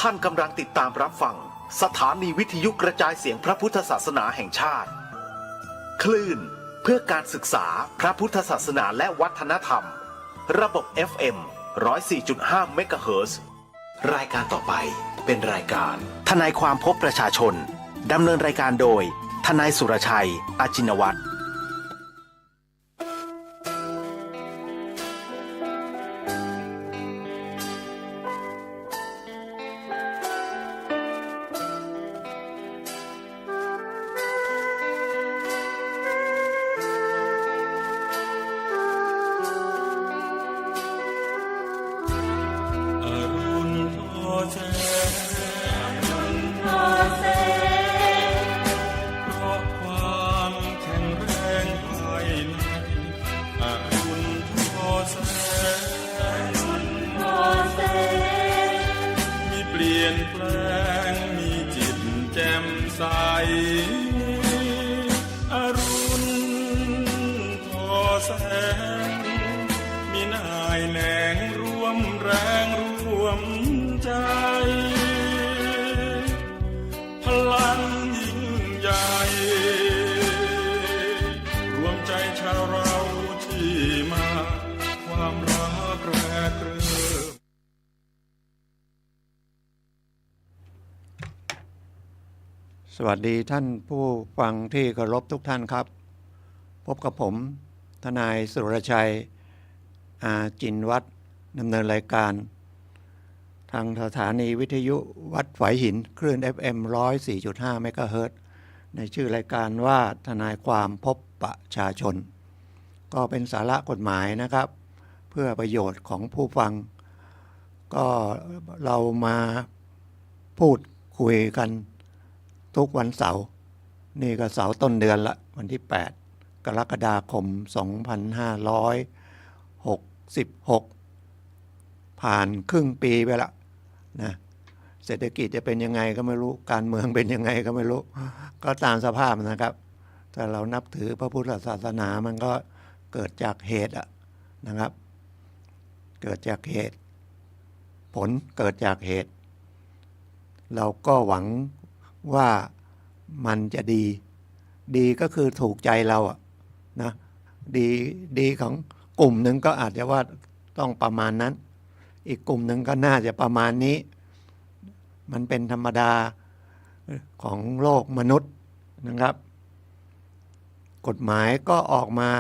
ท่านกำลังติดตามรับฟังสถานีวิทยุกระจายเสียงพระพุทธศาสนาแห่งชาติคลื่นเพื่อการศึกษาพระพุทธศาสนาและวัฒนธรรมระบบ FM 104.5 เมกะเฮิรตซ์รายการต่อไปเป็นรายการทนายความพบประชาชนดำเนินรายการโดยทนายสุรชัยอาจินวัตรสวัสดีท่านผู้ฟังที่เคารพทุกท่านครับพบกับผมทนายสุรชัยอาจินวัตรดำเนินรายการทางสถานีวิทยุวัดฝายหินคลื่น FM 104.5 เมกะเฮิรตซ์ในชื่อรายการว่าทนายความพบประชาชนก็เป็นสาระกฎหมายนะครับเพื่อประโยชน์ของผู้ฟังก็เรามาพูดคุยกันทุกวันเสาร์นี่ก็เสาร์ต้นเดือนละวันที่8กรกฎาคม2566ผ่านครึ่งปีไปละนะเศรษฐกิจจะเป็นยังไงก็ไม่รู้การเมืองเป็นยังไงก็ไม่รู้ก็ตามสภาพนะครับถ้าเรานับถือพระพุทธศาสนามันก็เกิดจากเหตุนะครับเกิดจากเหตุผลเกิดจากเหตุเราก็หวังว่ามันจะดีก็คือถูกใจเรานะดีของกลุ่มหนึ่งก็อาจจะว่าต้องประมาณนั้นอีกกลุ่มหนึ่งก็น่าจะประมาณนี้มันเป็นธรรมดาของโลกมนุษย์นะครับกฎหมายก็ออกมา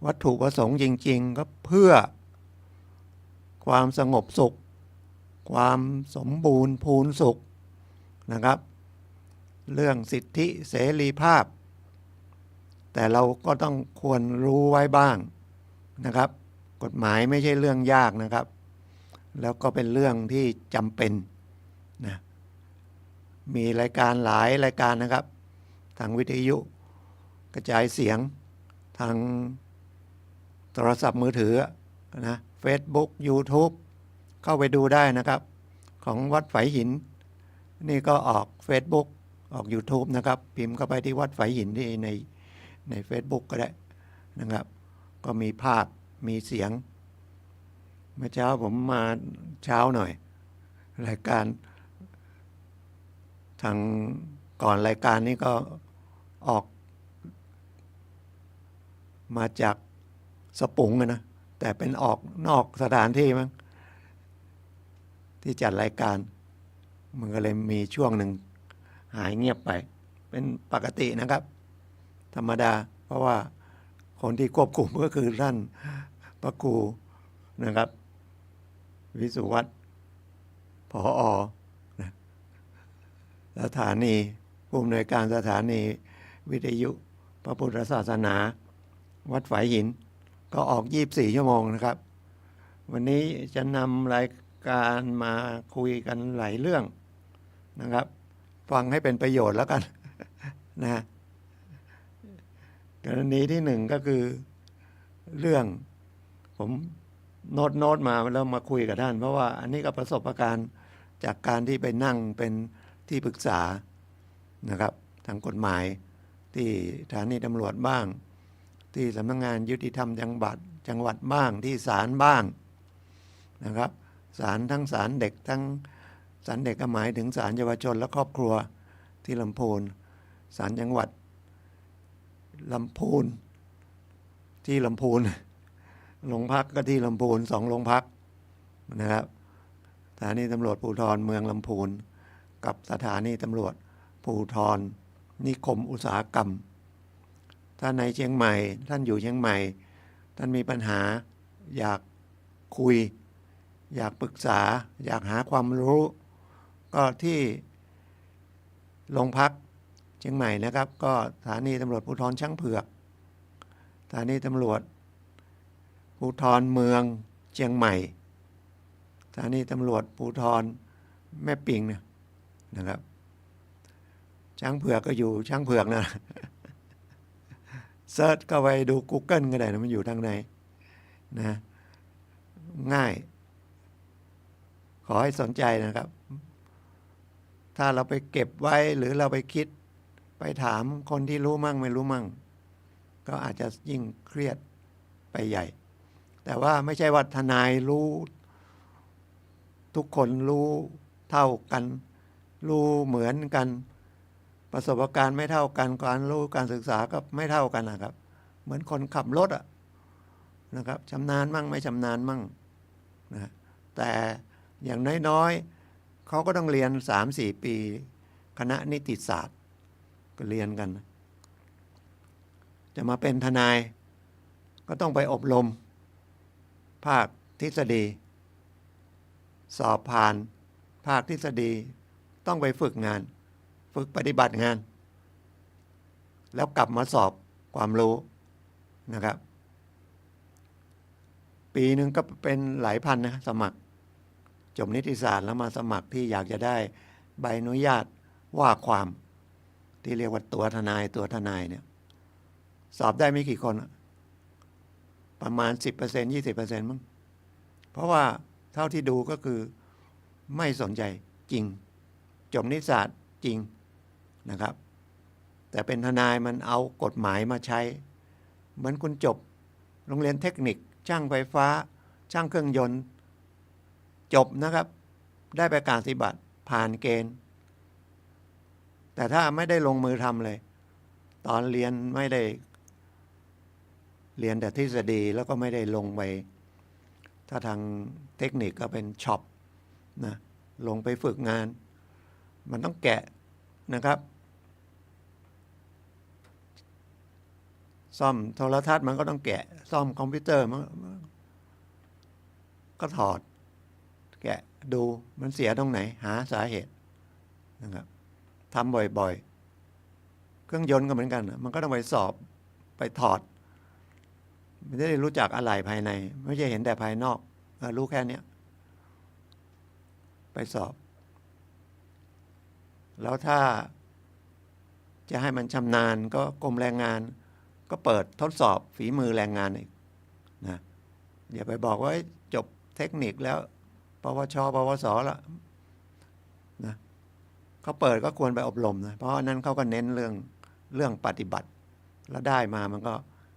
วัตถุประสงค์จริงๆก็เพื่อความสงบสุขความสมบูรณ์พูนสุขนะครับเรื่องสิทธิเสรีภาพแต่เราก็ต้องควรรู้ไว้บ้างนะครับกฎหมายไม่ใช่เรื่องยากนะครับแล้วก็เป็นเรื่องที่จำเป็นนะมีรายการหลายรายการนะครับทางวิทยุกระจายเสียงทางโทรศัพท์มือถือนะ Facebook YouTube เข้าไปดูได้นะครับของวัดฝายหินนี่ก็ออก Facebook ออก YouTube นะครับพิมพ์เข้าไปที่วัดฝายหินที่ใน Facebook ก็ได้นะครับก็มีภาพมีเสียงเมื่อเช้าผมมาเช้าหน่อยรายการทางก่อนรายการนี้ก็ออกมาจากสปุงนะแต่เป็นออกนอกสถานที่มั้งที่จัดรายการมันก็เลยมีช่วงหนึ่งหายเงียบไปเป็นปกตินะครับธรรมดาเพราะว่าคนที่ควบคุมก็คือท่านพระครูนะครับวิสุวัตรผอ.สถานีผู้อำนวยการสถานีวิทยุพระพุทธศาสนาวัดฝายหินก็ออก24 ชั่วโมงนะครับวันนี้จะนำรายการมาคุยกันหลายเรื่องนะครับฟังให้เป็นประโยชน์แล้วกันนะกรณีที่หนึ่งก็คือเรื่องผมโน้ตมาแล้วมาคุยกับท่านเพราะว่าอันนี้ก็ประสบการณ์จากการที่ไปนั่งเป็นที่ปรึกษานะครับทางกฎหมายที่สถานีตำรวจบ้างที่สำนักงานยุติธรรมจังหวัดบ้างที่ศาลบ้างนะครับศาลทั้งศาลเด็กทั้ง ศาลเด็กก็หมายถึงศาลเยาวชนและครอบครัวที่ลำพูนศาลจังหวัดลำพูนที่ลำพูนโรงพักก็ที่ลำพูน2โรงพักนะครับสถานีตำรวจภูธรเมืองลำพูนกับสถานีตำรวจภูธรนิคมอุตสาหกรรมถ้าในเชียงใหม่ท่านอยู่เชียงใหม่ท่านมีปัญหาอยากคุยอยากปรึกษาอยากหาความรู้ก็ที่โรงพักเชียงใหม่นะครับก็สถานีตำรวจภูธรช้างเผือกสถานีตำรวจภูธรเมืองเชียงใหม่สถานีตำรวจภูธรแม่ปิงนะครับช้างเผือกก็อยู่ช้างเผือกนะเซิร์ชก็ไปดู Google ก็ได้นะมันอยู่ทางไหนนะง่ายขอให้สนใจนะครับถ้าเราไปเก็บไว้หรือเราไปคิดไปถามคนที่รู้มั่งไม่รู้มั่งก็อาจจะยิ่งเครียดไปใหญ่แต่ว่าไม่ใช่ว่าทนายรู้ทุกคนรู้เท่ากันรู้เหมือนกันประสบการณ์ไม่เท่ากันการรู้การศึกษาก็ไม่เท่ากันนะครับเหมือนคนขับรถนะครับชำนาญมั่งไม่ชำนาญมั่งนะแต่อย่างน้อยๆเขาก็ต้องเรียน 3-4 ปีคณะนิติศาสตร์ก็เรียนกันจะมาเป็นทนายก็ต้องไปอบรมภาคทฤษฎีสอบผ่านภาคทฤษฎีต้องไปฝึกงานฝึกปฏิบัติงานแล้วกลับมาสอบความรู้นะครับปีหนึ่งก็เป็นหลายพันนะสมัครจบนิติศาสตร์แล้วมาสมัครที่อยากจะได้ใบอนุญาตว่าความที่เรียกว่าตัวทนายเนี่ยสอบได้ไม่กี่คนประมาณ 10% 20% มั้งเพราะว่าเท่าที่ดูก็คือไม่สนใจจริงจบนิติศาสตร์จริงนะครับแต่เป็นทนายมันเอากฎหมายมาใช้เหมือนคุณจบโรงเรียนเทคนิคช่างไฟฟ้าช่างเครื่องยนต์จบนะครับได้ประกาศนียบัตรผ่านเกณฑ์แต่ถ้าไม่ได้ลงมือทำเลยตอนเรียนไม่ได้เรียนแต่ทฤษฎีแล้วก็ไม่ได้ลงไปถ้าทางเทคนิคก็เป็นช็อปนะลงไปฝึกงานมันต้องแกะนะครับซ่อมโทรทัศน์มันก็ต้องแกะซ่อมคอมพิวเตอร์มันก็ถอดแกะดูมันเสียตรงไหนหาสาเหตุนะครับทำบ่อยๆเครื่องยนต์ก็เหมือนกันมันก็ต้องไปสอบไปถอดไม่ได้รู้จักอะไรภายในไม่ใช่เห็นแต่ภายนอกรู้แค่นี้ไปสอบแล้วถ้าจะให้มันชำนาญก็กรมแรงงานก็เปิดทดสอบฝีมือแรงงานอีกนะอย่าไปบอกว่าจบเทคนิคแล้วปวชปวสแล้วนะเขาเปิดก็ควรไปอบรมนะเพราะนั้นเขาก็เน้นเรื่องปฏิบัติแล้วได้มามันก็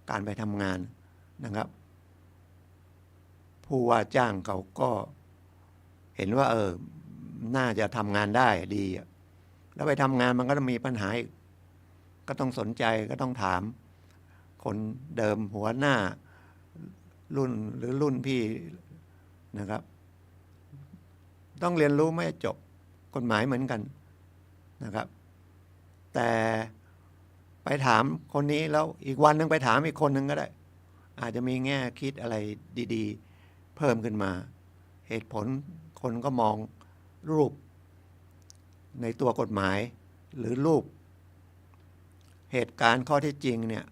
การไปทำงานนะครับผู้ว่าจ้างเขาก็เห็นว่าน่าจะทำงานได้ดีแล้วไปทำงานมันก็ต้องมีปัญหาอีกก็ต้องสนใจก็ต้องถามคนเดิมหัวหน้ารุ่นหรือรุ่นพี่นะครับต้องเรียนรู้ไม่จบกฎหมายเหมือนกันนะครับแต่ไปถามคนนี้แล้วอีกวันนึงไปถามอีกคนนึงก็ได้อาจจะมีแง่คิดอะไรดีๆเพิ่มขึ้นมาเหตุผลคนก็มองรูปในตัวกฎหมายหรือรูปเหตุการณ์ข้อเท็จจริงเนี่ย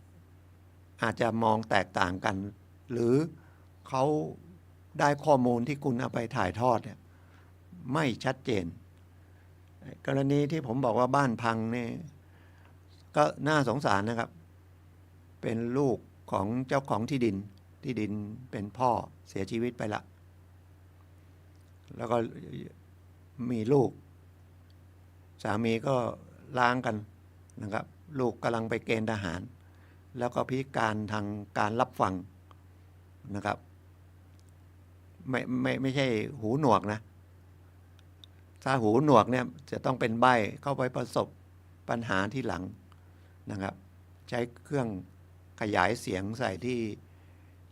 อาจจะมองแตกต่างกันหรือเขาได้ข้อมูลที่คุณเอาไปถ่ายทอดเนี่ยไม่ชัดเจนกรณีที่ผมบอกว่าบ้านพังนี่ก็น่าสงสารนะครับเป็นลูกของเจ้าของที่ดินเป็นพ่อเสียชีวิตไปละแล้วก็มีลูกสามีก็ล้างกันนะครับลูกกำลังไปเกณฑ์ทหารแล้วก็พิการทางการรับฟังนะครับไม่ใช่หูหนวกนะ ถ้าหูหนวกเนี่ยจะต้องเป็นใบ้เข้าไปประสบปัญหาที่หลังนะครับ ใช้เครื่องขยายเสียงใส่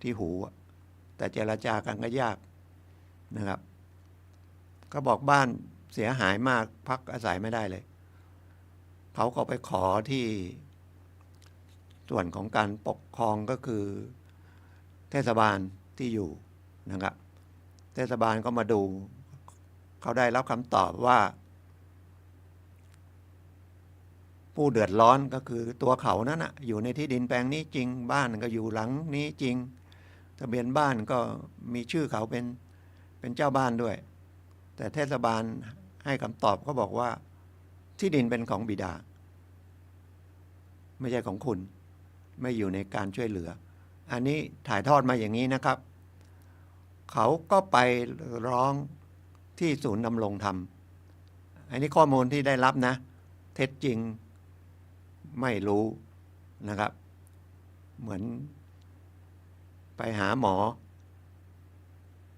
ที่หู แต่เจรจากันก็ยากนะครับ ก็บอกบ้านเสียหายมากพักอาศัยไม่ได้เลย เขาก็ไปขอที่ส่วนของการปกครองก็คือเทศบาลที่อยู่นะครับ เทศบาลก็มาดูเขาได้รับคำตอบว่า ผู้เดือดร้อนก็คือตัวเขานั้นนะอยู่ในที่ดินแปลงนี้จริงบ้านก็อยู่หลังนี้จริงทะเบียนบ้านก็มีชื่อเขาเป็นเจ้าบ้านด้วย แต่เทศบาลให้คำตอบเขาบอกว่าที่ดินเป็นของบิดา ไม่ใช่ของคุณไม่อยู่ในการช่วยเหลือ อันนี้ถ่ายทอดมาอย่างนี้นะครับ เขาก็ไปร้องที่ศูนย์ดำรงธรรม อันนี้ข้อมูลที่ได้รับนะเท็จจริงไม่รู้นะครับ เหมือนไปหาหมอ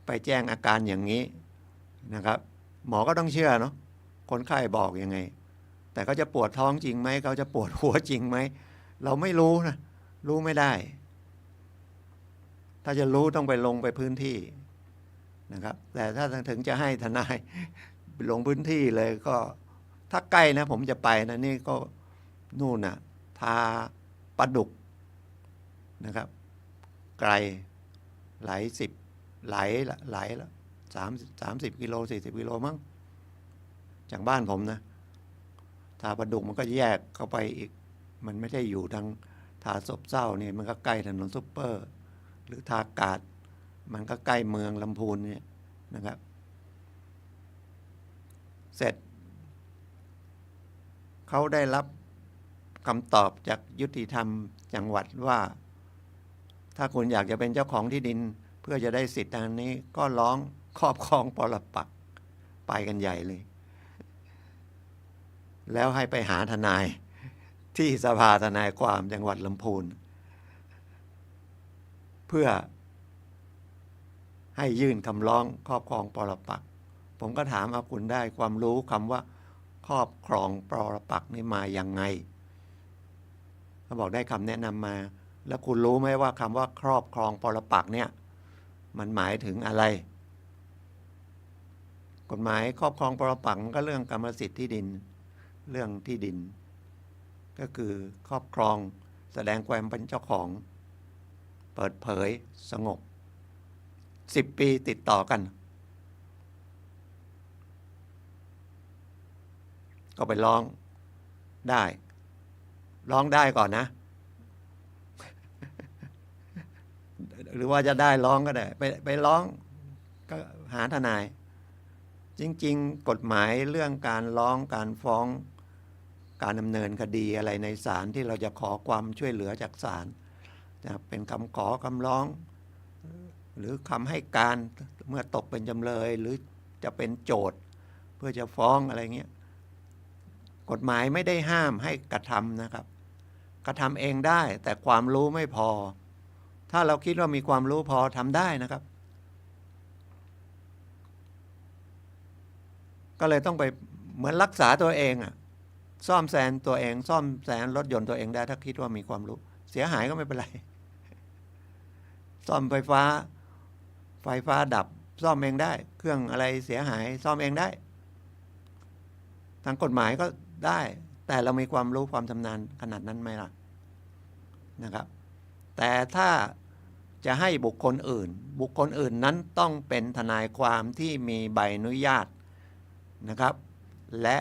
ไปแจ้งอาการอย่างนี้นะครับ หมอก็ต้องเชื่อเนาะคนไข้บอกยังไง แต่เขาจะปวดท้องจริงไหมเขาจะปวดหัวจริงไหมเราไม่รู้นะรู้ไม่ได้ ถ้าจะรู้ต้องไปลงไปพื้นที่นะครับ แต่ถ้าถึงจะให้ทนายลงพื้นที่เลยก็ถ้าใกล้นะผมจะไปนะนี่ก็นู่นนะทาปลาดุกนะครับไกลหลายสิบหลายละ30 กิโล40 กิโลมั้งจากบ้านผมนะทาปลาดุกมันก็แยกเข้าไปอีกมันไม่ได้อยู่ทางทาศพเศร้านี่มันก็ใกล้ถนนซุปเปอร์หรือทากาดมันก็ใกล้เมืองลำพูนเนี่ยนะครับเสร็จเขาได้รับคำตอบจากยุติธรรมจังหวัดว่าถ้าคุณอยากจะเป็นเจ้าของที่ดินเพื่อจะได้สิทธิ์ทางนี้ก็ร้องครอบครองปรปักษ์ไปกันใหญ่เลยแล้วให้ไปหาทนายที่สภาทนายความจังหวัดลำพูนเพื่อให้ยื่นคำร้องครอบครองปรปักษ์ผมก็ถามเอาคุณได้ความรู้คำว่าครอบครองปรปักษ์นี่มายังไงเขาบอกได้คำแนะนำมาแล้วคุณรู้ไหมว่าคำว่าครอบครองปรปักษ์เนี่ยมันหมายถึงอะไรกฎหมายครอบครองปรปักษ์ก็เรื่องกรรมสิทธิ์ที่ดินเรื่องที่ดินก็คือครอบครองแสดงความเป็นเจ้าของเปิดเผยสงบ10 ปีติดต่อกันก็ไปร้องได้ก่อนนะ หรือว่าจะได้ร้องก็ได้ไปร้องก็หาทนายจริงๆกฎหมายเรื่องการร้องการฟ้องการดำเนินคดีอะไรในศาลที่เราจะขอความช่วยเหลือจากศาลจะเป็นคำขอคำร้องหรือคำให้การเมื่อตกเป็นจำเลยหรือจะเป็นโจทก์เพื่อจะฟ้องอะไรเงี้ยกฎหมายไม่ได้ห้ามให้กระทำนะครับกระทำเองได้แต่ความรู้ไม่พอถ้าเราคิดว่ามีความรู้พอทำได้นะครับก็เลยต้องไปเหมือนรักษาตัวเองอะซ่อมแซมตัวเองซ่อมแซมรถยนต์ตัวเองได้ถ้าคิดว่ามีความรู้เสียหายก็ไม่เป็นไรซ่อมไฟฟ้าดับซ่อมเองได้เครื่องอะไรเสียหายซ่อมเองได้ทางกฎหมายก็ได้แต่เรามีความรู้ความชำนาญขนาดนั้นไหมล่ะนะครับแต่ถ้าจะให้บุคคลอื่นนั้นต้องเป็นทนายความที่มีใบอนุญาตนะครับและ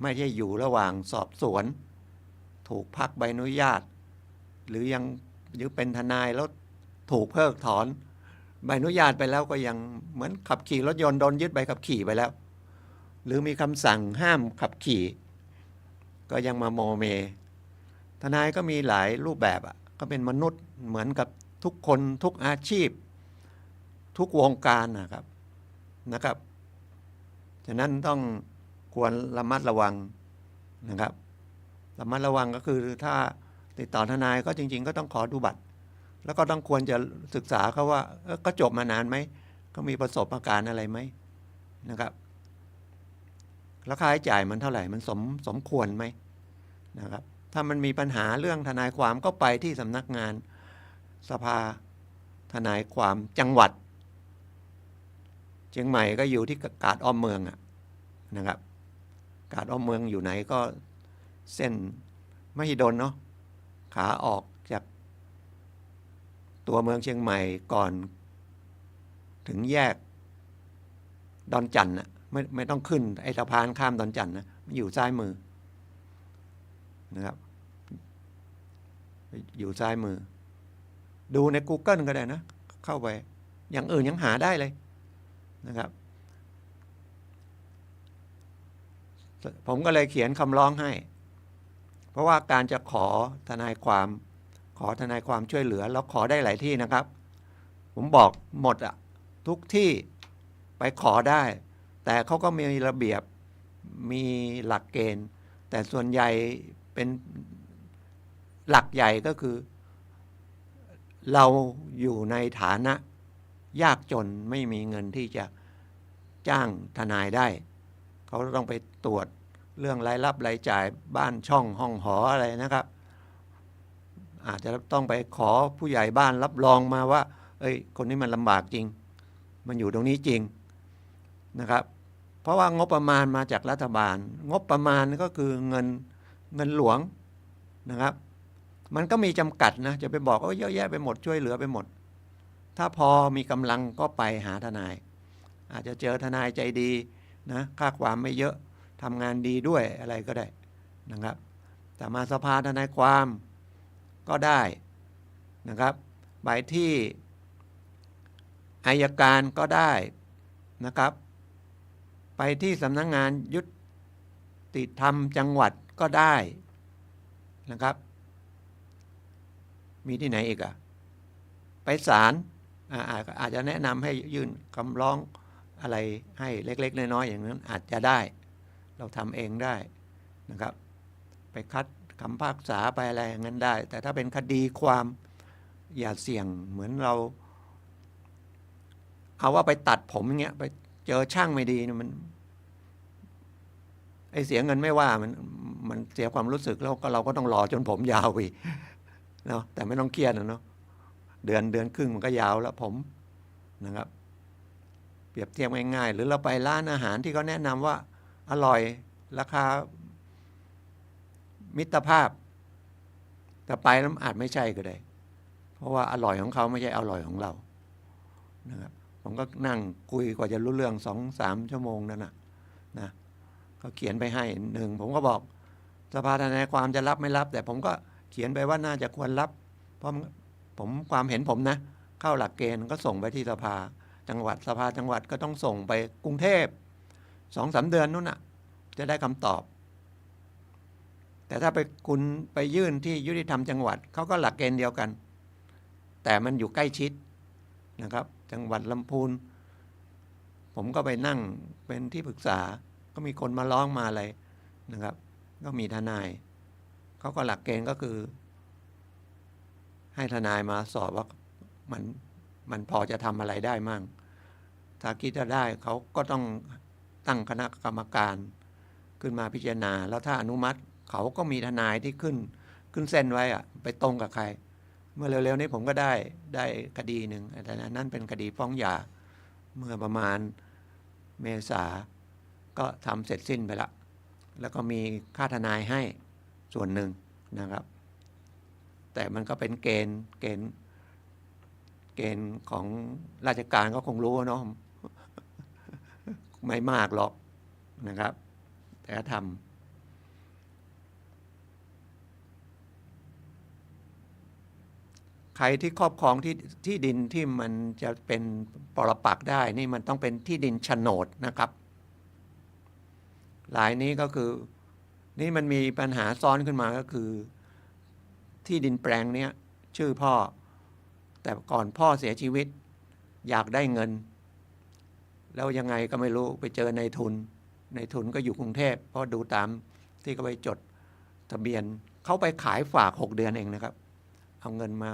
ไม่ใช่อยู่ระหว่างสอบสวนถูกพักใบอนุญาตหรือเป็นทนายแล้วถูกเพิกถอนใบอนุญาตไปแล้วก็ยังเหมือนขับขี่รถยนต์โดนยึดใบขับขี่ไปแล้วหรือมีคำสั่งห้ามขับขี่ก็ยังมาโมเมทนายก็มีหลายรูปแบบก็เป็นมนุษย์เหมือนกับทุกคนทุกอาชีพทุกวงการนะครับฉะนั้นต้องควรระมัดระวังนะครับระมัดระวังก็คือถ้าติดต่อทนายก็จริงๆก็ต้องขอดูบัตรแล้วก็ต้องควรจะศึกษาเขาว่าก็จบมานานไหมก็มีประสบการณ์อะไรไหมนะครับ แล้วค่าใช้จ่ายมันเท่าไหร่มันสมควรไหมนะครับถ้ามันมีปัญหาเรื่องทนายความก็ไปที่สำนักงานสภาทนายความจังหวัดเชียงใหม่ก็อยู่ที่กาดอ้อมเมืองนะครับกาดอ้อมเมืองอยู่ไหนก็เส้นมหิดลเนาะขาออกจากตัวเมืองเชียงใหม่ก่อนถึงแยกดอนจันทร์ไม่ต้องขึ้นไอ้สะพานข้ามดอนจันทร์นะมันอยู่ซ้ายมือนะครับอยู่ซ้ายมือดูใน Google ก็ได้นะเข้าไปอย่างอื่นยังหาได้เลยนะครับผมก็เลยเขียนคำร้องให้เพราะว่าการจะขอทนายความช่วยเหลือแล้วขอได้หลายที่นะครับผมบอกหมดทุกที่ไปขอได้แต่เขาก็มีระเบียบมีหลักเกณฑ์แต่ส่วนใหญ่เป็นหลักใหญ่ก็คือเราอยู่ในฐานะยากจนไม่มีเงินที่จะจ้างทนายได้เขาต้องไปตรวจเรื่องรายรับรายจ่ายบ้านช่องห้องหออะไรนะครับอาจจะต้องไปขอผู้ใหญ่บ้านรับรองมาว่าคนนี้มันลำบากจริงมันอยู่ตรงนี้จริงนะครับเพราะว่างบประมาณมาจากรัฐบาลงบประมาณก็คือเงินหลวงนะครับมันก็มีจำกัดนะจะไปบอกเยอะแยะไปหมดช่วยเหลือไปหมดถ้าพอมีกำลังก็ไปหาทนายอาจจะเจอทนายใจดีนะค่าความไม่เยอะทำงานดีด้วยอะไรก็ได้นะครับแต่มาสภาทนายความก็ได้นะครับไปที่อัยการก็ได้นะครับไปที่สำนักงานยุติธรรมจังหวัดก็ได้นะครับมีที่ไหนอีกไปศาลอาจจะแนะนำให้ยื่นคำร้องอะไรให้เล็กๆน้อยๆอย่างนั้นอาจจะได้เราทำเองได้นะครับไปคัดคำพิพากษาไปอะไรอย่างนั้นได้แต่ถ้าเป็นคดีความอย่าเสี่ยงเหมือนเราเอาว่าไปตัดผมอย่างเงี้ยไปเจอช่างไม่ดีมันเสียเงินไม่ว่ามันเสียความรู้สึกแล้วก็เราก็ต้องรอจนผมยาวอีกเนาะแต่ไม่ต้องเครียดเนาะเดือนครึ่งมันก็ยาวแล้วผมนะครับเปรียบเทียบง่ายๆหรือเราไปร้านอาหารที่เขาแนะนำว่าอร่อยราคามิตรภาพแต่ไปแล้วอาจไม่ใช่ก็ได้เพราะว่าอร่อยของเขาไม่ใช่อร่อยของเรานะครับผมก็นั่งคุยกว่าจะรู้เรื่อง 2-3 ชั่วโมงนั่นนะก็เขียนไปให้ผมก็บอกสภาทนายความจะรับไม่รับแต่ผมก็เขียนไปว่าน่าจะควรรับเพราะผมความเห็นผมนะเข้าหลักเกณฑ์ก็ส่งไปที่สภาจังหวัดสภาจังหวัดก็ต้องส่งไปกรุงเทพ 2-3 เดือนนู้นจะได้คำตอบแต่ถ้าคุณไปยื่นที่ยุติธรรมจังหวัดเขาก็หลักเกณฑ์เดียวกันแต่มันอยู่ใกล้ชิดนะครับจังหวัดลำพูนผมก็ไปนั่งเป็นที่ปรึกษาก็มีคนมาร้องมาอะไรนะครับก็มีทนายเขาก็หลักเกณฑ์ก็คือให้ทนายมาสอบว่ามันพอจะทำอะไรได้มั่งถ้าคิดจะได้เขาก็ต้องตั้งคณะกรรมการขึ้นมาพิจารณาแล้วถ้าอนุมัติเขาก็มีทนายที่ขึ้นเส้นไว้ไปตรงกับใครเมื่อเร็วๆนี้ผมก็ได้คดีหนึ่งแต่นั้นเป็นคดีฟ้องหย่าเมื่อประมาณเมษาก็ทำเสร็จสิ้นไปละแล้วก็มีค่าทนายให้ส่วนหนึ่งนะครับแต่มันก็เป็นเกณฑ์ของราชการก็คงรู้เนาะไม่มากหรอกนะครับแต่ทำใครที่ครอบครองที่ดินที่มันจะเป็นปรปักษ์ได้นี่มันต้องเป็นที่ดินโฉนดนะครับรายนี้ก็คือนี่มันมีปัญหาซ้อนขึ้นมาก็คือที่ดินแปลงนี้ชื่อพ่อแต่ก่อนพ่อเสียชีวิตอยากได้เงินแล้วยังไงก็ไม่รู้ไปเจอในทุนก็อยู่กรุงเทพเพราะดูตามที่เขาไปจดทะเบียนเขาไปขายฝาก6 เดือนเองนะครับเอาเงินมา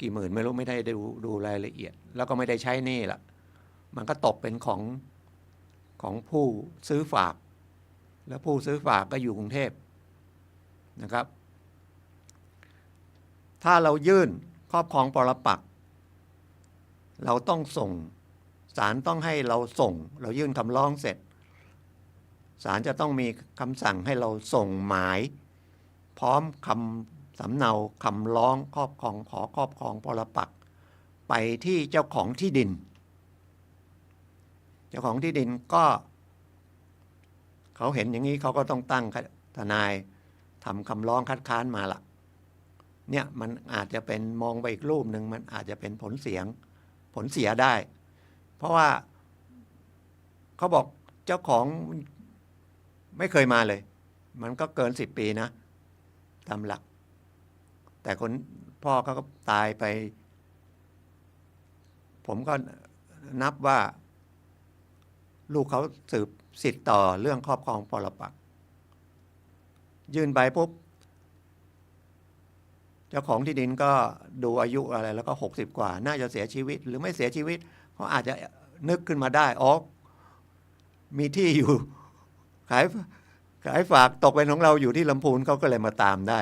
กี่หมื่นไม่รู้ไม่ได้ดูรายละเอียดแล้วก็ไม่ได้ใช้หนี้ละมันก็ตกเป็น ของผู้ซื้อฝาก และผู้ซื้อฝากก็อยู่กรุงเทพนะครับถ้าเรายื่นครอบครองปรปักษ์เราต้องส่งศาลต้องให้เราส่งเรายื่นคำร้องเสร็จศาลจะต้องมีคำสั่งให้เราส่งหมายพร้อมคำสำเนาคำร้องครอบครองขอครอบครองปรปักษ์ไปที่เจ้าของที่ดินเจ้าของที่ดินก็เขาเห็นอย่างนี้เขาก็ต้องตั้งทนายทำคำร้องคัดค้านมาละเนี่ยมันอาจจะเป็นมองไปอีกรูปหนึ่งมันอาจจะเป็นผลเสียได้ เพราะว่าเขาบอกเจ้าของไม่เคยมาเลยมันก็เกิน10 ปีนะตามหลักแต่คนพ่อเขาก็ตายไปผมก็นับว่าลูกเขาสืบสิทธิ์ต่อเรื่องครอบครองปรปักษ์ยื่นไปปุ๊บเจ้าของที่ดินก็ดูอายุอะไรแล้วก็60 กว่าน่าจะเสียชีวิตหรือไม่เสียชีวิตเขาอาจจะนึกขึ้นมาได้อ๋อมีที่อยู่ขายฝากตกเป็นของเราอยู่ที่ลำพูนเขาก็เลยมาตามได้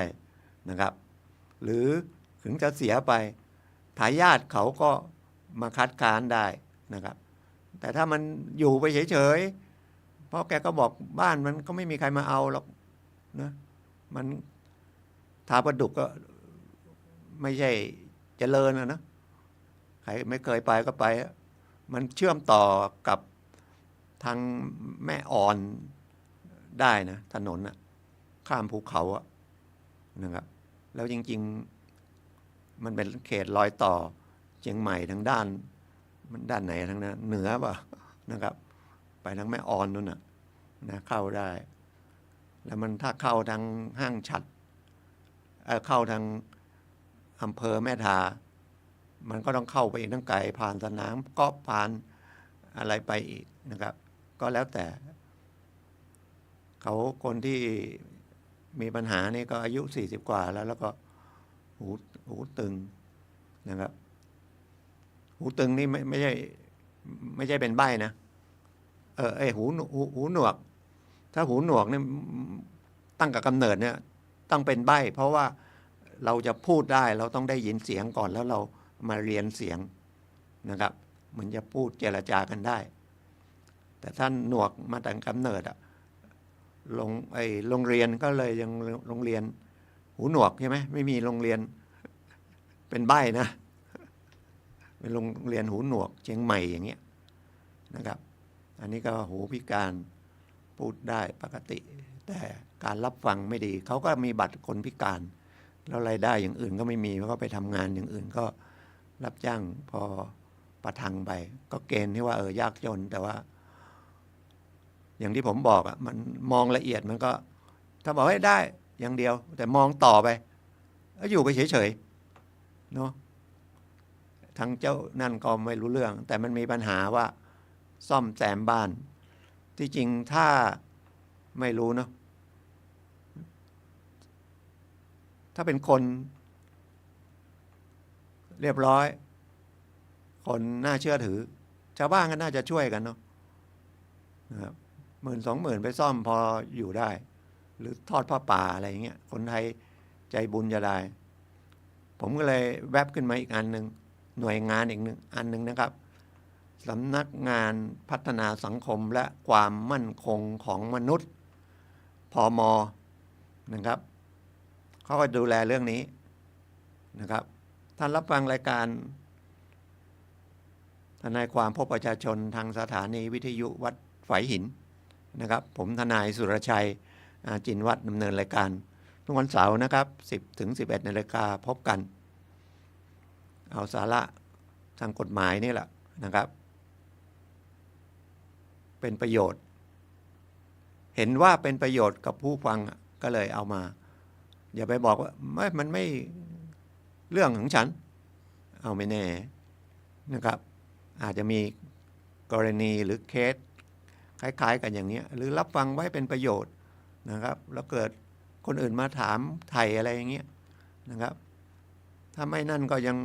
นะครับหรือถึงจะเสียไปทายาทเขาก็มาคัดค้านได้นะครับแต่ถ้ามันอยู่ไปเฉยๆเพราะแกก็บอกบ้านมันก็ไม่มีใครมาเอาหรอกนะมันทาประดุกก็ไม่ใช่เจริญนะใครไม่เคยไปก็ไปมันเชื่อมต่อกับทางแม่อ่อนได้นะถนนนะข้ามภูเขาอะนะครับแล้วจริงๆมันเป็นเขตรอยต่อเชียงใหม่ทางด้านมันด้านไหนทางนั้นเหนือป่ะนะครับไปทางแม่อ่อนนู่นนะเข้าได้แล้วมันถ้าเข้าทางห้างฉัตรเข้าทางอำเภอแม่ทามันก็ต้องเข้าไปอีกทั้งไกลผ่านสนามกอล์ฟผ่านอะไรไปอีกนะครับก็แล้วแต่เขาคนที่มีปัญหานี่ก็อายุ40 กว่าแล้วก็หูตึงนะครับหูตึงนี่ไม่ใช่เป็นใบ้นะหูหนวกถ้าหูหนวกเนี่ยตั้งกับกำเนิดเนี่ยต้องเป็นใบ้เพราะว่าเราจะพูดได้เราต้องได้ยินเสียงก่อนแล้วเรามาเรียนเสียงนะครับมันจะพูดเจรจากันได้แต่ท่านหนวกมาแต่กำเนิดอะโรงเรียนก็เลยยังโรงเรียนหูหนวกใช่ไหมไม่มีโรงเรียนเป็นใบ้นะเป็นโรงเรียนหูหนวกเชียงใหม่อย่างเงี้ยนะครับอันนี้ก็หูพิการพูดได้ปกติแต่การรับฟังไม่ดีเขาก็มีบัตรคนพิการแล้วรายได้อย่างอื่นก็ไม่มีเขาก็ไปทำงานอย่างอื่นก็รับจ้างพอประทังไปก็เกณฑ์ที่ว่ายากจนแต่ว่าอย่างที่ผมบอกอ่ะมันมองละเอียดมันก็ถ้าบอกให้ได้อย่างเดียวแต่มองต่อไปก็อยู่ไปเฉยๆเนาะทั้งเจ้านั่นก็ไม่รู้เรื่องแต่มันมีปัญหาว่าซ่อมแซมบ้านที่จริงถ้าไม่รู้เนาะถ้าเป็นคนเรียบร้อยคนน่าเชื่อถือชาวบ้านก็น่าจะช่วยกันเนาะนะครับ10,000-20,000ไปซ่อมพออยู่ได้หรือทอดผ้าป่าอะไรอย่างเงี้ยคนไทยใจบุญจะได้ผมก็เลยแวบขึ้นมาอีกอันหนึ่งหน่วยงานอีกอันหนึ่งนะครับสำนักงานพัฒนาสังคมและความมั่นคงของมนุษย์พม.นะครับเขาก็ดูแลเรื่องนี้นะครับท่านรับฟังรายการทนายความพบประชาชนทางสถานีวิทยุวัดฝายหินนะครับผมทนายสุรชัยจินวัฒน์ดำเนินรายการทุกวันเสาร์นะครับ 10-11 นาฬิกาพบกันเอาสาระทางกฎหมายนี่แหละนะครับเป็นประโยชน์เห็นว่าเป็นประโยชน์กับผู้ฟังก็เลยเอามาอย่าไปบอกว่ามันไม่เรื่องของฉันเอาไม่แน่นะครับอาจจะมีกรณีหรือเคสคล้ายๆกันอย่างนี้หรือรับฟังไว้เป็นประโยชน์นะครับแล้วเกิดคนอื่นมาถามไถ่อะไรอย่างเงี้ยนะครับถ้าไม่นั่นก็ยัง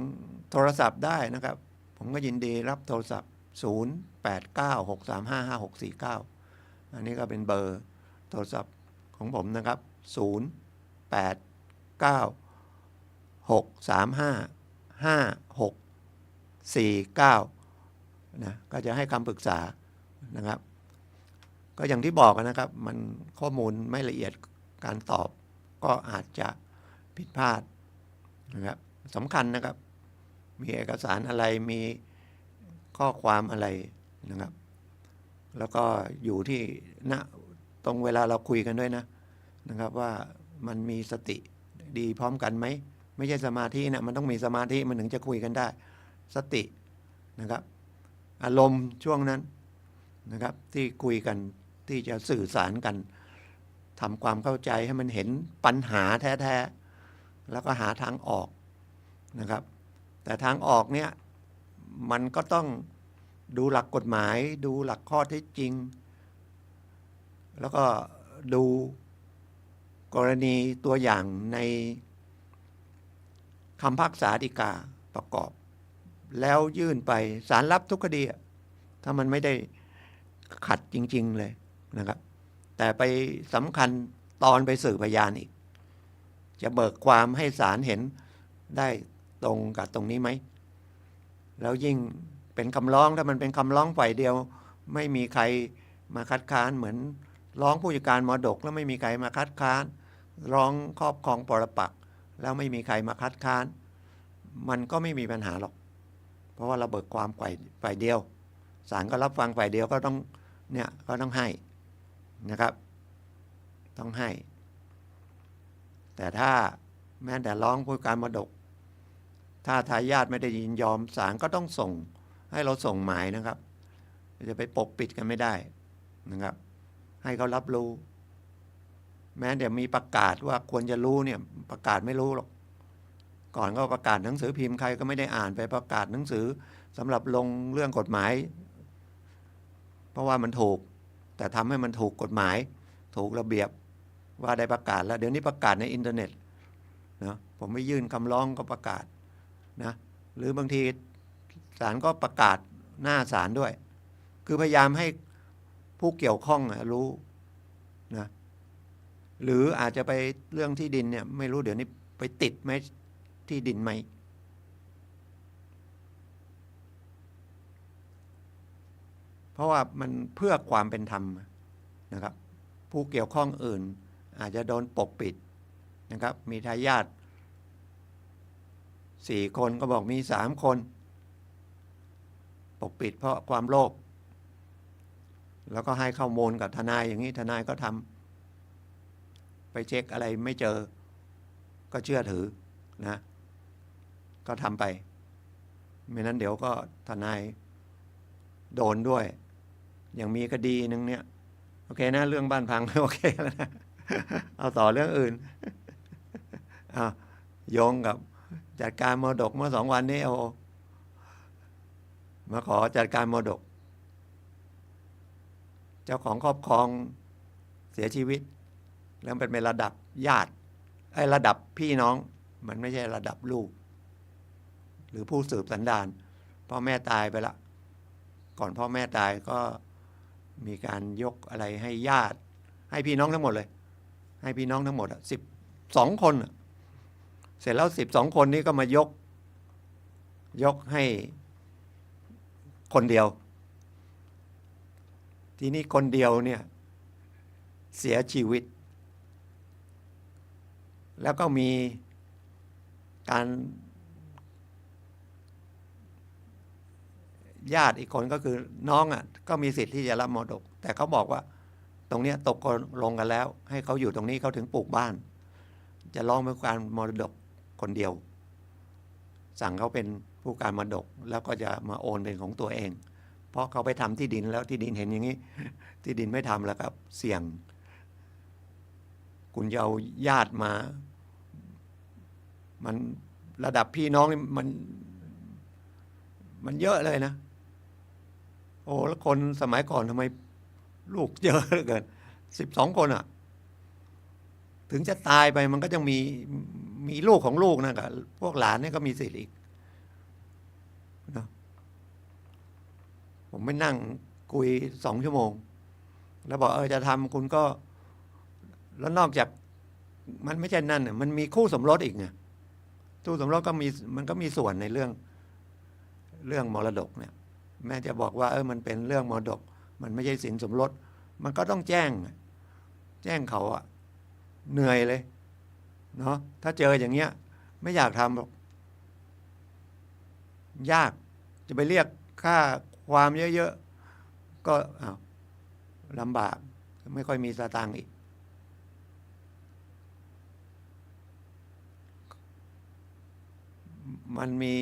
โทรศัพท์ได้นะครับผมก็ยินดีรับโทรศัพท์ 0896355649อันนี้ก็เป็นเบอร์โทรศัพท์ของผมนะครับ0896355649นะก็จะให้คำปรึกษานะครับก็อย่างที่บอกนะครับมันข้อมูลไม่ละเอียดการตอบก็อาจจะผิดพลาดนะครับสำคัญนะครับมีเอกสารอะไรมีข้อความอะไรนะครับแล้วก็อยู่ที่ณตรงเวลาเราคุยกันด้วยนะครับว่ามันมีสติดีพร้อมกันไหมไม่ใช่สมาธินะมันต้องมีสมาธิมันถึงจะคุยกันได้สตินะครับอารมณ์ช่วงนั้นนะครับที่คุยกันที่จะสื่อสารกันทำความเข้าใจให้มันเห็นปัญหาแท้ๆแล้วก็หาทางออกนะครับแต่ทางออกเนี่ยมันก็ต้องดูหลักกฎหมายดูหลักข้อเท็จจริงแล้วก็ดูกรณีตัวอย่างในคำพิพากษาฎีกาประกอบแล้วยื่นไปศาลรับทุกคดีถ้ามันไม่ได้ขัดจริงๆเลยนะครับแต่ไปสำคัญตอนไปสืบพยานอีกจะเบิกความให้ศาลเห็นได้ตรงกับตรงนี้ไหมแล้วยิ่งเป็นคำร้องถ้ามันเป็นคำร้องฝ่ายเดียวไม่มีใครมาคัดค้านเหมือนร้องผู้จัดการมรดกแล้วไม่มีใครมาคัดค้านร้องครอบครองปรปักษ์แล้วไม่มีใครมาคัดค้านมันก็ไม่มีปัญหาหรอกเพราะว่าเราเบิกความฝ่ายเดียวศาลก็รับฟังฝ่ายเดียวก็ต้องเนี่ยก็ต้องให้นะครับต้องให้แต่ถ้าแม้แต่ร้องผู้จัดการมรดกถ้าทายาทไม่ได้ยินยอมศาลก็ต้องส่งให้เราส่งหมายนะครับจะไปปกปิดกันไม่ได้นะครับให้เขารับรู้แม้แต่มีประกาศว่าควรจะรู้เนี่ยประกาศไม่รู้หรอกก่อนก็ประกาศหนังสือพิมพ์ใครก็ไม่ได้อ่านไปประกาศหนังสือสำหรับลงเรื่องกฎหมายเพราะว่ามันถูกแต่ทำให้มันถูกกฎหมายถูกระเบียบว่าได้ประกาศแล้วเดี๋ยวนี้ประกาศในอินเทอร์เน็ตนะผมไม่ยื่นคำร้องก็ประกาศนะหรือบางทีศาลก็ประกาศหน้าศาลด้วยคือพยายามให้ผู้เกี่ยวข้องรู้นะหรืออาจจะไปเรื่องที่ดินเนี่ยไม่รู้เดี๋ยวนี้ไปติดไหมที่ดินไหมเพราะว่ามันเพื่อความเป็นธรรมนะครับผู้เกี่ยวข้องอื่นอาจจะโดนปกปิดนะครับมีทายาท4 คนก็บอกมี3 คนปกปิดเพราะความโลภแล้วก็ให้ข้อมูลกับทนายอย่างนี้ทนายก็ทำไปเช็คอะไรไม่เจอก็เชื่อถือนะก็ทำไปไม่นั้นเดี๋ยวก็ทนายโดนด้วยอย่างมีคดีนึงเนี่ยโอเคนะเรื่องบ้านพังโอเคแล้วนะเอาต่อเรื่องอื่นโยงกับจัดการมรดกเมื่อ2 วันนี้มาขอจัดการมรดกเจ้าของครอบครองเสียชีวิตแล้วเป็นระดับญาติระดับพี่น้องมันไม่ใช่ระดับลูกหรือผู้สืบสันดานพ่อแม่ตายไปละก่อนพ่อแม่ตายก็มีการยกอะไรให้ญาติให้พี่น้องทั้งหมดเลยให้พี่น้องทั้งหมด12 คนเสร็จแล้ว12 คนนี้ก็มายกให้คนเดียวทีนี้คนเดียวเนี่ยเสียชีวิตแล้วก็มีการญาติอีกคนก็คือน้องก็มีสิทธิ์ที่จะรับมรดกแต่เขาบอกว่าตรงนี้ตกลงกันแล้วให้เขาอยู่ตรงนี้เขาถึงปลูกบ้านจะร้องเป็นการมรดกคนเดียวสั่งเขาเป็นผู้การมรดกแล้วก็จะมาโอนเป็นของตัวเองเพราะเขาไปทำที่ดินแล้วที่ดินเห็นอย่างนี้ที่ดินไม่ทำแล้วครับเสี่ยงคุณจะเอาญาติมามันระดับพี่น้องมันเยอะเลยนะโอ้แล้วคนสมัยก่อนทำไมลูกเยอะเหลือเกิน12 คนถึงจะตายไปมันก็จะมีลูกของลูกนะกับพวกหลานนี่ก็มีสิทธิ์อีกนะผ ผมไม่นั่งคุย2 ชั่วโมงแล้วบอกจะทำคุณก็แล้วนอกจากมันไม่ใช่นั่นน่ะมันมีคู่สมรสอีกไงคู่สมรสก็มีมันก็มีส่วนในเรื่องมรดกเนี่ยแม้จะบอกว่ามันเป็นเรื่องมรดกมันไม่ใช่สินสมรสมันก็ต้องแจ้งเขาอะเหนื่อยเลยเนาะถ้าเจออย่างเงี้ยไม่อยากทำหรอกยากจะไปเรียกค่าความเยอะๆก็ลำบากไม่ค่อยมีสตางค์อีกมันมี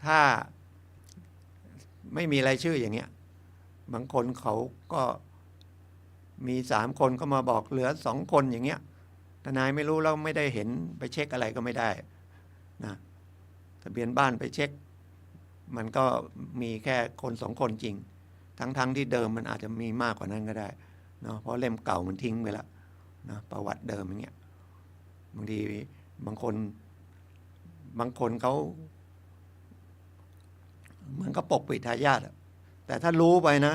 ถ้าไม่มีรายชื่ออย่างเงี้ยบางคนเขาก็มี3 คนก็มาบอกเหลือ2 คนอย่างเงี้ยทนายไม่รู้แล้วไม่ได้เห็นไปเช็คอะไรก็ไม่ได้นะทะเบียนบ้านไปเช็คมันก็มีแค่คน2 คนจริงทั้งที่เดิมมันอาจจะมีมากกว่านั้นก็ได้เนาะเพราะเล่มเก่ามันทิ้งไปแล้วนะประวัติเดิมอย่างเงี้ยบางทีบางคนเขาเหมือนก็ปกปิดทายาทแต่ถ้ารู้ไปนะ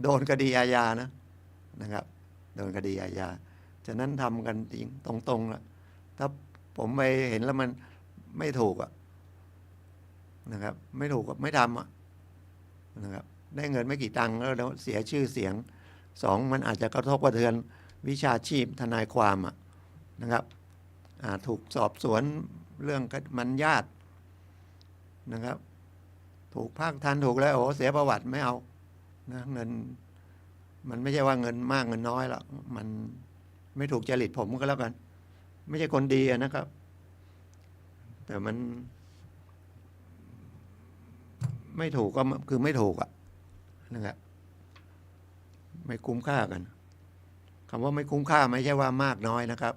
โดนคดีอาญานะครับโดนคดีอาญาฉะนั้นทำกันจริงตรงๆละถ้าผมไปเห็นแล้วมันไม่ถูกนะครับไม่ถูกไม่ทำนะครับได้เงินไม่กี่ตังค์แล้วเสียชื่อเสียง2มันอาจจะกระทบกระเทือนวิชาชีพทนายความนะครับถูกสอบสวนเรื่องมันญาตินะครับถูกภาคทันถูกแล้วเสียประวัติไม่เอานะเงินมันไม่ใช่ว่าเงินมากเงินน้อยหรอกมันไม่ถูกจริตผมก็แล้วกันไม่ใช่คนดีนะครับแต่มันไม่ถูกก็คือไม่ถูกนะครับไม่คุ้มค่ากันคำว่าไม่คุ้มค่าไม่ใช่ว่ามากน้อยนะครับ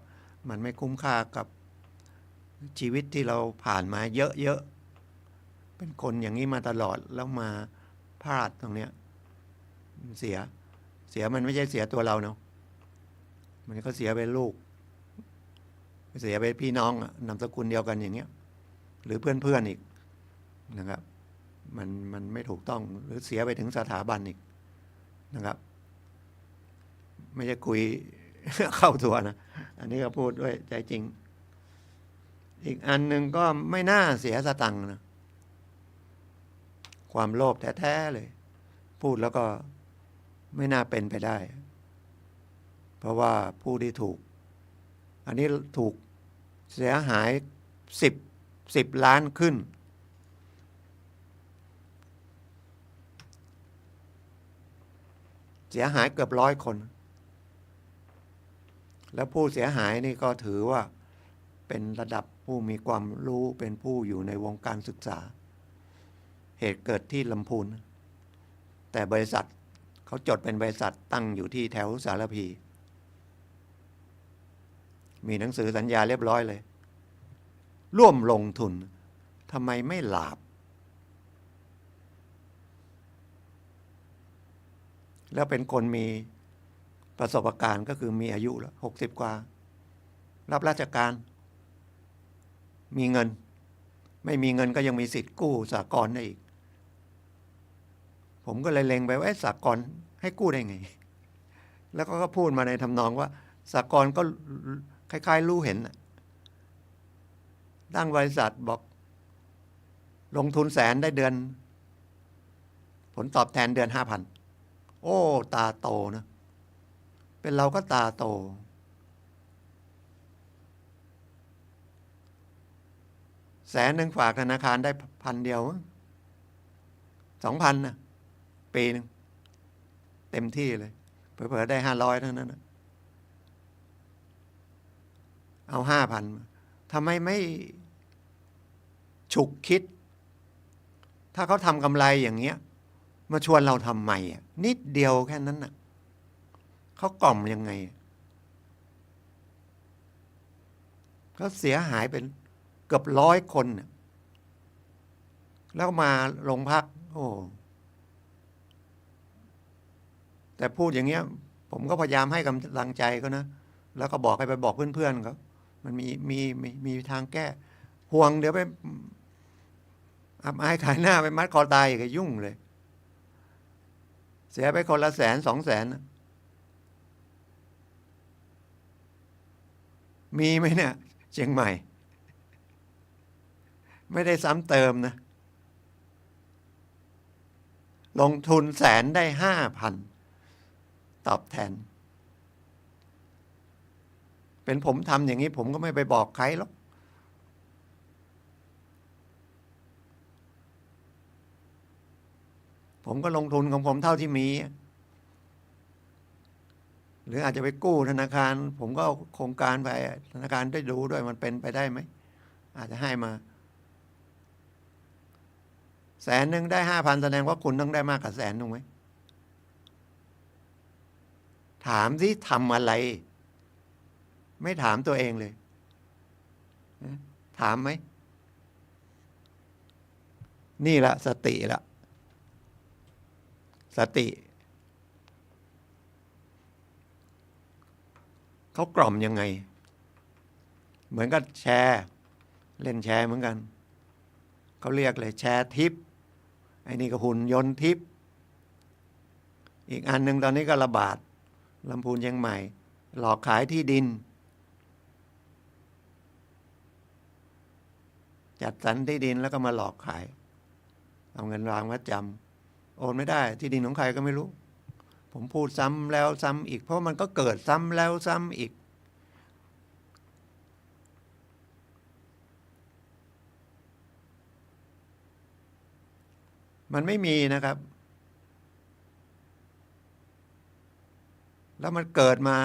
มันไม่คุ้มค่ากับชีวิตที่เราผ่านมาเยอะๆเป็นคนอย่างนี้มาตลอดแล้วมาพลาดตรงเนี้ยเสียมันไม่ใช่เสียตัวเราเนาะมันก็เสียไปลูกเสียไปพี่น้องนามสกุลเดียวกันอย่างเงี้ยหรือเพื่อนๆอีกนะครับมันไม่ถูกต้องหรือเสียไปถึงสถาบันอีกนะครับไม่ใช่คุย เข้าตัวนะอันนี้ก็พูดด้วยใจจริงอีกอันหนึ่งก็ไม่น่าเสียสตังค์นะความโลภแท้ๆเลยพูดแล้วก็ไม่น่าเป็นไปได้เพราะว่าผู้ที่ถูกอันนี้ถูกเสียหาย10 ล้านขึ้นเสียหายเกือบ100 คนแล้วผู้เสียหายนี่ก็ถือว่าเป็นระดับผู้มีความรู้เป็นผู้อยู่ในวงการศึกษาเหตุเกิดที่ลำพูนแต่บริษัทเขาจดเป็นบริษัทตั้งอยู่ที่แถวสารพี มีหนังสือสัญญาเรียบร้อยเลยร่วมลงทุนทำไมไม่หลาบแล้วเป็นคนมีประสบการณ์ก็คือมีอายุแล้ว60 กว่ารับราชการมีเงินไม่มีเงินก็ยังมีสิทธิ์กู้สหกรณ์ได้อีกผมก็เลยเล็งไปว่าสหกรณ์ให้กู้ได้ไงแล้วก็พูดมาในทำนองว่าสหกรณ์ก็คล้ายๆรู้เห็นตั้งบริษัทบอกลงทุน100,000ได้เดือนผลตอบแทนเดือน 5,000 โอ้ตาโตนะเป็นเราก็ตาโต100,000ฝากธนาคารได้1,000 เดียว2,000นะปีนึงเต็มที่เลยเผลอๆได้500เท่านั้นนะเอา 5,000 ทำไมไม่ฉุกคิดถ้าเขาทำกำไรอย่างเงี้ยมาชวนเราทำใหม่นิดเดียวแค่นั้นน่ะเขากล่อมยังไงเขาเสียหายเป็นเกือบ100 คนแล้วมาโรงพักโอ้แต่พูดอย่างเงี้ยผมก็พยายามให้กำลังใจเขานะแล้วก็บอกให้ไปบอกเพื่อนๆเขามันมีทางแก้ห่วงเดี๋ยวไปอับอายขายหน้าไปมัดคอตายก็ยุ่งเลย เสียไปคนละ100,000-200,000มีไหมเนี่ยเชียงใหม่ ไม่ได้ซ้ำเติมนะลงทุน100,000ได้5,000ตอบแทนเป็นผมทำอย่างนี้ผมก็ไม่ไปบอกใครหรอกผมก็ลงทุนของผมเท่าที่มีหรืออาจจะไปกู้ธนาคารผมก็เอาโครงการไปธนาคารได้ดูด้วยมันเป็นไปได้ไหมอาจจะให้มา100,000ได้5,000แสดงว่าคุณต้องได้มากกว่า100,000ถูกไหมถามที่ทำอะไรไม่ถามตัวเองเลยถามไหมนี่ละสติละสติเขากล่อมยังไงเหมือนกับแชร์เล่นแชร์เหมือนกันเขาเรียกเลยแชร์ทิปไอ้นี่ก็หุ่นยนต์ทิปอีกอันหนึ่งตอนนี้ก็ระบาดลำพูนเชียงใหม่หลอกขายที่ดินจัดสรรที่ดินแล้วก็มาหลอกขายเอาเงินวางมัดจำโอนไม่ได้ที่ดินของใครก็ไม่รู้ผมพูดซ้ำแล้วซ้ำอีกเพราะมันก็เกิดซ้ำแล้วซ้ำอีกมันไม่มีนะครับแล้วมันเกิดมา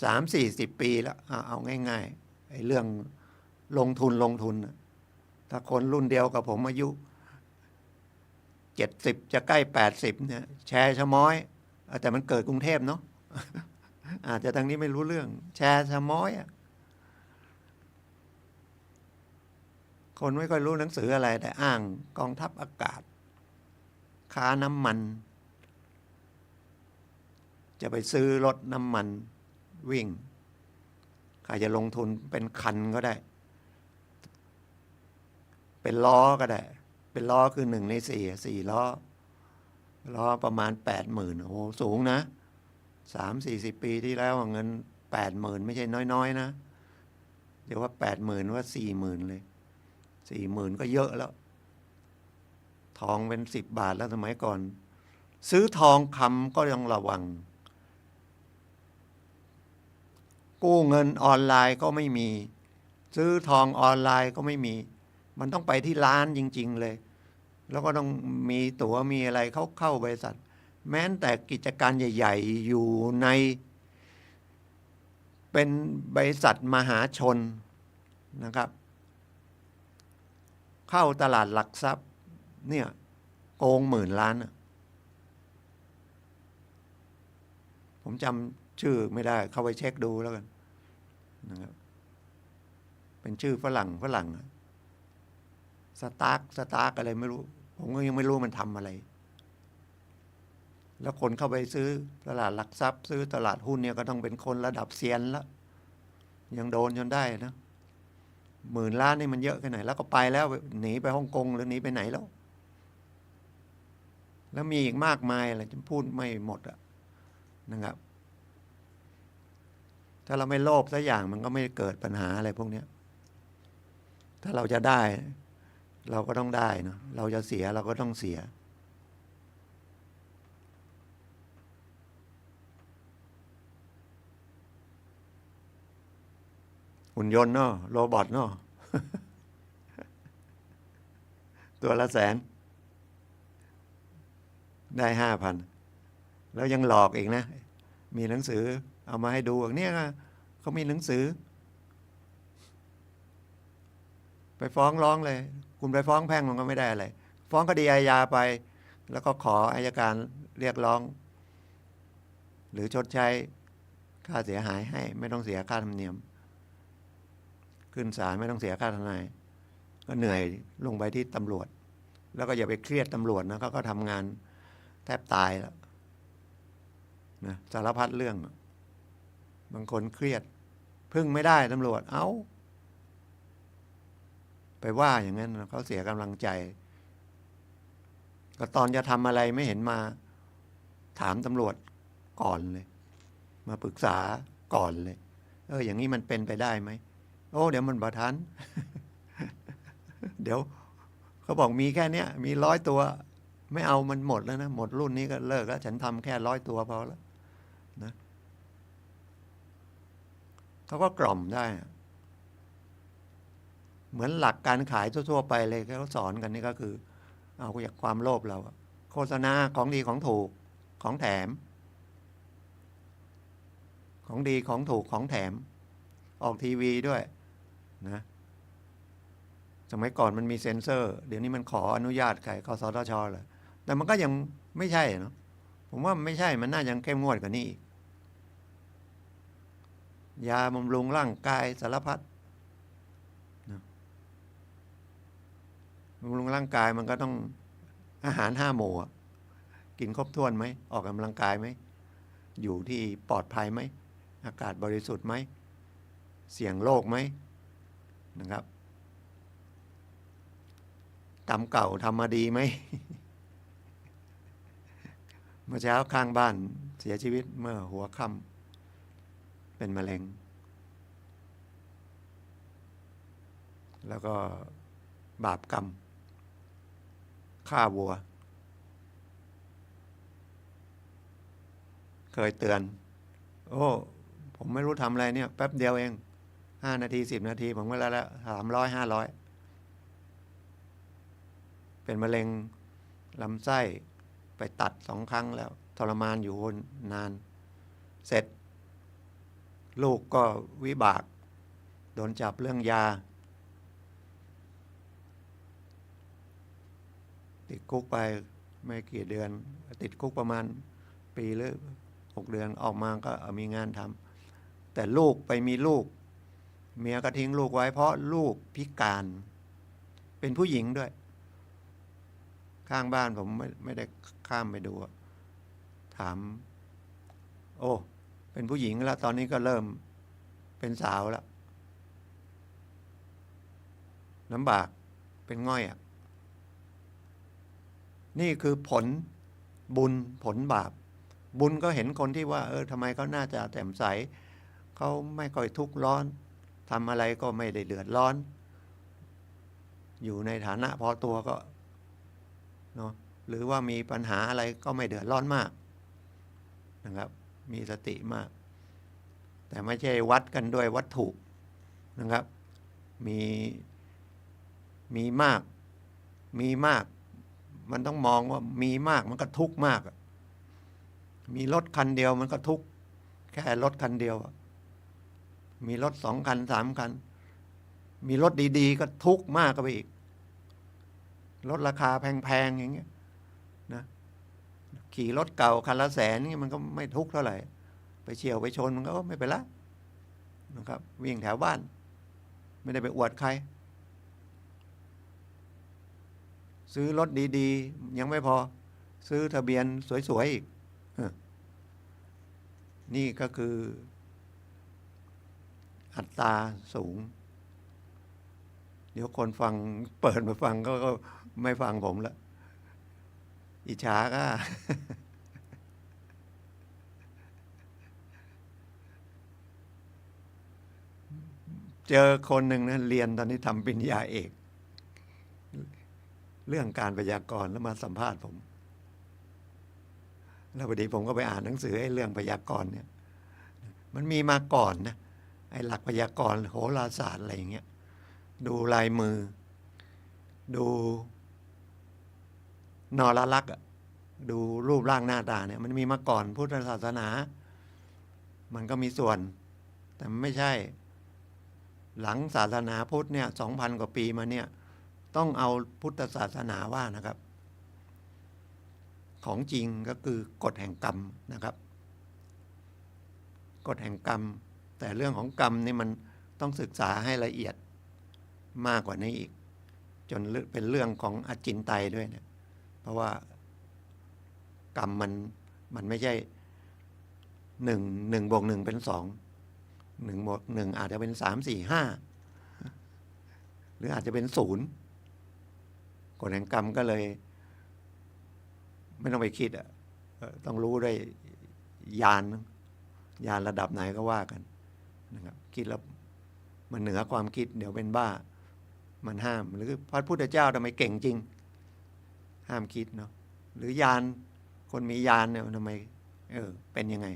30-40 ปีแล้วเอาง่ายๆไอ้เรื่องลงทุนถ้าคนรุ่นเดียวกับผมอายุ70จะใกล้80เนี่ยแชร์ชะม้อยแต่มันเกิดกรุงเทพเนาะ อาจจะทางนี้ไม่รู้เรื่องแชร์ชะม้อยคนไม่ค่อยรู้หนังสืออะไรแต่อ้างกองทัพอากาศค้าน้ำมันจะไปซื้อรถน้ำมันวิ่งใครจะลงทุนเป็นคันก็ได้เป็นล้อก็ได้เป็นล้อคือ1 ใน 4ล้อประมาณ80,000โอ้โหสูงนะ30-40 ปีที่แล้วเงิน80,000ไม่ใช่น้อยๆนะเดี๋ยวว่า80,000ว่า40,000เลย40,000ก็เยอะแล้วทองเป็น10 บาทแล้วสมัยก่อนซื้อทองคำก็ยังระวังกู้เงินออนไลน์ก็ไม่มีซื้อทองออนไลน์ก็ไม่มีมันต้องไปที่ร้านจริงๆเลยแล้วก็ต้องมีตั๋วมีอะไรเข้าบริษัทแม้แต่กิจการใหญ่ๆอยู่ในเป็นบริษัทมหาชนนะครับเข้าตลาดหลักทรัพย์เนี่ยโกง10,000 ล้านผมจำชื่อไม่ได้เข้าไปเช็คดูแล้วกันนะครับเป็นชื่อฝรั่งสตาร์กอะไรไม่รู้ผมก็ยังไม่รู้มันทำอะไรแล้วคนเข้าไปซื้อตลาดหลักทรัพย์ซื้อตลาดหุ้นเนี่ยก็ต้องเป็นคนระดับเซียนแล้วยังโดนจนได้นะ10,000 ล้านนี่มันเยอะแค่ไหนแล้วก็ไปแล้วหนีไปฮ่องกงหรือหนีไปไหนแล้วมีอีกมากมายอะไรจะพูดไม่หมดนะครับถ้าเราไม่โลภสักอย่างมันก็ไม่เกิดปัญหาอะไรพวกนี้ถ้าเราจะได้เราก็ต้องได้นะเราจะเสียเราก็ต้องเสียหุ่นยนต์เนาะโรบอทเนาะ ตัวละ100,000ได้5,000แล้วยังหลอกอีกนะมีหนังสือเอามาให้ดูเนี่ยเขามีหนังสือไปฟ้องร้องเลยคุณไปฟ้องแพ่งมันก็ไม่ได้อะไรฟ้องคดีอาญาไปแล้วก็ขออัยการเรียกร้องหรือชดใช้ค่าเสียหายให้ไม่ต้องเสียค่าธรรมเนียมขึ้นศาลไม่ต้องเสียค่าทนายก็เหนื่อยลงไปที่ตำรวจแล้วก็อย่าไปเครียดตำรวจนะเขาก็ทำงานแทบตายแล้วนะสารพัดเรื่องบางคนเครียดพึ่งไม่ได้ตำรวจไปว่าอย่างนั้นเขาเสียกำลังใจ ก็ตอนจะทำอะไรไม่เห็นมาถามตำรวจก่อนเลย มาปรึกษาก่อนเลย อย่างนี้มันเป็นไปได้ไหมโอ้เดี๋ยวมันบาทัน เดี๋ยวเขาบอกมีแค่เนี้ยมี100 ตัว ไม่เอามันหมดแล้วนะหมดรุ่นนี้ก็เลิกแล้วฉันทำแค่100 ตัวพอแล้วนะเขาก็กล่อมได้เหมือนหลักการขายทั่วๆไปเลยเขาสอนกันนี่ก็คือ เอาจากความโลภเราโฆษณาของดีของถูกของแถม ของดีของถูกของแถม ออกทีวีด้วยนะสมัยก่อนมันมีเซ็นเซอร์ เดี๋ยวนี้มันขออนุญาตใครกสทชเลยแต่มันก็ยังไม่ใช่เนาะผมว่าไม่ใช่มันน่ายังเข้มงวดกว่านี้อีกยาบำรุงร่างกายสารพัดนะบำรุงร่างกายมันก็ต้องอาหาร5 หมู่กินครบถ้วนไหมออกกำลังกายไหมอยู่ที่ปลอดภัยไหมอากาศบริสุทธิ์ไหมเสี่ยงโรคไหมนะครับกรรมเก่าทำมาดีไหม เมื่อเช้าข้างบ้านเสียชีวิตเมื่อหัวค่ำเป็นมะเร็งแล้วก็บาปกรรมฆ่าวัวเคยเตือนโอ้ผมไม่รู้ทำอะไรเนี่ยแป๊บเดียวเอง5 นาที10 นาทีผมก็แล้ว300 500เป็นมะเร็งลำไส้ไปตัด2 ครั้งแล้วทรมานอยู่นานเสร็จลูกก็วิบากโดนจับเรื่องยาติดคุกไปไม่กี่เดือนติดคุกประมาณปีหรือ6 เดือนออกมาก็มีงานทำแต่ลูกไปมีลูกเมียก็ทิ้งลูกไว้เพราะลูกพิการเป็นผู้หญิงด้วยข้างบ้านผมไม่ได้ข้ามไปดูถามโอ้เป็นผู้หญิงแล้วตอนนี้ก็เริ่มเป็นสาวแล้วลำบากเป็นง่อยนี่คือผลบุญผลบาปบุญก็เห็นคนที่ว่าทำไมเขาน่าจะแจ่มใสเขาไม่ค่อยทุกข์ร้อนทำอะไรก็ไม่ได้เดือดร้อนอยู่ในฐานะพอตัวก็เนาะหรือว่ามีปัญหาอะไรก็ไม่เดือดร้อนมากนะครับมีสติมากแต่ไม่ใช่วัดกันด้วยวัตถุนะครับมีมากมันต้องมองว่ามีมากมันก็ทุกข์มากมีรถคันเดียวมันก็ทุกข์แค่รถคันเดียวมีรถ2 คัน3 คันมีรถดีๆก็ทุกข์มากก็ไปอีกรถราคาแพงๆอย่างเงี้ยนะขี่รถเก่าคันละ100,000นี่มันก็ไม่ทุกข์เท่าไหร่ไปเฉี่ยวไปชนมันก็ไม่เป็นไรนะครับวิ่งแถวบ้านไม่ได้ไปอวดใครซื้อรถดีๆยังไม่พอซื้อทะเบียนสวยๆอีกนี่ก็คืออัตราสูงเดี๋ยวคนฟังเปิดมาฟังก็ไม่ฟังผมละอิจฉาก็ เจอคนหนึ่งนะเรียนตอนนี้ทำปริญญาเอกเรื่องการพยากรณ์แล้วมาสัมภาษณ์ผมแล้วพอดีผมก็ไปอ่านหนังสือไอ้เรื่องพยากรณ์เนี่ยมันมีมาก่อนนะไอ้หลักพยากรณ์โหราศาสตร์อะไรอย่างเงี้ยดูลายมือดูนรลักษณ์ดูรูปร่างหน้าตาเนี่ยมันมีมาก่อนพุทธศาสนามันก็มีส่วนแต่ไม่ใช่หลังศาสนาพุทธเนี่ย 2,000 กว่าปีมาเนี่ยต้องเอาพุทธศาสนาว่านะครับของจริงก็คือกฎแห่งกรรมนะครับกฎแห่งกรรมแต่เรื่องของกรรมนี่มันต้องศึกษาให้ละเอียดมากกว่านี้อีกจนเป็นเรื่องของอจินไตยด้วยเนี่ยเพราะว่ากรรมมันไม่ใช่1 บวก 1เป็น2 1 บวก 1อาจจะเป็น3 4 5หรืออาจจะเป็น0กฎแห่งกรรมก็เลย ไม่ต้องไปคิดต้องรู้ด้วยญาณระดับไหนก็ว่ากันนะครับคิดแล้วมันเหนือความคิดเดี๋ยวเป็นบ้ามันห้าม หรือพระพุทธเจ้าทำไมเก่งจริงห้ามคิดเนาะหรือญาณคนมีญาณเนี่ยทำไมเป็นยังไง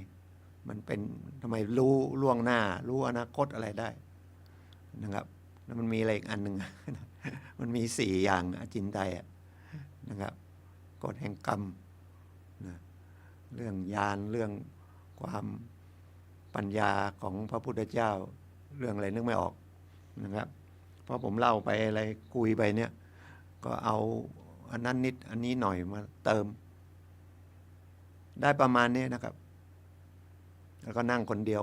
มันเป็นทำไมรู้ล่วงหน้ารู้อนาคตอะไรได้นะครับแล้วมันมีอะไรอีกอันหนึ่ง มันมี4 อย่างอจินไตยนะครับกฎแห่งกรรมนะเรื่องญาณเรื่องความปัญญาของพระพุทธเจ้าเรื่องอะไรนึกไม่ออกนะครับเพราะผมเล่าไปอะไรคุยไปเนี่ยก็เอาอันนั้นนิดอันนี้หน่อยมาเติมได้ประมาณนี้นะครับแล้วก็นั่งคนเดียว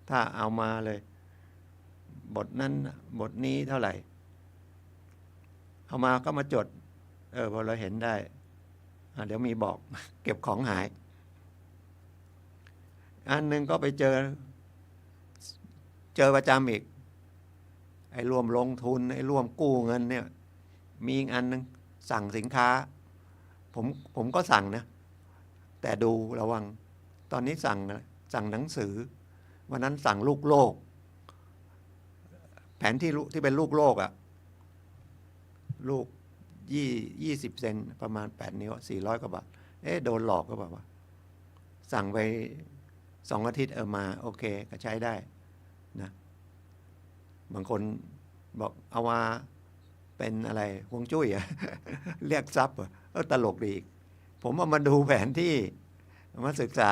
ถ้าเอามาเลยบทนั้นบทนี้เท่าไหร่เอามาก็มาจดพอเราเห็นได้เดี๋ยวมีบอก เก็บของหายอันหนึ่งก็ไปเจอประจำอีกไอ้ร่วมลงทุนไอ้ร่วมกู้เงินเนี่ยมีอีกอันหนึ่งสั่งสินค้าผมก็สั่งนะแต่ดูระวังตอนนี้สั่งหนังสือวันนั้นสั่งลูกโลกแผนที่เป็นลูกโลกลูก20 เซนประมาณ8 นิ้ว400 กว่าบาทโดนหลอกก็แบบว่าสั่งไป2 อาทิตย์มาโอเคก็ใช้ได้นะบางคนบอกเอามาเป็นอะไรฮวงจุ้ยเรียกทรัพย์ตลกดีอีกผมเอามาดูแผนที่มาศึกษา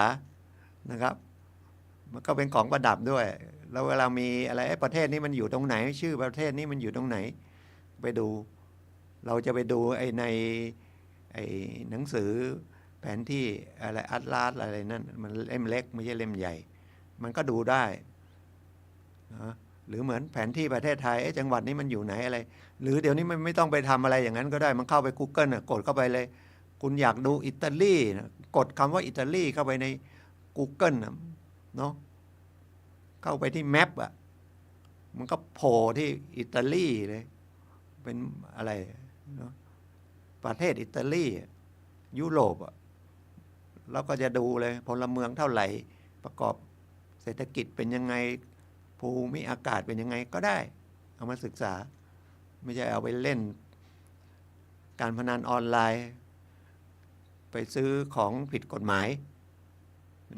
นะครับมันก็เป็นของประดับด้วยแล้วเวลามีอะไรประเทศนี้มันอยู่ตรงไหนชื่อประเทศนี้มันอยู่ตรงไหนไปดูเราจะไปดูในหนังสือแผนที่อะไรอัตลาสอะไรนั่นมันเล่มเล็กไม่ใช่เล่มใหญ่มันก็ดูได้นะหรือเหมือนแผนที่ประเทศไทยจังหวัดนี้มันอยู่ไหนอะไรหรือเดี๋ยวนี้มันไม่ต้องไปทำอะไรอย่างนั้นก็ได้มันเข้าไป Google กดเข้าไปเลยคุณอยากดูอิตาลีกดคำว่าอิตาลีเข้าไปใน Google เนาะเข้าไปที่แมปมันก็โผล่ที่อิตาลีเลยเป็นอะไรเนาะประเทศอิตาลียุโรปแล้วก็จะดูเลยพลเมืองเท่าไหร่ประกอบเศรษฐกิจเป็นยังไงภูมิอากาศเป็นยังไงก็ได้เอามาศึกษาไม่ใช่เอาไปเล่นการพนันออนไลน์ไปซื้อของผิดกฎหมาย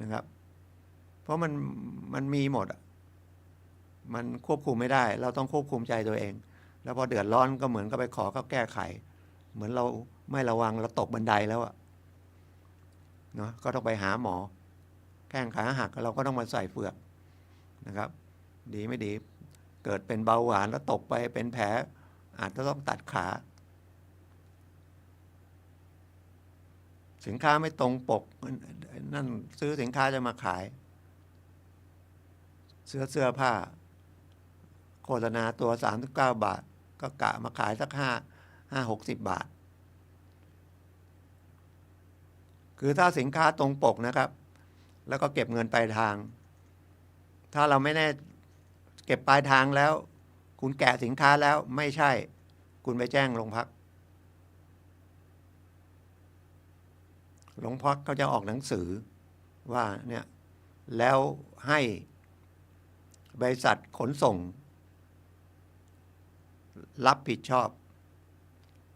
นะครับเพราะมันมีหมดมันควบคุมไม่ได้เราต้องควบคุมใจตัวเองแล้วพอเดือดร้อนก็เหมือนกับไปขอเขาแก้ไขเหมือนเราไม่ระวังเราตกบันไดแล้วเนาะก็ต้องไปหาหมอแข้งขาหักเราก็ต้องมาใส่เฟือกนะครับดีไม่ดีเกิดเป็นเบาหวานแล้วตกไปเป็นแผลอาจจะต้องตัดขาสินค้าไม่ตรงปกนั่นซื้อสินค้าจะมาขายเสื้อผ้าโฆษณาตัว39 บาทก็กะมาขายสัก60 บาทคือถ้าสินค้าตรงปกนะครับแล้วก็เก็บเงินปลายทางถ้าเราไม่แน่เก็บปลายทางแล้วคุณแกะสินค้าแล้วไม่ใช่คุณไปแจ้งโรงพักเขาจะออกหนังสือว่าเนี่ยแล้วให้บริษัทขนส่งรับผิดชอบ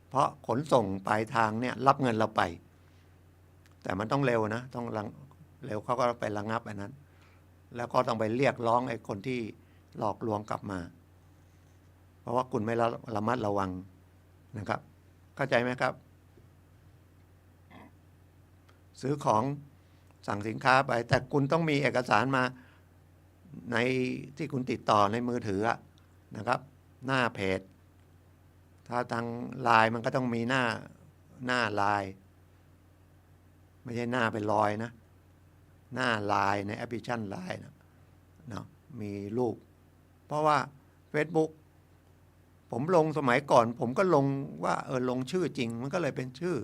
เพราะขนส่งปลายทางเนี่ยรับเงินเราไปแต่มันต้องเร็วนะต้องเร็วเขาก็ไประงับอันนั้นแล้วก็ต้องไปเรียกร้องไอ้คนที่หลอกลวงกลับมาเพราะว่าคุณไม่ระมัดระวังนะครับเข้าใจไหมครับซื้อของสั่งสินค้าไปแต่คุณต้องมีเอกสารมาในที่คุณติดต่อในมือถือนะครับหน้าเพจถ้าทางไลน์มันก็ต้องมีหน้าไลน์ไม่ใช่หน้าเป็นรอยนะหน้าไลน์ในแอปพลิเคชันไลน์เนาะมีรูปเพราะว่า Facebook ผมลงสมัยก่อนผมก็ลงว่าลงชื่อจริงมันก็เลยเป็นชื่อ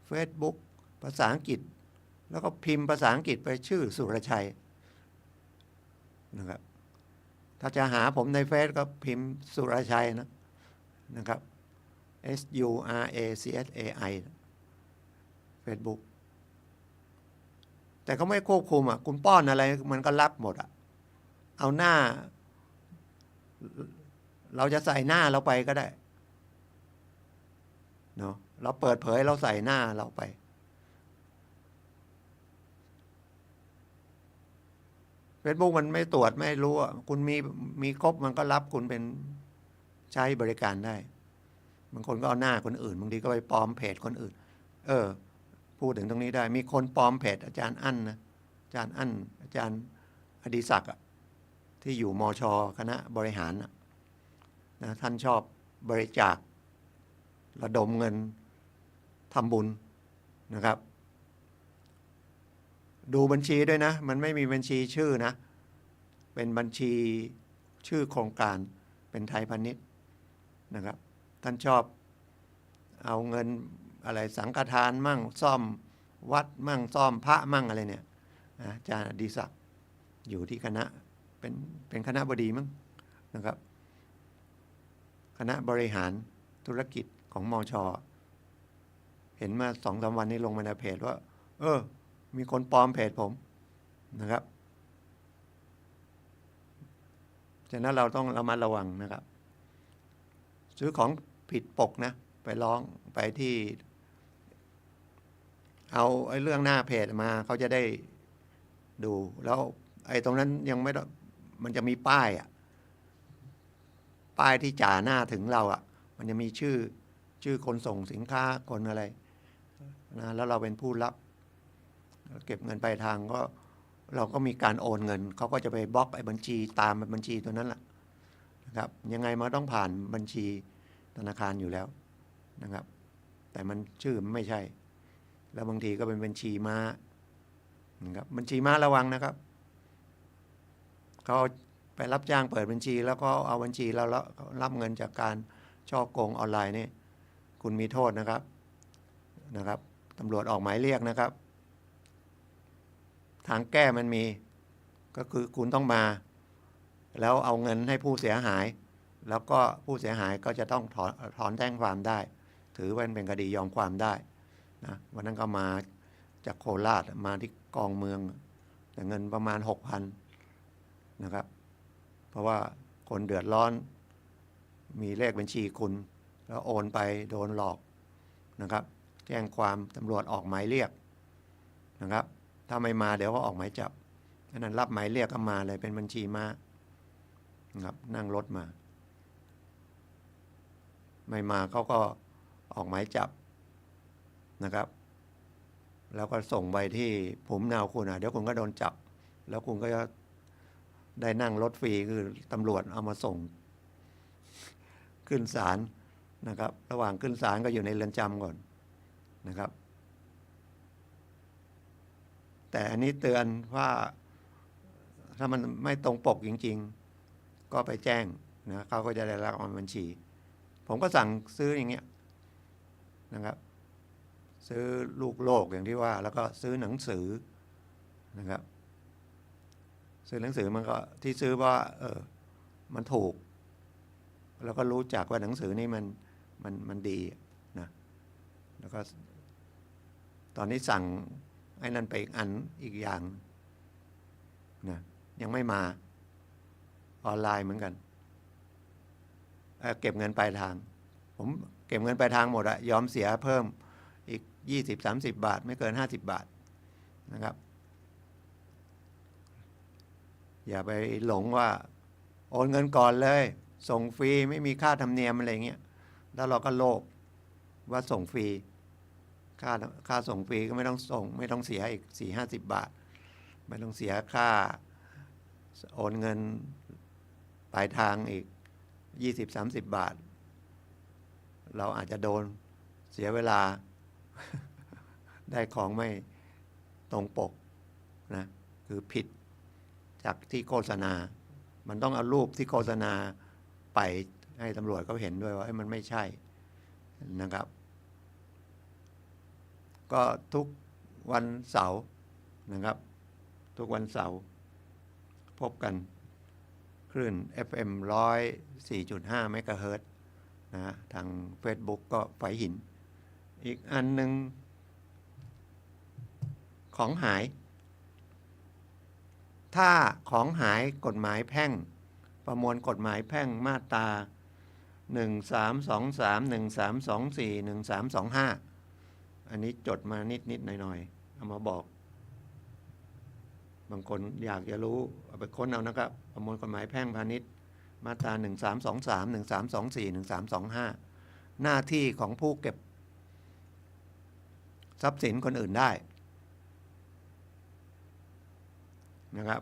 Facebook ภาษาอังกฤษแล้วก็พิมพ์ภาษาอังกฤษไปชื่อสุรชัยนะครับถ้าจะหาผมในเฟซก็พิมพ์สุรชัยนะครับSURACHAI Facebook แต่เขาไม่ควบคุมอ่ะคุณป้อนอะไรมันก็รับหมดอ่ะเอาหน้าเราจะใส่หน้าเราไปก็ได้เนาะเราเปิดเผยเราใส่หน้าเราไปFacebook มันไม่ตรวจไม่รู้อ่ะคุณมีครบมันก็รับคุณเป็นใช้บริการได้บางคนก็เอาหน้าคนอื่นบางทีก็ไปปลอมเพจคนอื่นพูดถึงตรงนี้ได้มีคนปลอมเพจอาจารย์อั้นนะอาจารย์อั้นอาจารย์อดิศักดิ์ที่อยู่มช.คณะบริหารนะท่านชอบบริจาคระดมเงินทำบุญนะครับดูบัญชีด้วยนะมันไม่มีบัญชีชื่อนะเป็นบัญชีชื่อโครงการเป็นไทยพาณิชย์นะครับท่านชอบเอาเงินอะไรสังฆทานมั่งซ่อมวัดมั่งซ่อมพระมั่งอะไรเนี่ยอาจารย์อดิศักดิ์อยู่ที่คณะเป็นคณะบดีมั้งนะครับคณะบริหารธุรกิจของมช.เห็นมา2-3 วันนี้ลงมาในเพจว่ามีคนปลอมเพจผมนะครับฉะนั้นเราต้องระมัดระวังนะครับซื้อของผิดปกนะไปร้องไปที่เอาเรื่องหน้าเพจมาเขาจะได้ดูแล้วตรงนั้นยังไม่มันจะมีป้ายป้ายที่จ่าหน้าถึงเรามันจะมีชื่อคนส่งสินค้าคนอะไรนะแล้วเราเป็นผู้รับเก็บเงินปลายทางก็เราก็มีการโอนเงินเขาก็จะไปบล็อกบัญชีตามบัญชีตัวนั้นแหละนะครับยังไงมันต้องผ่านบัญชีธนาคารอยู่แล้วนะครับแต่มันชื่อไม่ใช่แล้วบางทีก็เป็นบัญชีม้านะครับบัญชีม้าระวังนะครับเขาไปรับจ้างเปิดบัญชีแล้วก็เอาบัญชีเรารับเงินจากการช่อโกงออนไลน์นี่คุณมีโทษนะครับตำรวจออกหมายเรียกนะครับทางแก้มันมีก็คือคุณต้องมาแล้วเอาเงินให้ผู้เสียหายแล้วก็ผู้เสียหายก็จะต้องถอนแจ้งความได้ถือว่าเป็นคดียอมความได้นะวันนั้นก็มาจากโคราชมาที่กองเมืองแต่เงินประมาณ 6,000 นะครับเพราะว่าคนเดือดร้อนมีเลขบัญชีคุณแล้วโอนไปโดนหลอกนะครับแจ้งความตำรวจออกหมายเรียกนะครับถ้าไม่มาเดี๋ยวก็ออกหมายจับฉะนั้นรับหมายเรียกก็มาเลยเป็นบัญชีม้านะครับนั่งรถมาไม่มาเขาก็ออกหมายจับนะครับแล้วก็ส่งไปที่ภูมิลำเนาคุณเดี๋ยวคุณก็โดนจับแล้วคุณก็จะได้นั่งรถฟรีคือตำรวจเอามาส่งขึ้นศาลนะครับระหว่างขึ้นศาลก็อยู่ในเรือนจำก่อนนะครับแต่อันนี้เตือนว่าถ้ามันไม่ตรงปกจริงๆก็ไปแจ้งนะเขาก็จะได้รับบัญชีผมก็สั่งซื้ออย่างเงี้ยนะครับซื้อลูกโลกอย่างที่ว่าแล้วก็ซื้อหนังสือนะครับซื้อหนังสือมันก็ที่ซื้อว่ามันถูกแล้วก็รู้จักว่าหนังสือนี่มันดีนะแล้วก็ตอนนี้สั่งไอ้นั่นไปอีกอย่างนะยังไม่มาออนไลน์เหมือนกันเก็บเงินปลายทางผมเก็บเงินปลายทางหมดยอมเสียเพิ่มอีก 20-30 บาทไม่เกิน 50 บาทนะครับอย่าไปหลงว่าโอนเงินก่อนเลยส่งฟรีไม่มีค่าธรรมเนียมอะไรเงี้ยแล้วเราก็โลภว่าส่งฟรีค่าส่งฟรีก็ไม่ต้องส่งไม่ต้องเสียอีก 40-50 บาทไม่ต้องเสียค่าโอนเงินปลายทางอีก 20-30 บาทเราอาจจะโดนเสียเวลา ได้ของไม่ตรงปกนะคือผิดจากที่โฆษณามันต้องเอารูปที่โฆษณาไปให้ตำรวจเขาเห็นด้วยว่ามันไม่ใช่นะครับก็ทุกวันเสาร์นะครับทุกวันเสาร์พบกันคลื่น FM 104.5 เมกะเฮิรตซ์นะทาง Facebook ก็ไฟหินอีกอันหนึ่ง ของหาย ถ้าของหายกฎหมายแพ่งประมวลกฎหมายแพ่งมาตรา1323 1324 1325อันนี้จดมานิดหน่อยเอามาบอกบางคนอยากจะรู้เอาไปค้นเอานะครับประมวลกฎหมายแพ่งพาณิชย์มาตรา1323 1324 1325หน้าที่ของผู้เก็บทรัพย์สินคนอื่นได้นะครับ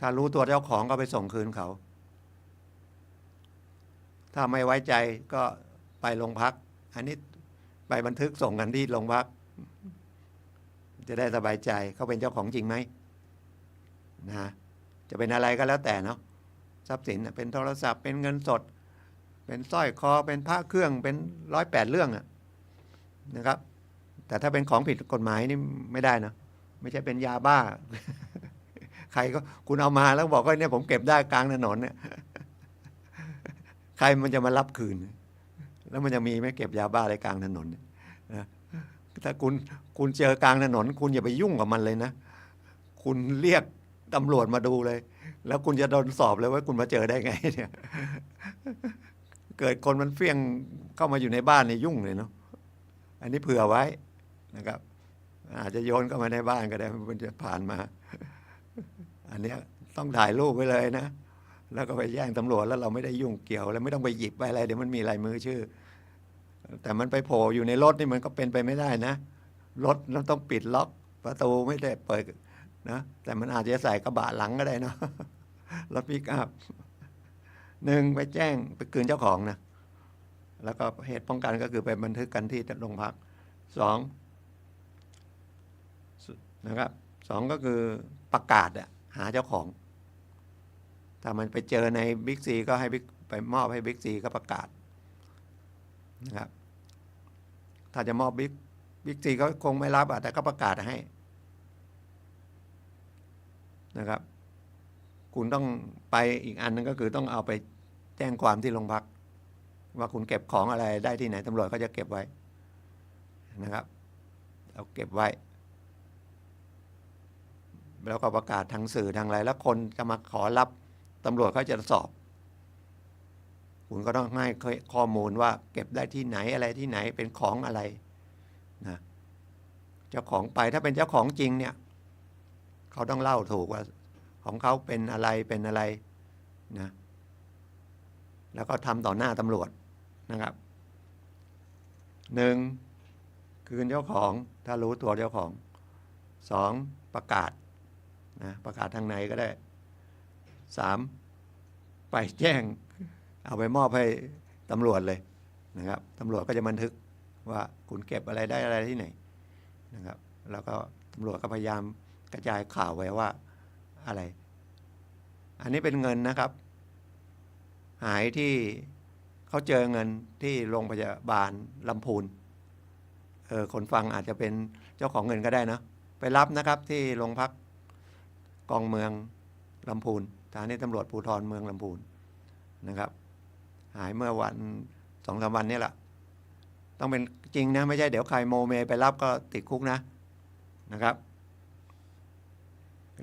ถ้ารู้ตัวเจ้าของก็ไปส่งคืนเขาถ้าไม่ไว้ใจก็ไปโรงพักอันนี้ไปบันทึกส่งกันที่โรงพักจะได้สบายใจเขาเป็นเจ้าของจริงไหมนะจะเป็นอะไรก็แล้วแต่เนาะทรัพย์สินเป็นโทรศัพท์เป็นเงินสดเป็นสร้อยคอเป็นพระเครื่องเป็น108เรื่องนะครับแต่ถ้าเป็นของผิดกฎหมายนี่ไม่ได้นะไม่ใช่เป็นยาบ้า ใครก็คุณเอามาแล้วบอกว่าเนี่ยผมเก็บได้กลางถนนเนี่ย ใครมันจะมารับคืนแล้วมันจะมีไหมเก็บยาบ้าอะไรกลางถนนนะถ้าคุณเจอกลางถนนคุณอย่าไปยุ่งกับมันเลยนะคุณเรียกตำรวจมาดูเลยแล้วคุณจะโดนสอบเลยว่าคุณมาเจอได้ไงเนี่ย เกิดคนมันเฟี้ยงเข้ามาอยู่ในบ้านเนี่ยยุ่งเลยเนาะอันนี้เผื่อไว้นะครับอาจจะโยนเข้ามาในบ้านก็ได้มันจะผ่านมาอันนี้ต้องถ่ายรูปไว้เลยนะแล้วก็ไปแจ้งตำรวจแล้วเราไม่ได้ยุ่งเกี่ยวแล้วไม่ต้องไปหยิบไปอะไรเดี๋ยวมันมีลายมือชื่อแต่มันไปโผล่อยู่ในรถนี่มันก็เป็นไปไม่ได้นะรถเราต้องปิดล็อกประตูไม่ได้เปิดนะแต่มันอาจจะใส่กระบะหลังก็ได้เนาะรถปิกอัพ1ไปแจ้งไปคืนเจ้าของนะแล้วก็เหตุป้องกันก็คือไปบันทึกกันที่โรงพัก2นะครับ2ก็คือประกาศหาเจ้าของถ้ามันไปเจอในบิ๊กซีก็ให้ไปมอบให้บิ๊กซีก็ประกาศนะครับถ้าจะมอบบิ๊กซีก็คงไม่รับแต่ก็ประกาศให้นะครับคุณต้องไปอีกอันนึงก็คือต้องเอาไปแจ้งความที่โรงพักว่าคุณเก็บของอะไรได้ที่ไหนตำรวจก็จะเก็บไว้นะครับเอาเก็บไว้แล้วก็ประกาศทางสื่อทางอะไรแล้วคนจะมาขอรับตำรวจเขาจะสอบคุณก็ต้องให้ข้อมูลว่าเก็บได้ที่ไหนอะไรที่ไหนเป็นของอะไรนะเจ้าของไปถ้าเป็นเจ้าของจริงเนี่ยเขาต้องเล่าถูกว่าของเขาเป็นอะไรนะแล้วก็ทำต่อหน้าตำรวจนะครับ1คืนเจ้าของถ้ารู้ตัวเจ้าของ2ประกาศนะประกาศทางไหนก็ได้3ไปแจ้งเอาไปมอบให้ตำรวจเลยนะครับตำรวจก็จะบันทึกว่าคุณเก็บอะไรได้อะไรที่ไหนนะครับแล้วก็ตำรวจก็พยายามกระจายข่าวไว้ว่าอะไรอันนี้เป็นเงินนะครับหายที่เขาเจอเงินที่โรงพยาบาลลำพูนคนฟังอาจจะเป็นเจ้าของเงินก็ได้นะไปรับนะครับที่โรงพักกองเมืองลำพูนสถานีตำรวจภูธรเมืองลำพูนนะครับหายเมื่อวัน 2-3 วันนี้แหละต้องเป็นจริงนะไม่ใช่เดี๋ยวใครโมเมไปรับก็ติดคุกนะครับ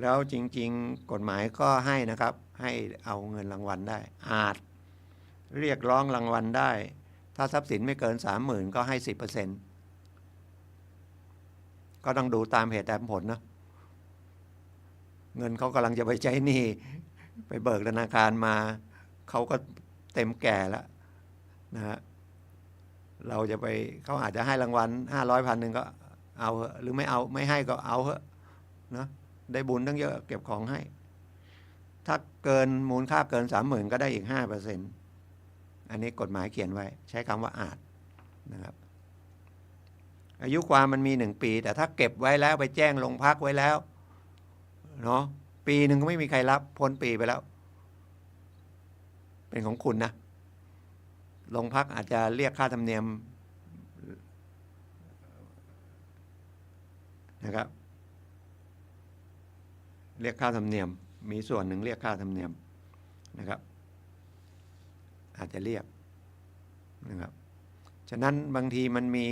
แล้วจริงๆกฎหมายก็ให้นะครับให้เอาเงินรางวัลได้อาจเรียกร้องรางวัลได้ถ้าทรัพย์สินไม่เกิน 30,000 ก็ให้ 10% ก็ต้องดูตามเหตุตามผลนะเงินเขากำลังจะไปใช้หนี้ไปเบิกธนาคารมาเขาก็เต็มแก่แล้วนะฮะเราจะไปเขาอาจจะให้รางวัล500 1,000ก็เอาหรือไม่เอาไม่ให้ก็เอาเหอะนะได้บุญตั้งเยอะเก็บของให้ถ้าเกินมูลค่าเกิน 30,000 ก็ได้อีก 5%อันนี้กฎหมายเขียนไว้ใช้คำว่าอาจนะครับอายุความมันมี1 ปีแต่ถ้าเก็บไว้แล้วไปแจ้งโรงพักไว้แล้วเนาะปีหนึ่งก็ไม่มีใครรับพ้นปีไปแล้วเป็นของคุณนะโรงพักอาจจะเรียกค่าธรรมเนียมนะครับเรียกค่าธรรมเนียมมีส่วนหนึ่งเรียกค่าธรรมเนียมนะครับอาจจะเรียกนะครับฉะนั้นบางทีมันมี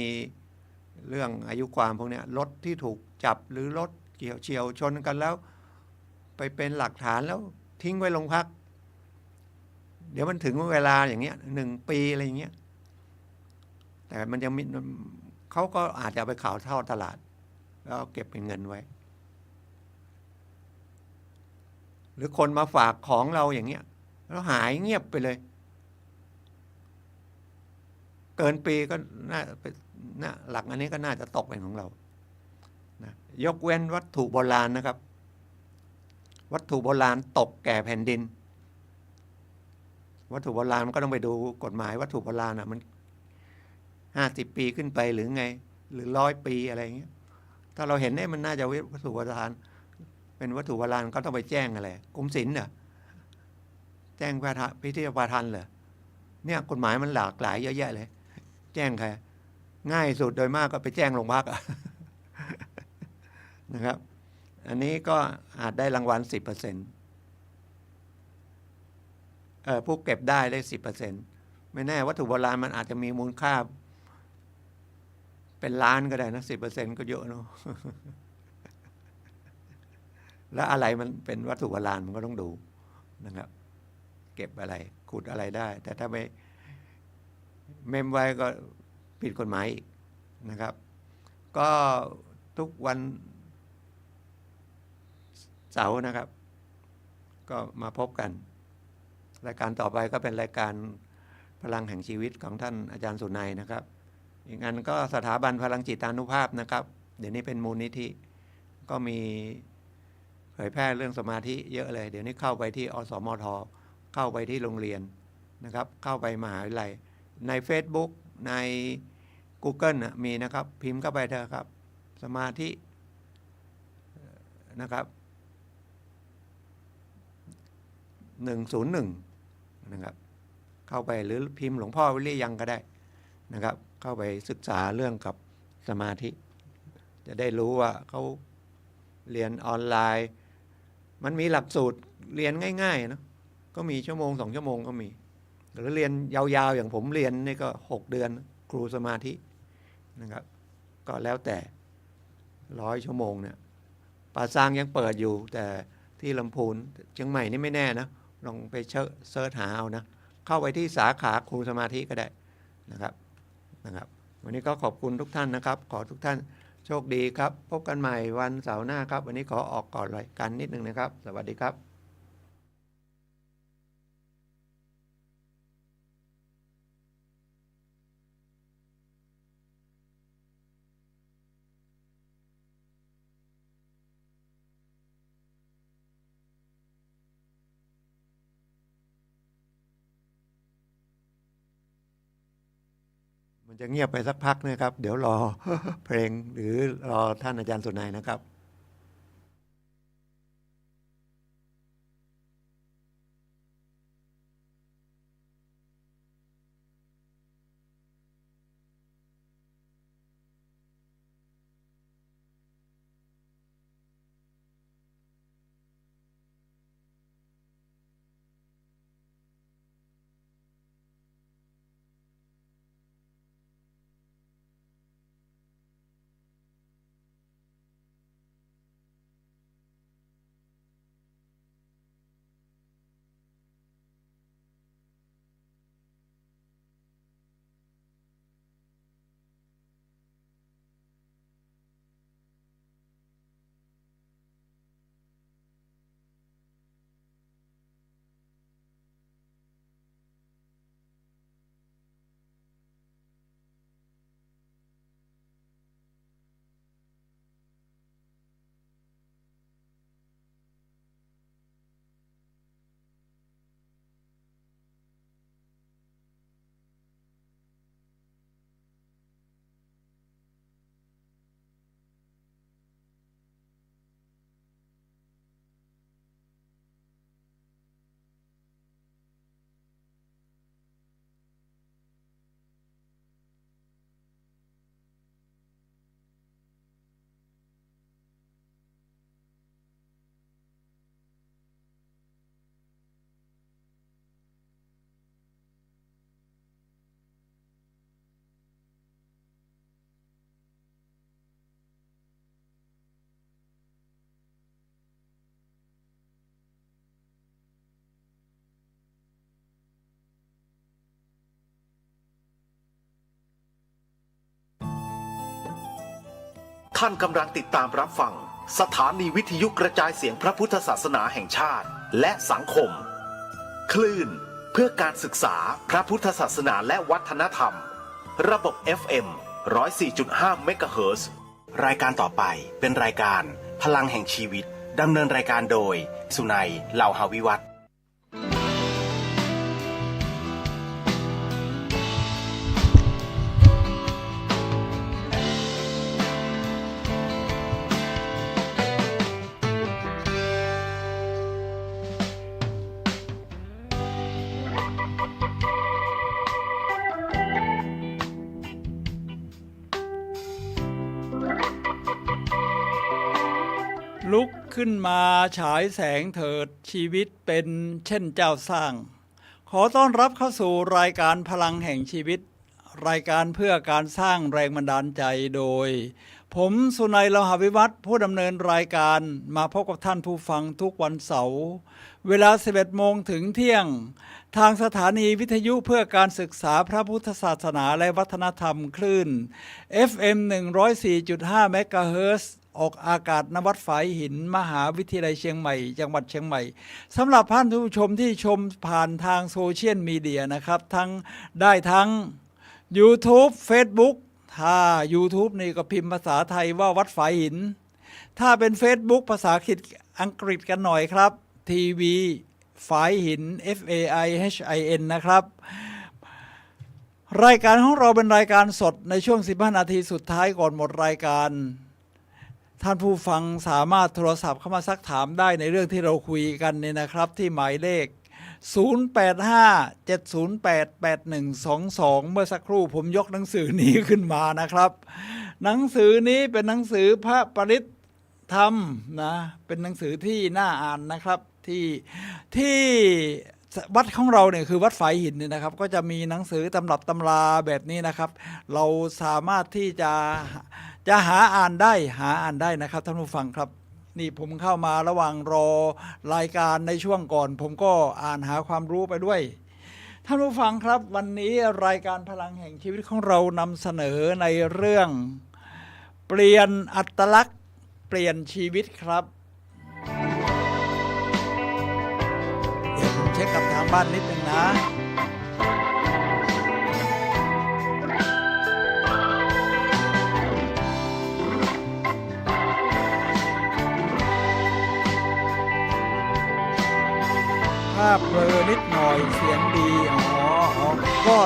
เรื่องอายุความพวกเนี้ยรถที่ถูกจับหรือรถเกี่ยวเฉียวชนกันแล้วไปเป็นหลักฐานแล้วทิ้งไว้โรงพัก เดี๋ยวมันถึงเวลาอย่างเงี้ย1 ปีอะไรอย่างเงี้ยแต่มันยังมีเขาก็อาจจะเอาไปขายทอดตลาดแล้วเก็บเป็นเงินไว้ หรือคนมาฝากของเราอย่างเงี้ยแล้วหายเงียบไปเลย เกินปีก็น่าหลักอันนี้ก็น่าจะตกเป็นของเรานะยกเว้นวัตถุโบราณนะครับ วัตถุโบราณตกแก่แผ่นดิน วัตถุโบราณมันก็ต้องไปดูกฎหมายวัตถุโบราณมัน50 ปีขึ้นไปหรือไง หรือ100 ปีอะไรอย่างเงี้ยถ้าเราเห็นมันน่าจะวัตถุโบราณเป็นวัตถุโบราณก็ต้องไปแจ้งอะไรกรมศิลป์เหรอแจ้งพิพิธภัณฑ์เหรอเนี่ยกฎหมายมันหลากหลายเยอะแยะเลย แจ้งใครง่ายสุดโดยมากก็ไปแจ้งโรงพักนะครับ อันนี้ก็อาจได้รางวัล 10%ผู้เก็บได้ 10%ไม่แน่วัตถุโบราณมันอาจจะมีมูลค่าเป็นล้านก็ได้นะ 10% ก็เยอะเนาะ แล้วอะไรมันเป็นวัตถุโบราณมันก็ต้องดูนะครับ เก็บอะไรขุดอะไรได้ แต่ถ้าไม่เมมไว้ก็ผิดกฎหมายอีกนะครับ ก็ทุกวันเสาร์นะครับ ก็มาพบกัน รายการต่อไปก็เป็นรายการพลังแห่งชีวิตของท่านอาจารย์สุนัยนะครับ อีกอันก็สถาบันพลังจิตานุภาพนะครับ เดี๋ยวนี้เป็นมูลนิธิก็มีเผยแพร่เรื่องสมาธิเยอะเลย เดี๋ยวนี้เข้าไปที่อสมทเข้าไปที่โรงเรียนนะครับ เข้าไปมหาวิทยาลัยใน Facebook ใน Google มีนะครับ พิมพ์เข้าไปเถอะครับสมาธินะครับ101นะครับเข้าไปหรือพิมพ์หลวงพ่อวิริยังก็ได้นะครับเข้าไปศึกษาเรื่องกับสมาธิจะได้รู้ว่าเขาเรียนออนไลน์มันมีหลักสูตรเรียนง่ายๆนะก็มี1-2 ชั่วโมงก็มีหรือเรียนยาวๆอย่างผมเรียนนี่ก็6 เดือนครูสมาธินะครับก็แล้วแต่100 ชั่วโมงเนี่ยป่าซางยังเปิดอยู่แต่ที่ลำพูนเชียงใหม่นี่ไม่แน่นะลองไปเสิร์ชหาเอานะเข้าไปที่สาขาครูสมาธิก็ได้นะครับวันนี้ก็ขอบคุณทุกท่านนะครับขอทุกท่านโชคดีครับพบกันใหม่วันเสาร์หน้าครับวันนี้ขอออกก่อนรายการนิดนึงนะครับสวัสดีครับมันจะเงียบไปสักพักนะครับเดี๋ยวรอ เพลงหรือรอท่านอาจารย์สุนัยนะครับ ท่านกำลังติดตามรับฟังสถานีวิทยุกระจายเสียงพระพุทธศาสนาแห่งชาติและสังคม คลื่นเพื่อการศึกษาพระพุทธศาสนาและวัฒนธรรม ระบบ FM 104.5 เมกะเฮิรตซ์ รายการต่อไปเป็นรายการพลังแห่งชีวิตดำเนินรายการโดยสุนัยเหล่าหาวิวัฒน์ ลุกขึ้นมาฉายแสงเถิดชีวิตเป็นเช่นเจ้าสร้างขอต้อนรับเข้าสู่รายการพลังแห่งชีวิตรายการเพื่อการสร้างแรงบันดาลใจโดยผมสุนัย เหล่าหาวิวัฒน์ผู้ดำเนินรายการมาพบกับท่านผู้ฟังทุกวันเสาร์เวลา 11 โมงถึงเที่ยงทางสถานีวิทยุเพื่อการศึกษาพระพุทธศาสนาและวัฒนธรรมคลื่น FM 104.5 เมกะเฮิรตซ์ออกอากาศณวัดฝายหินมหาวิทยาลัยเชียงใหม่จังหวัดเชียงใหม่สำหรับท่านผู้ชมที่ชมผ่านทางโซเชียลมีเดียนะครับได้ทั้ง YouTube Facebook ถ้า YouTube นี่ก็พิมพ์ภาษาไทยว่าวัดฝายหินถ้าเป็น Facebook ภาษาอังกฤษกันหน่อยครับทีวีฝายหิน FAIHIN นะครับรายการของเราเป็นรายการสดในช่วง15 นาทีสุดท้ายก่อนหมดรายการท่านผู้ฟังสามารถโทรศัพท์เข้ามาซักถามได้ในเรื่องที่เราคุยกันเนี่ยนะครับที่หมายเลข 0857088122 เมื่อสักครู่ผมยกหนังสือนี้ขึ้นมานะครับหนังสือนี้เป็นหนังสือพระปริตธรรมนะเป็นหนังสือที่น่าอ่านนะครับที่วัดของเราเนี่ยคือวัดฝายหินเนี่ยนะครับก็จะมีหนังสือตำรับตำราแบบนี้นะครับเราสามารถที่จะหาอ่านได้นะครับท่านผู้ฟังครับนี่ผมเข้ามาระหว่างรอรายการในช่วงก่อนผมก็อ่านหาความรู้ไปด้วยท่านผู้ฟังครับวันนี้รายการพลังแห่งชีวิตของเรานำเสนอในเรื่องเปลี่ยนอัตลักษณ์เปลี่ยนชีวิตครับเดี๋ยวผมเช็คกับทางบ้านนิดนึงนะภาพเบลอนิดหน่อยเสียงดีก็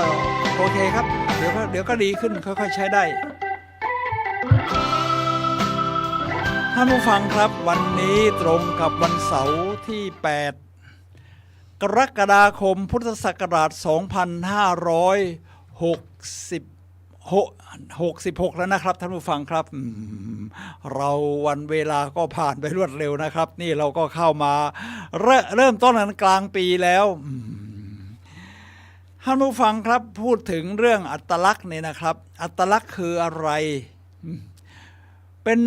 โอเคครับเดี๋ยวก็ดีขึ้นค่อยๆใช้ได้ท่านผู้ฟังครับวันนี้ตรงกับวันเสาร์ที่8 กรกฎาคมพุทธศักราช 2566 แล้วนะครับท่านผู้ฟังครับเราวันเวลาก็ผ่านไปรวดเร็วนะครับนี่เราก็เข้ามาเริ่มต้นกันกลางปีแล้วท่านผู้ฟังครับพูดถึงเรื่องอัตลักษณ์เนี่ยนะครับอัตลักษณ์คืออะไรเป็น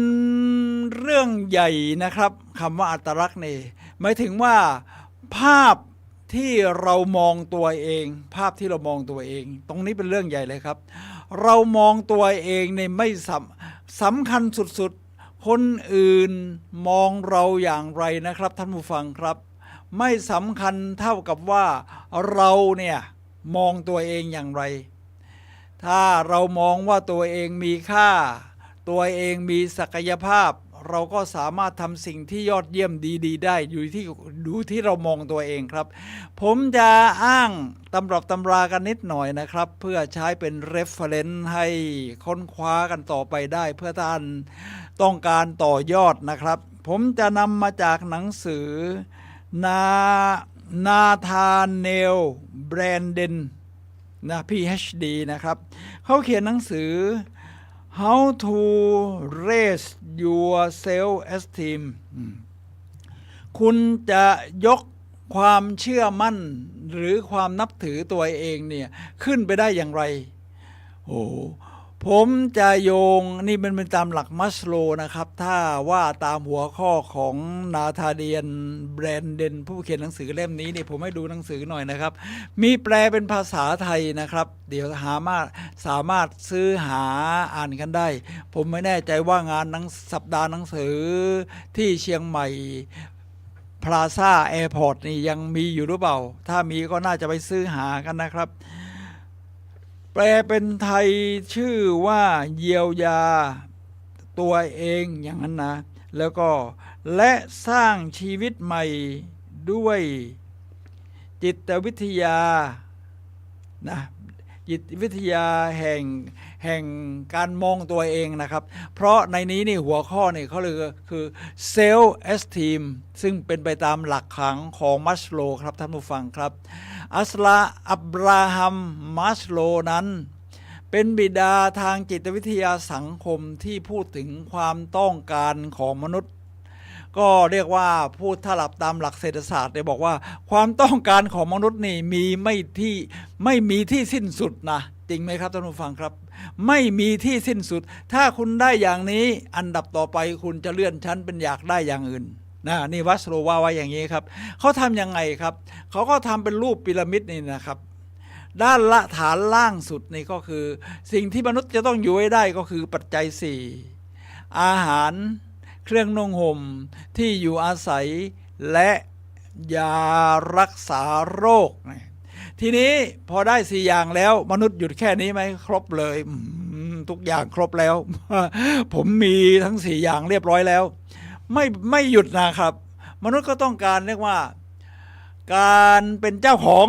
เรื่องใหญ่นะครับคำว่าอัตลักษณ์นี่หมายถึงว่าภาพที่เรามองตัวเองตรงนี้เป็นเรื่องใหญ่เลยครับเรามองตัวเองเนี่ยไม่สำคัญสุดๆคนอื่นมองเราอย่างไรนะครับท่านผู้ฟังครับไม่สำคัญเท่ากับว่าเราเนี่ยมองตัวเองอย่างไรถ้าเรามองว่าตัวเองมีค่าตัวเองมีศักยภาพเราก็สามารถทำสิ่งที่ยอดเยี่ยมดีๆได้อยู่ที่เรามองตัวเองครับผมจะอ้างตำรับตำรากันนิดหน่อยนะครับเพื่อใช้เป็น reference ให้ค้นคว้ากันต่อไปได้เพื่อท่านต้องการต่อยอดนะครับผมจะนำมาจากหนังสือนาธาเนลแบรนเดนนะ PhD นะครับเขาเขียนหนังสือHow to raise your self-esteem คุณจะยกความเชื่อมั่นหรือความนับถือตัวเองเนี่ยขึ้นไปได้อย่างไร ผมจะโยงนี่มันเป็นตามหลักมัสโลว์นะครับถ้าว่าตามหัวข้อของนาธาเดียนแบรนเดนผู้เขียนหนังสือเล่มนี้นี่ผมให้ดูหนังสือหน่อยนะครับมีแปลเป็นภาษาไทยนะครับเดี๋ยวสามารถซื้อหาอ่านกันได้ ผมไม่แน่ใจว่างานสัปดาห์หนังสือที่เชียงใหม่พลาซ่าแอร์พอร์ตนี่ยังมีอยู่หรือเปล่าถ้ามีก็น่าจะไปซื้อหากันนะครับแปลเป็นไทยชื่อว่าเยียวยาตัวเองอย่างนั้นนะแล้วก็และสร้างชีวิตใหม่ด้วยจิตวิทยานะจิตวิทยาแห่งการมองตัวเองนะครับเพราะในนี้นี่หัวข้อนี่เขาเลยคือเซลฟ์เอสทีมซึ่งเป็นไปตามหลักขังของมัสโลว์ครับท่านผู้ฟังครับอับราฮัมมัสโลว์นั้นเป็นบิดาทางจิตวิทยาสังคมที่พูดถึงความต้องการของมนุษย์ก็เรียกว่าพูดถ้าหลับตามหลักเศรษฐศาสตร์ได้บอกว่าความต้องการของมนุษย์นี่ไม่มีที่สิ้นสุดนะจริงไหมครับท่านผู้ฟังครับไม่มีที่สิ้นสุดถ้าคุณได้อย่างนี้อันดับต่อไปคุณจะเลื่อนชั้นเป็นอยากได้อย่างอื่นนี่มัสโลว์ว่าไว้อย่างนี้ครับเขาทำยังไงครับเขาก็ทำเป็นรูปพีระมิดนี่นะครับด้านละฐานล่างสุดนี่ก็คือสิ่งที่มนุษย์จะต้องอยู่ให้ได้ก็คือปัจจัย4อาหารเครื่องนุ่งห่มที่อยู่อาศัยและยารักษาโรคทีนี้พอได้4อย่างแล้วมนุษย์หยุดแค่นี้ไหมครบเลยทุกอย่างครบแล้ว ผมมีทั้ง4อย่างเรียบร้อยแล้วไม่หยุดนะครับมนุษย์ก็ต้องการเรียกว่าการเป็นเจ้าของ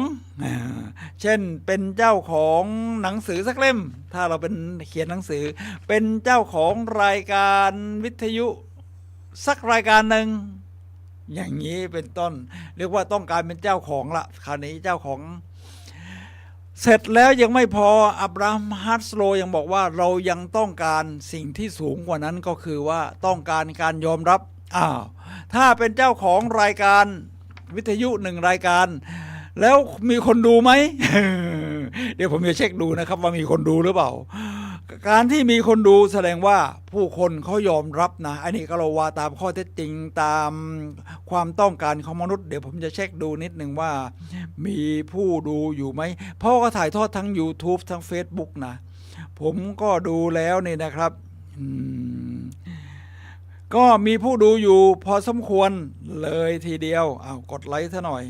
เช่นเป็นเจ้าของหนังสือสักเล่มถ้าเราเป็นเขียนหนังสือเป็นเจ้าของรายการวิทยุสักรายการหนึ่งอย่างนี้เป็นต้นเรียกว่าต้องการเป็นเจ้าของละคราวนี้เจ้าของเสร็จแล้วยังไม่พออับราฮัม มัสโลว์ยังบอกว่าเรายังต้องการสิ่งที่สูงกว่านั้นก็คือว่าต้องการการยอมรับถ้าเป็นเจ้าของรายการวิทยุ1รายการแล้วมีคนดูไหม เดี๋ยวผมจะเช็คดูนะครับว่ามีคนดูหรือเปล่าการที่มีคนดูแสดงว่าผู้คนเขายอมรับนะอันนี้ก็เราว่าตามข้อเท็จจริงตามความต้องการของมนุษย์เดี๋ยวผมจะเช็คดูนิดหนึ่งว่ามีผู้ดูอยู่ไหมเพราะก็ถ่ายทอดทั้ง YouTube ทั้ง Facebook นะผมก็ดูแล้วนี่นะครับก็มีผู้ดูอยู่พอสมควรเลยทีเดียวกดไลค์ซะหน่อย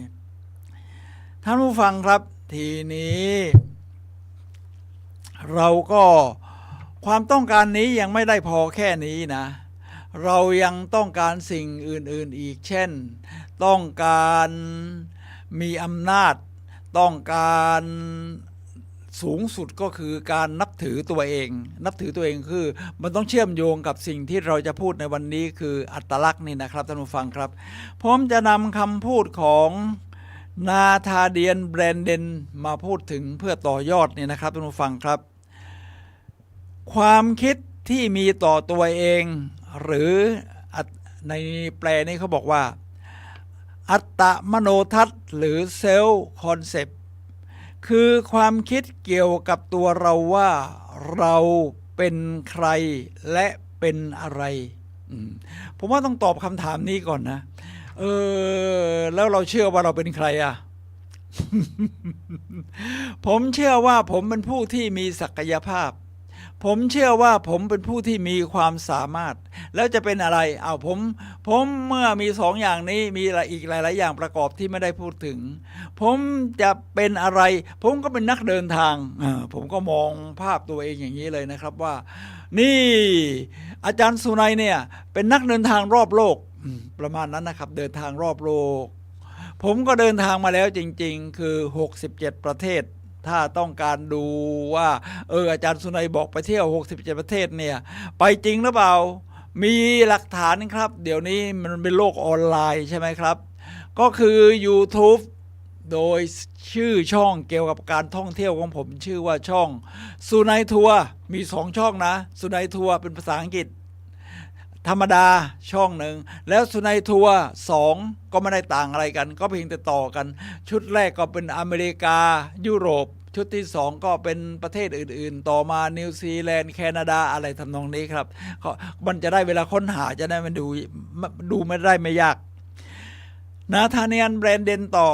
ท่านผู้ฟังครับทีนี้เราก็ความต้องการนี้ยังไม่ได้พอแค่นี้นะเรายังต้องการสิ่งอื่นๆอีกเช่นต้องการมีอำนาจต้องการสูงสุดก็คือการนับถือตัวเองคือมันต้องเชื่อมโยงกับสิ่งที่เราจะพูดในวันนี้คืออัตลักษณ์นี่นะครับท่านผู้ฟังครับผมจะนำคำพูดของนาธาเดียนแบรนเดนมาพูดถึงเพื่อต่อยอดนี่นะครับท่านผู้ฟังครับความคิดที่มีต่อตัวเองหรือในแปลนี้เขาบอกว่าอัตตมโนทัศน์หรือเซลฟ์คอนเซปต์คือความคิดเกี่ยวกับตัวเราว่าเราเป็นใครและเป็นอะไรผมว่าต้องตอบคำถามนี้ก่อนนะแล้วเราเชื่อว่าเราเป็นใครอ่ะ ผมเชื่อว่าผมเป็นผู้ที่มีศักยภาพผมเชื่อว่าผมเป็นผู้ที่มีความสามารถแล้วจะเป็นอะไรผมเมื่อมี2อย่างนี้มีอีกหลายๆอย่างประกอบที่ไม่ได้พูดถึงผมจะเป็นอะไรผมก็เป็นนักเดินทางผมก็มองภาพตัวเองอย่างนี้เลยนะครับว่านี่อาจารย์สุนัยเนี่ยเป็นนักเดินทางรอบโลกประมาณนั้นนะครับเดินทางรอบโลกผมก็เดินทางมาแล้วจริงๆคือ67ประเทศถ้าต้องการดูว่าอาจารย์สุนัยบอกไปเที่ยว67ประเทศเนี่ยไปจริงหรือเปล่ามีหลักฐานครับเดี๋ยวนี้มันเป็นโลกออนไลน์ใช่ไหมครับก็คือ YouTube โดยชื่อช่องเกี่ยวกับการท่องเที่ยวของผมชื่อว่าช่องสุนัยทัวร์มี2ช่องนะสุนัยทัวร์เป็นภาษาอังกฤษธรรมดาช่องหนึ่งแล้วสุนัยทัวร์2ก็ไม่ได้ต่างอะไรกันก็เพียงแต่ต่อกันชุดแรกก็เป็นอเมริกายุโรป ชุดที่2ก็เป็นประเทศอื่นๆต่อมานิวซีแลนด์แคนาดาอะไรทำนองนี้ครับมันจะได้เวลาค้นหาจะได้มันดูไม่ได้ไม่ยากนาธาเนียล แบรนเดนต่อ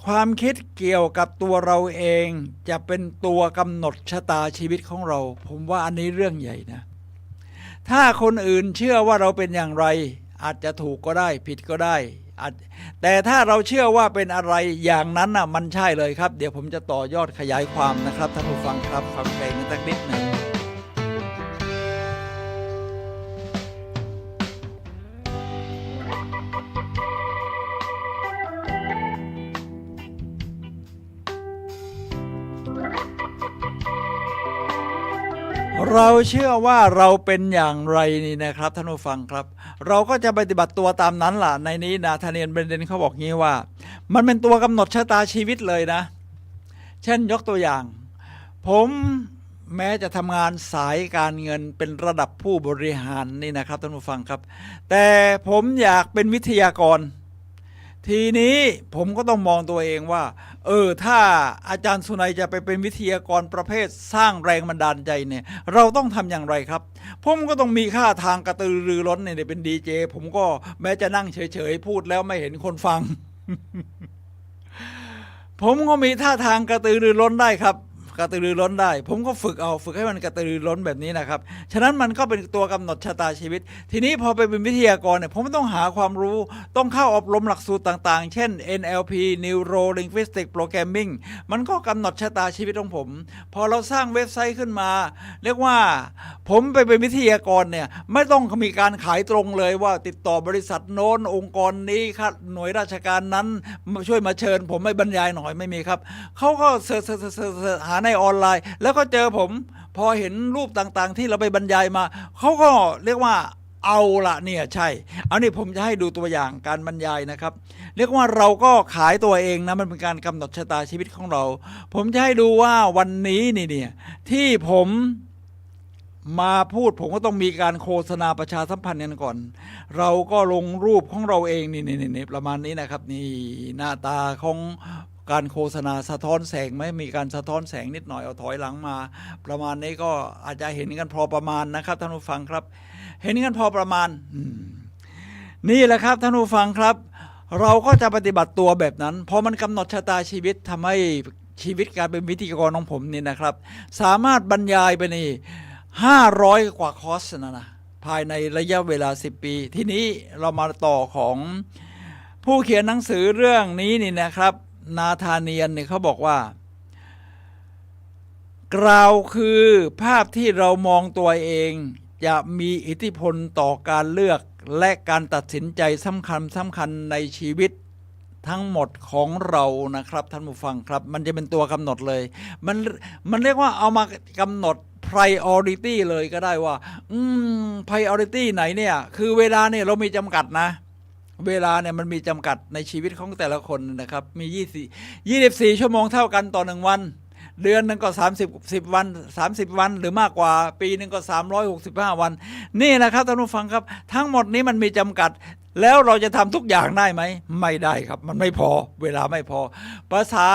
ความคิดเกี่ยวกับตัวเราเองจะเป็นตัวกำหนดชะตาชีวิตของเราผมว่าอันนี้เรื่องใหญ่นะถ้าคนอื่นเชื่อว่าเราเป็นอย่างไรอาจจะถูกก็ได้ผิดก็ได้แต่ถ้าเราเชื่อว่าเป็นอะไรอย่างนั้นน่ะมันใช่เลยครับเดี๋ยวผมจะต่อยอดขยายความนะครับท่านผู้ฟังครับฟังเพลงสักนิดหนึ่งเราเชื่อว่าเราเป็นอย่างไรนี่นะครับท่านผู้ฟังครับเราก็จะปฏิบัติตัวตามนั้นล่ะในนี้นาธาเนียล แบรนเดนเขาบอกงี้ว่ามันเป็นตัวกำหนดชะตาชีวิตเลยนะเช่นยกตัวอย่างผมแม้จะทำงานสายการเงินเป็นระดับผู้บริหารนี่นะครับท่านผู้ฟังครับแต่ผมอยากเป็นวิทยากรทีนี้ผมก็ต้องมองตัวเองว่าถ้าอาจารย์สุนัยจะไปเป็นวิทยากรประเภทสร้างแรงบันดาลใจเนี่ยเราต้องทำอย่างไรครับผมก็ต้องมีค่าทางกระตือรือร้นเนี่ยเป็นดีเจผมก็แม้จะนั่งเฉยๆพูดแล้วไม่เห็นคนฟัง ผมก็มีท่าทางกระตือรือร้นได้ครับกระตือรือร้นได้ผมก็ฝึกให้มันกระตือรือร้นแบบนี้นะครับฉะนั้นมันก็เป็นตัวกำหนดชะตาชีวิตทีนี้พอไปเป็นวิทยากรเนี่ยผมต้องหาความรู้ต้องเข้าอบรมหลักสูตรต่างๆเช่น NLP Neuro Linguistic Programming มันก็กำหนดชะตาชีวิตของผมพอเราสร้างเว็บไซต์ขึ้นมาเรียกว่าผมไปเป็นวิทยากรเนี่ยไม่ต้องมีการขายตรงเลยว่าติดต่อบริษัทโน้นองค์กรนี้ครับหน่วยราชการนั้นช่วยมาเชิญผมไม่บรรยายหน่อยไม่มีครับเขาก็เสิร์ชหาในออนไลน์แล้วก็เจอผมพอเห็นรูปต่างๆที่เราไปบรรยายมาเขาก็เรียกว่าเอาละเนี่ยใช่เอานี่ผมจะให้ดูตัวอย่างการบรรยายนะครับเรียกว่าเราก็ขายตัวเองนะมันเป็นการกำหนดชะตาชีวิตของเราผมจะให้ดูว่าวันนี้เนี่ยที่ผมมาพูดผมก็ต้องมีการโฆษณาประชาสัมพันธ์กันก่อนเราก็ลงรูปของเราเองนี่ประมาณนี้นะครับนี่หน้าตาของการโฆษณาสะท้อนแสงไหมมีการสะท้อนแสงนิดหน่อยเอาถอยหลังมาประมาณนี้ก็อาจจะเห็นกันพอประมาณนะครับท่านผู้ฟังครับเห็นกันพอประมาณนี่แหละครับท่านผู้ฟังครับเราก็จะปฏิบัติตัวแบบนั้นพอมันกำหนดชะตาชีวิตทำให้ชีวิตการเป็นวิทยากรของผมนี่นะครับสามารถบรรยายไปนี่500 กว่าคอร์สนะภายในระยะเวลา10 ปีทีนี้เรามาต่อของผู้เขียนหนังสือเรื่องนี้นี่นะครับนาธาเนียลเนี่ยเขาบอกว่ากล่าวคือภาพที่เรามองตัวเองจะมีอิทธิพลต่อการเลือกและการตัดสินใจสำคัญในชีวิตทั้งหมดของเรานะครับท่านผู้ฟังครับมันจะเป็นตัวกำหนดเลยมันเรียกว่าเอามากำหนด priority เลยก็ได้ว่าpriority ไหนเนี่ยคือเวลาเนี่ยเรามีจำกัดนะเวลาเนี่ยมันมีจำกัดในชีวิตของแต่ละคนนะครับมี24 ชั่วโมงเท่ากันต่อ1 วันเดือนนึงก็30 วันหรือมากกว่าปีนึงก็365 วันนี่นะครับท่านผู้ฟังครับทั้งหมดนี้มันมีจำกัดแล้วเราจะทำทุกอย่างได้ไหมไม่ได้ครับมันไม่พอเวลาไม่พอภาษา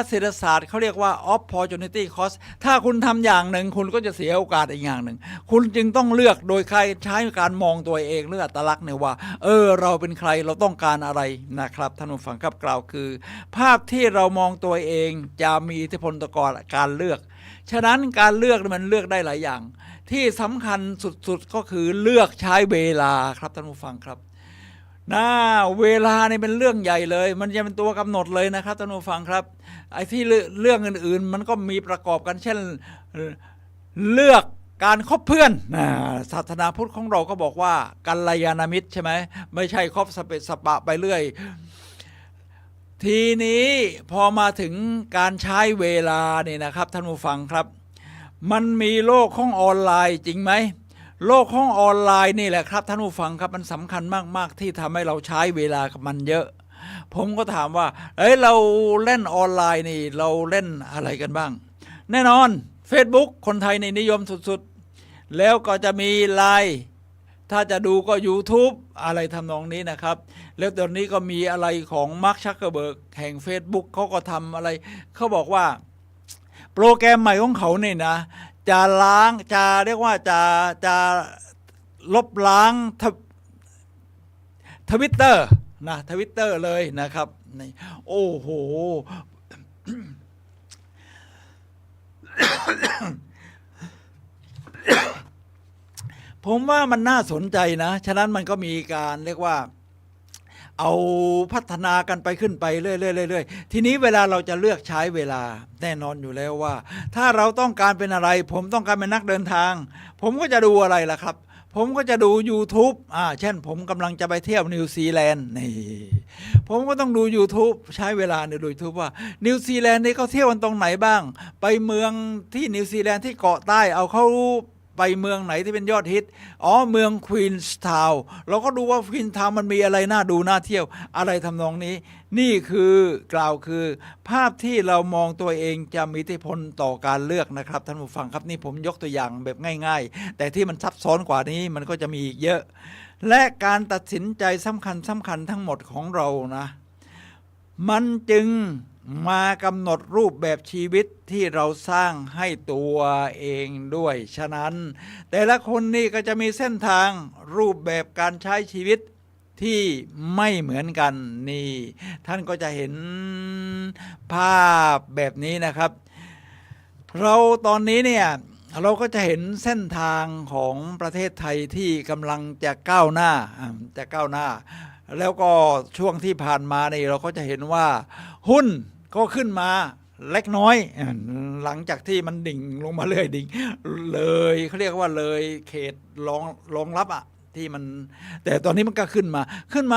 เศรษฐศาสตร์เขาเรียกว่า opportunity cost ถ้าคุณทำอย่างหนึ่งคุณก็จะเสียโอกาสอีกอย่างหนึ่งคุณจึงต้องเลือกโดยใช้การมองตัวเองเลือกอัตลักษณ์เนี่ยว่าเราเป็นใครเราต้องการอะไรนะครับท่านผู้ฟังครับกล่าวคือภาพที่เรามองตัวเองจะมีอิทธิพลต่อการเลือกฉะนั้นการเลือกมันเลือกได้หลายอย่างที่สำคัญสุดๆก็คือเลือกใช้เวลาครับท่านผู้ฟังครับเวลานี่เป็นเรื่องใหญ่เลยมันจะเป็นตัวกำหนดเลยนะครับท่านผู้ฟังครับไอ้ที่เรื่องอื่นๆมันก็มีประกอบกันเช่นเลือกการคบเพื่อนศาสนาพุทธของเราก็บอกว่ากัลยาณมิตรใช่ไหมไม่ใช่คบสเปะสปะไปเรื่อยทีนี้พอมาถึงการใช้เวลานี่นะครับท่านผู้ฟังครับมันมีโลกของออนไลน์จริงไหมโลกของออนไลน์นี่แหละครับท่านผู้ฟังครับมันสำคัญมากๆที่ทำให้เราใช้เวลากับมันเยอะผมก็ถามว่าเราเล่นออนไลน์นี่เราเล่นอะไรกันบ้างแน่นอน Facebook คนไทยนี่นิยมสุดๆแล้วก็จะมีไลน์ถ้าจะดูก็ YouTube อะไรทำนองนี้นะครับแล้วตอนนี้ก็มีอะไรของมาร์ค ซักเคอร์เบิร์กแห่ง Facebook เขาก็ทำอะไรเขาบอกว่า โปรแกรมใหม่ของเขาเนี่ยนะจะล้างจะเรียกว่าจะลบล้างทวิตเตอร์นะทวิตเตอร์เลยนะครับนี่โอ้โห ผมว่ามันน่าสนใจนะฉะนั้นมันก็มีการเรียกว่าเอาพัฒนากันไปขึ้นไปเรื่อยๆทีนี้เวลาเราจะเลือกใช้เวลาแน่นอนอยู่แล้วว่า ถ้าเราต้องการเป็นอะไรผมต้องการเป็นนักเดินทางผมก็จะดูอะไรล่ะครับผมก็จะดู YouTube เช่นผมกำลังจะไปเที่ยวนิวซีแลนด์นี่ผมก็ต้องดู YouTube ใช้เวลาเนี่ยดู YouTube ว่านิวซีแลนด์นี่เขาเที่ยวกันตรงไหนบ้างไปเมืองที่นิวซีแลนด์ที่เกาะใต้เอาเขาไปเมืองไหนที่เป็นยอดฮิตเมืองควีนส์ทาวน์เราก็ดูว่าควีนส์ทาวน์มันมีอะไรน่าดูน่าเที่ยวอะไรทำนองนี้นี่คือกล่าวคือภาพที่เรามองตัวเองจะมีอิทธิพลต่อการเลือกนะครับท่านผู้ฟังครับนี่ผมยกตัวอย่างแบบง่ายๆแต่ที่มันซับซ้อนกว่านี้มันก็จะมีอีกเยอะและการตัดสินใจสำคัญทั้งหมดของเรานะมันจึงมากำหนดรูปแบบชีวิตที่เราสร้างให้ตัวเองด้วยฉะนั้นแต่ละคนนี่ก็จะมีเส้นทางรูปแบบการใช้ชีวิตที่ไม่เหมือนกันนี่ท่านก็จะเห็นภาพแบบนี้นะครับเราตอนนี้เนี่ยเราก็จะเห็นเส้นทางของประเทศไทยที่กำลังจะก้าวหน้าแล้วก็ช่วงที่ผ่านมานี่เราก็จะเห็นว่าหุ้นก็ขึ้นมาเล็กน้อยหลังจากที่มันดิ่งลงมาเรื่อยดิ่งเลยเขาเรียกว่าเลยเขตรองรับที่มันแต่ตอนนี้มันก็ขึ้นม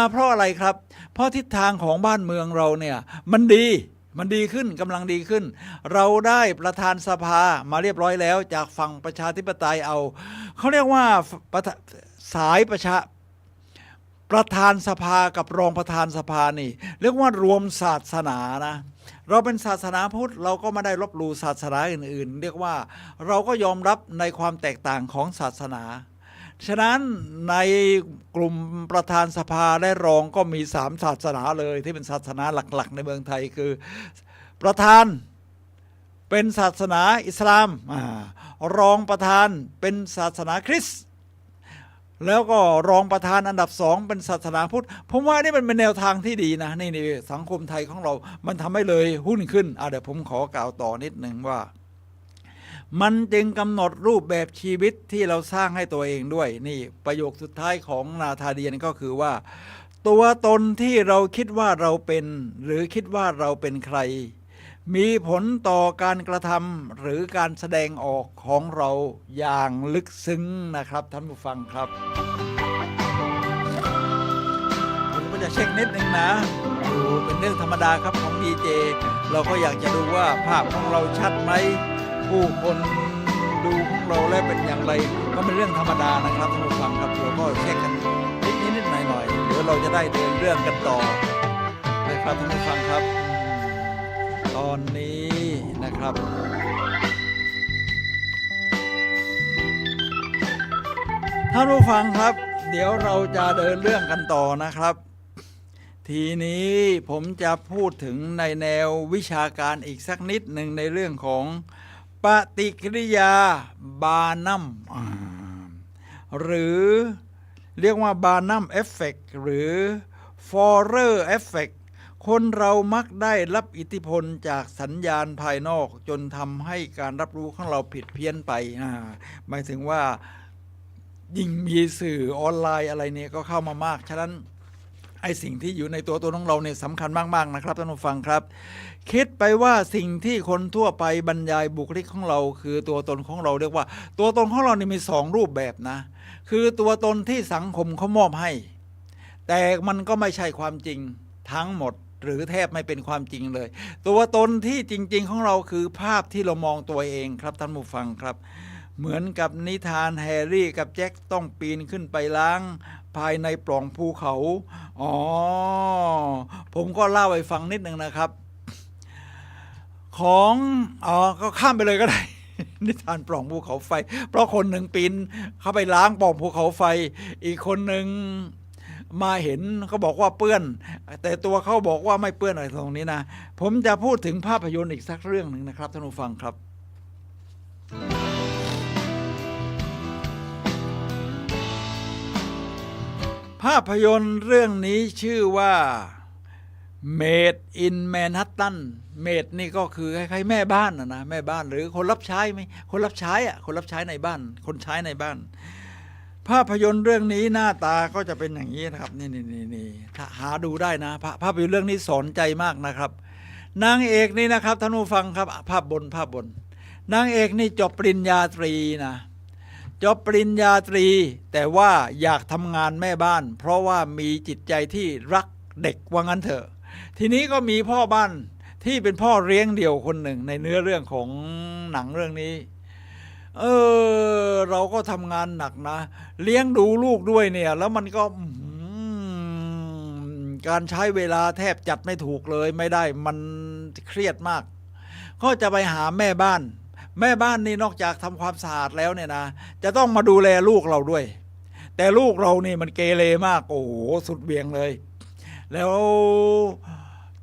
าเพราะอะไรครับเพราะทิศทางของบ้านเมืองเราเนี่ยมันดีขึ้นกำลังดีขึ้นเราได้ประธานสภามาเรียบร้อยแล้วจากฝั่งประชาธิปไตยเขาเรียกว่าสายประธานสภากับรองประธานสภานี่เรียกว่ารวมศาสนานะเราเป็นศาสนาพุทธเราก็ไม่ได้ลบหลู่ศาสนาอื่นๆเรียกว่าเราก็ยอมรับในความแตกต่างของศาสนาฉะนั้นในกลุ่มประธานสภาและรองก็มี3ศาสนาเลยที่เป็นศาสนาหลักๆในเมืองไทยคือประธานเป็นศาสนาอิสลามรองประธานเป็นศาสนาคริสต์แล้วก็รองประธานอันดับ2เป็นศาสนาพุทธผมว่านี่มันเป็นแนวทางที่ดีนะนี่สังคมไทยของเรามันทำให้เลยหุ้นขึ้นเดี๋ยวผมขอกล่าวต่อนิดหนึ่งว่ามันจึงกำหนดรูปแบบชีวิตที่เราสร้างให้ตัวเองด้วยนี่ประโยคสุดท้ายของนาธาเดียนก็คือว่าตัวตนที่เราคิดว่าเราเป็นหรือคิดว่าเราเป็นใครมีผลต่อการกระทำหรือการแสดงออกของเราอย่างลึกซึ้งนะครับท่านผู้ฟังครับผมก็จะเช็คนิดนึงนะดูเป็นเรื่องธรรมดาครับของดีเจเราก็อยากจะดูว่าภาพของเราชัดไหมผู้คนดูของเราแล้วเป็นอย่างไรก็เป็นเรื่องธรรมดานะครับท่านผู้ฟังครับเราก็เช็คกันนิดหน่อยเดี๋ยวเราจะได้เดินเรื่องกันต่อนะครับท่านผู้ฟังครับตอนนี้นะครับท่านผู้ฟังครับเดี๋ยวเราจะเดินเรื่องกันต่อนะครับทีนี้ผมจะพูดถึงในแนววิชาการอีกสักนิดหนึ่งในเรื่องของปฏิกิริยาบานัมหรือเรียกว่าบานัมเอฟเฟกต์หรือฟอเรอร์เอฟเฟกต์คนเรามักได้รับอิทธิพลจากสัญญาณภายนอกจนทำให้การรับรู้ของเราผิดเพี้ยนไปหมายถึงว่ายิ่งมีสื่อออนไลน์อะไรเนี่ยก็เข้ามามากฉะนั้นไอ้สิ่งที่อยู่ในตัวตนของเราเนี่ยสำคัญมากๆนะครับท่านผู้ฟังครับคิดไปว่าสิ่งที่คนทั่วไปบรรยายบุคลิกของเราคือตัวตนของเราเรียกว่าตัวตนของเรานี่มี2รูปแบบนะคือตัวตนที่สังคมเขามอบให้แต่มันก็ไม่ใช่ความจริงทั้งหมดหรือแทบไม่เป็นความจริงเลยตัวตนที่จริงๆของเราคือภาพที่เรามองตัวเองครับท่านผู้ฟังครับเหมือนกับนิทานแฮร์รี่กับแจ็คต้องปีนขึ้นไปล้างภายในปล่องภูเขาผมก็เล่าให้ฟังนิดนึงนะครับของก็ข้ามไปเลยก็ได้ นิทานปล่องภูเขาไฟเพราะคนหนึ่งปีนเข้าไปล้างปล่องภูเขาไฟอีกคนหนึ่ง มาเห็นเขาบอกว่าเปื้อนแต่ตัวเขาบอกว่าไม่เปื้อนอะไรตรงนี้นะผมจะพูดถึงภาพยนตร์อีกสักเรื่องหนึ่งนะครับท่านผู้ฟังครับภาพยนตร์เรื่องนี้ชื่อว่า Made in Manhattan เมดนี่ก็คือคล้ายๆแม่บ้านนะแม่บ้านหรือคนรับใช้ไหมคนรับใช้อ่ะคนรับใช้ในบ้านคนใช้ในบ้านภาพยนตร์เรื่องนี้หน้าตาก็จะเป็นอย่างนี้นะครับนี่ถ้าหาดูได้นะภาพยนตร์เรื่องนี้สอนใจมากนะครับนางเอกนี่นะครับท่านผู้ฟังครับภาพบนนางเอกนี่จบปริญญาตรีนะจบปริญญาตรีแต่ว่าอยากทำงานแม่บ้านเพราะว่ามีจิตใจที่รักเด็กว่างั้นเถอะทีนี้ก็มีพ่อบ้านที่เป็นพ่อเลี้ยงเดี่ยวคนหนึ่งในเนื้อเรื่องของหนังเรื่องนี้เราก็ทำงานหนักนะเลี้ยงดูลูกด้วยเนี่ยแล้วมันก็การใช้เวลาแทบจัดไม่ถูกเลยไม่ได้มันเครียดมากก็จะไปหาแม่บ้านนี่นอกจากทำความสะอาดแล้วเนี่ยนะจะต้องมาดูแลลูกเราด้วยแต่ลูกเรานี่มันเกเรมากโอ้โหสุดเบี่ยงเลยแล้ว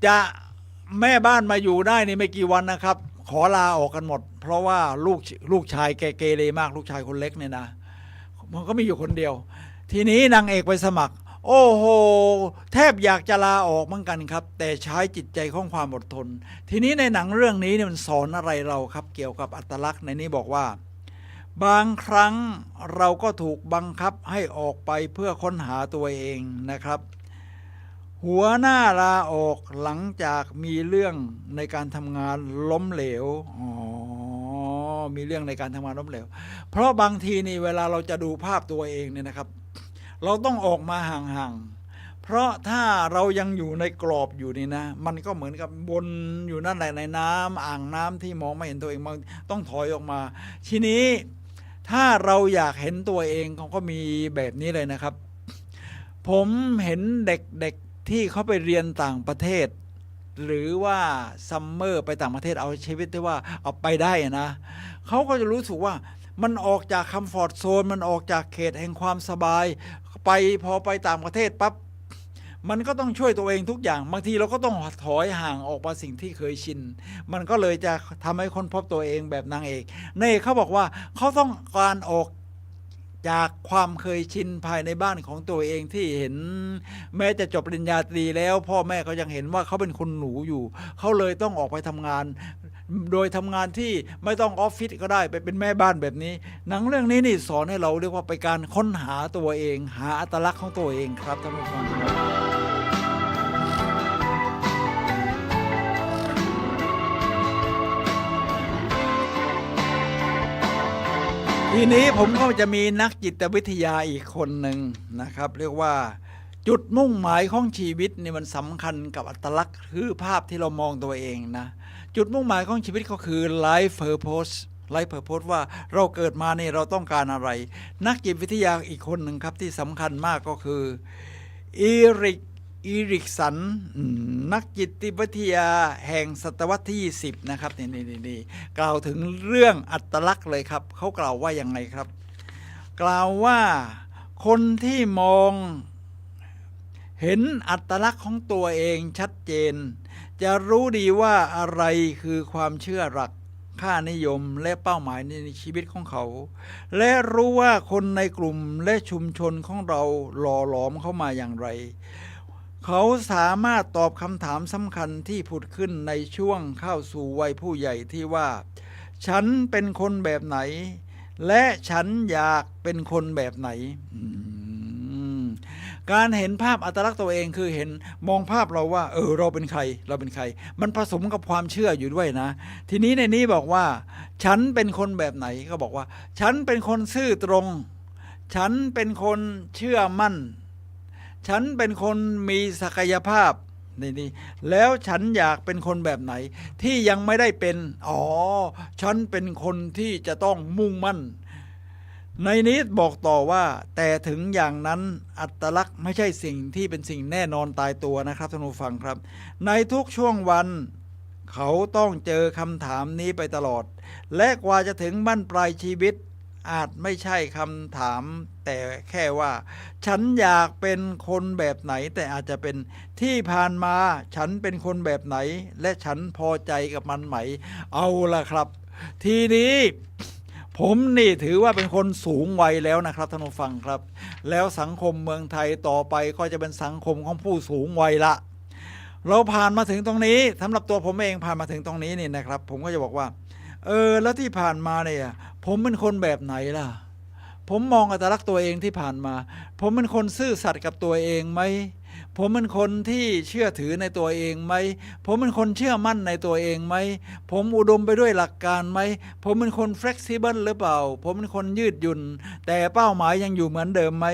จะแม่บ้านมาอยู่ได้นี่ไม่กี่วันนะครับขอลาออกกันหมดเพราะว่าลูกชายแกเกเรมากลูกชายคนเล็กเนี่ยนะมันก็มีอยู่คนเดียวทีนี้นางเอกไปสมัครโอ้โหแทบอยากจะลาออกเหมือนกันครับแต่ใช้จิตใจของความอดทนทีนี้ในหนังเรื่องนี้เนี่ยมันสอนอะไรเราครับเกี่ยวกับอัตลักษณ์ในนี้บอกว่าบางครั้งเราก็ถูกบังคับให้ออกไปเพื่อค้นหาตัวเองนะครับหัวหน้าลาออกหลังจากมีเรื่องในการทำงานล้มเหลวมีเรื่องในการทำงานล้มเหลวเพราะบางทีนี่เวลาเราจะดูภาพตัวเองเนี่ยนะครับเราต้องออกมาห่างๆเพราะถ้าเรายังอยู่ในกรอบอยู่นี่นะมันก็เหมือนกับวนอยู่นั่นแหละในน้ำอ่างน้ำที่มองไม่เห็นตัวเองมันต้องถอยออกมาทีนี้ถ้าเราอยากเห็นตัวเองเขาก็มีแบบนี้เลยนะครับผมเห็นเด็กที่เขาไปเรียนต่างประเทศหรือว่าซัมเมอร์ไปต่างประเทศเอาชีวิตที่ว่าเอาไปได้นะเขาก็จะรู้สึกว่ามันออกจากคัมฟอร์ตโซนมันออกจากเขตแห่งความสบายไปพอไปต่างประเทศปั๊บมันก็ต้องช่วยตัวเองทุกอย่างบางทีเราก็ต้องถอยห่างออกมาสิ่งที่เคยชินมันก็เลยจะทำให้ค้นพบตัวเองแบบนางเอกเขาบอกว่าเขาต้องการออกจากความเคยชินภายในบ้านของตัวเองที่เห็นแม้จะจบปริญญาตรีแล้วพ่อแม่ก็ยังเห็นว่าเขาเป็นคนหนูอยู่เขาเลยต้องออกไปทำงานโดยทำงานที่ไม่ต้องออฟฟิศก็ได้ไปเป็นแม่บ้านแบบนี้หนังเรื่องนี้นี่สอนให้เราเรียกว่าไปการค้นหาตัวเองหาอัตลักษณ์ของตัวเองครับท่านผู้ฟังครับทีนี้ผมก็จะมีนักจิตวิทยาอีกคนหนึ่งนะครับเรียกว่าจุดมุ่งหมายของชีวิตนี่มันสำคัญกับอัตลักษณ์คือภาพที่เรามองตัวเองนะจุดมุ่งหมายของชีวิตก็คือ life purpose ว่าเราเกิดมานี่เราต้องการอะไรนักจิตวิทยาอีกคนหนึ่งครับที่สำคัญมากก็คืออีริกสันนักจิตวิทยาแห่งศตวรรษที่20นะครับนี่กล่าวถึงเรื่องอัตลักษณ์เลยครับเขากล่าวว่ายังไงครับกล่าวว่าคนที่มองเห็นอัตลักษณ์ของตัวเองชัดเจนจะรู้ดีว่าอะไรคือความเชื่อหลักค่านิยมและเป้าหมายในชีวิตของเขาและรู้ว่าคนในกลุ่มและชุมชนของเราหล่อหลอมเข้ามาอย่างไรเขาสามารถตอบคำถามสำคัญที่ผุดขึ้นในช่วงเข้าสู่วัยผู้ใหญ่ที่ว่าฉันเป็นคนแบบไหนและฉันอยากเป็นคนแบบไหนการเห็นภาพอัตลักษณ์ตัวเองคือเห็นมองภาพเราว่าเราเป็นใครมันผสมกับความเชื่ออยู่ด้วยนะทีนี้ในนี้บอกว่าฉันเป็นคนแบบไหนก็บอกว่าฉันเป็นคนซื่อตรงฉันเป็นคนเชื่อมั่นฉันเป็นคนมีศักยภาพนี่แล้วฉันอยากเป็นคนแบบไหนที่ยังไม่ได้เป็นฉันเป็นคนที่จะต้องมุ่งมั่นในนี้บอกต่อว่าแต่ถึงอย่างนั้นอัตลักษณ์ไม่ใช่สิ่งที่เป็นสิ่งแน่นอนตายตัวนะครับท่านผู้ฟังครับในทุกช่วงวันเขาต้องเจอคำถามนี้ไปตลอดและกว่าจะถึงบั้นปลายชีวิต อาจไม่ใช่คำถาม แต่แค่ว่า ฉันอยากเป็นคนแบบไหน แต่อาจจะเป็นที่ผ่านมาฉันเป็นคนแบบไหน และฉันพอใจกับมันไหม เอาล่ะครับ ทีนี้ ผมนี่ถือว่าเป็นคนสูงวัยแล้วนะครับท่านผู้ฟังครับ แล้วสังคมเมืองไทยต่อไปก็จะเป็นสังคมของผู้สูงวัยละเราผ่านมาถึงตรงนี้สำหรับตัวผมเองผ่านมาถึงตรงนี้นี่นะครับ ผมก็จะบอกว่าแล้วที่ผ่านมาเนี่ยผมเป็นคนแบบไหนล่ะผมมองอัตลักษณ์ตัวเองที่ผ่านมาผมเป็นคนซื่อสัตย์กับตัวเองไหมผมเป็นคนที่เชื่อถือในตัวเองไหมผมเป็นคนเชื่อมั่นในตัวเองไหมผมอุดมไปด้วยหลักการไหมผมเป็นคน flexible หรือเปล่าผมเป็นคนยืดหยุ่นแต่เป้าหมายยังอยู่เหมือนเดิมไหม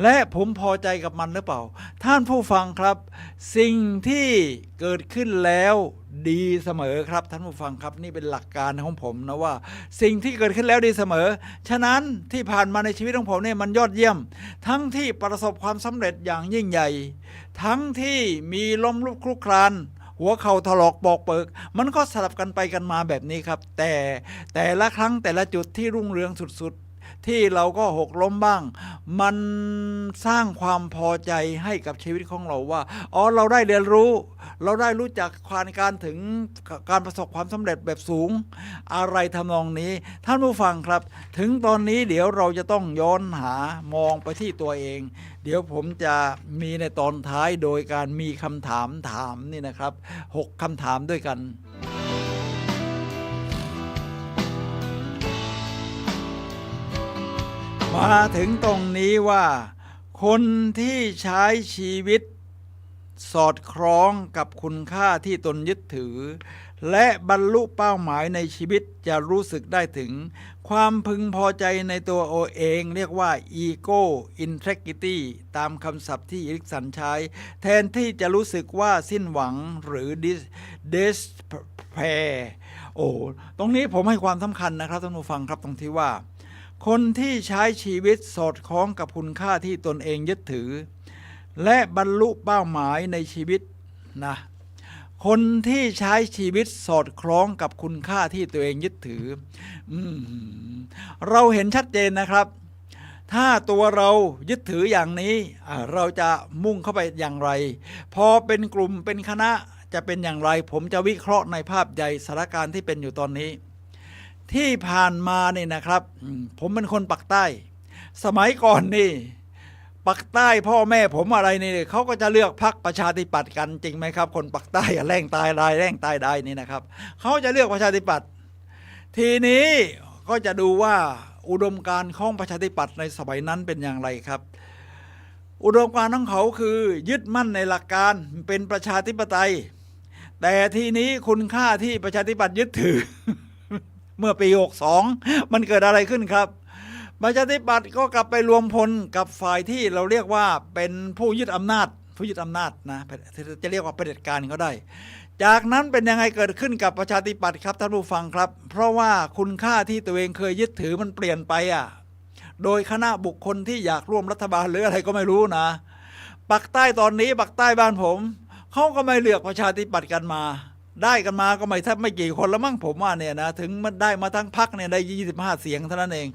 และผมพอใจกับมันหรือเปล่าท่านผู้ฟังครับสิ่งที่เกิดขึ้นแล้วดีเสมอครับท่านผู้ฟังครับนี่เป็นหลักการของผมนะว่าสิ่งที่เกิดขึ้นแล้วดีเสมอฉะนั้นที่ผ่านมาในชีวิตของผมเนี่ยมันยอดเยี่ยมทั้งที่ประสบความสำเร็จอย่างยิ่งใหญ่ทั้งที่มีล้มลุกคลุกคลานหัวเข่าถลอกปอกเปิกมันก็สลับกันไปกันมาแบบนี้ครับแต่ละครั้งแต่ละจุดที่รุ่งเรืองสุดๆที่เราก็หกล้มบ้างมันสร้างความพอใจให้กับชีวิตของเราว่าเราได้เรียนรู้เราได้รู้จักการถึงการประสบความสำเร็จแบบสูงอะไรทำนองนี้ท่านผู้ฟังครับถึงตอนนี้เดี๋ยวเราจะต้องย้อนหามองไปที่ตัวเองเดี๋ยวผมจะมีในตอนท้ายโดยการมีคำถามนี่นะครับ6คำถามด้วยกันมาถึงตรงนี้ว่าคนที่ใช้ชีวิตสอดคล้องกับคุณค่าที่ตนยึดถือและบรรลุเป้าหมายในชีวิตจะรู้สึกได้ถึงความพึงพอใจในตัวเองเรียกว่า ego integrity ตามคำศัพท์ที่อีริกสันใช้แทนที่จะรู้สึกว่าสิ้นหวังหรือ despair ตรงนี้ผมให้ความสำคัญนะครับท่านผู้ฟังครับตรงที่ว่าคนที่ใช้ชีวิตสอดคล้องกับคุณค่าที่ตนเองยึดถือและบรรลุเป้าหมายในชีวิตนะคนที่ใช้ชีวิตสอดคล้องกับคุณค่าที่ตัวเองยึดถือเราเห็นชัดเจนนะครับถ้าตัวเรายึดถืออย่างนี้เราจะมุ่งเข้าไปอย่างไรพอเป็นกลุ่มเป็นคณะจะเป็นอย่างไรผมจะวิเคราะห์ในภาพใหญ่สถานการณ์ที่เป็นอยู่ตอนนี้ที่ผ่านมานี่นะครับผมเป็นคนปักใต้สมัยก่อนนี่ปักใต้พ่อแม่ผมอะไรนี่เขาก็จะเลือกพรรคประชาธิปัตย์กันจริงไหมครับคนปักใต้แร่งตายรายแร่งตายได้นี่นะครับเขาจะเลือกประชาธิปัตย์ทีนี้ก็จะดูว่าอุดมการณ์ของประชาธิปัตย์ในสมัยนั้นเป็นอย่างไรครับอุดมการณ์ของเขาคือยึดมั่นในหลักการเป็นประชาธิปไตยแต่ทีนี้คุณค่าที่ประชาธิปัตย์ยึดถือ เมื่อปี62มันเกิดอะไรขึ้นครับประชาธิปัตย์ก็กลับไปรวมพลกับฝ่ายที่เราเรียกว่าเป็นผู้ยึดอำนาจนะจะเรียกว่าเผด็จการก็ได้จากนั้นเป็นยังไงเกิดขึ้นกับประชาธิปัตย์ครับท่านผู้ฟังครับเพราะว่าคุณค่าที่ตัวเองเคยยึดถือมันเปลี่ยนไปโดยคณะบุคคลที่อยากร่วมรัฐบาลหรืออะไรก็ไม่รู้นะปักใต้ตอนนี้ปักใต้บ้านผมเขาก็ไม่เลือกประชาธิปัตย์กันมาได้กันมาก็ไม่กี่คนแล้วมั้งผมว่าเนี่ยนะถึงมันได้มาทั้งพรรคเนี่ยได้25เสียงเท่านั้นเอง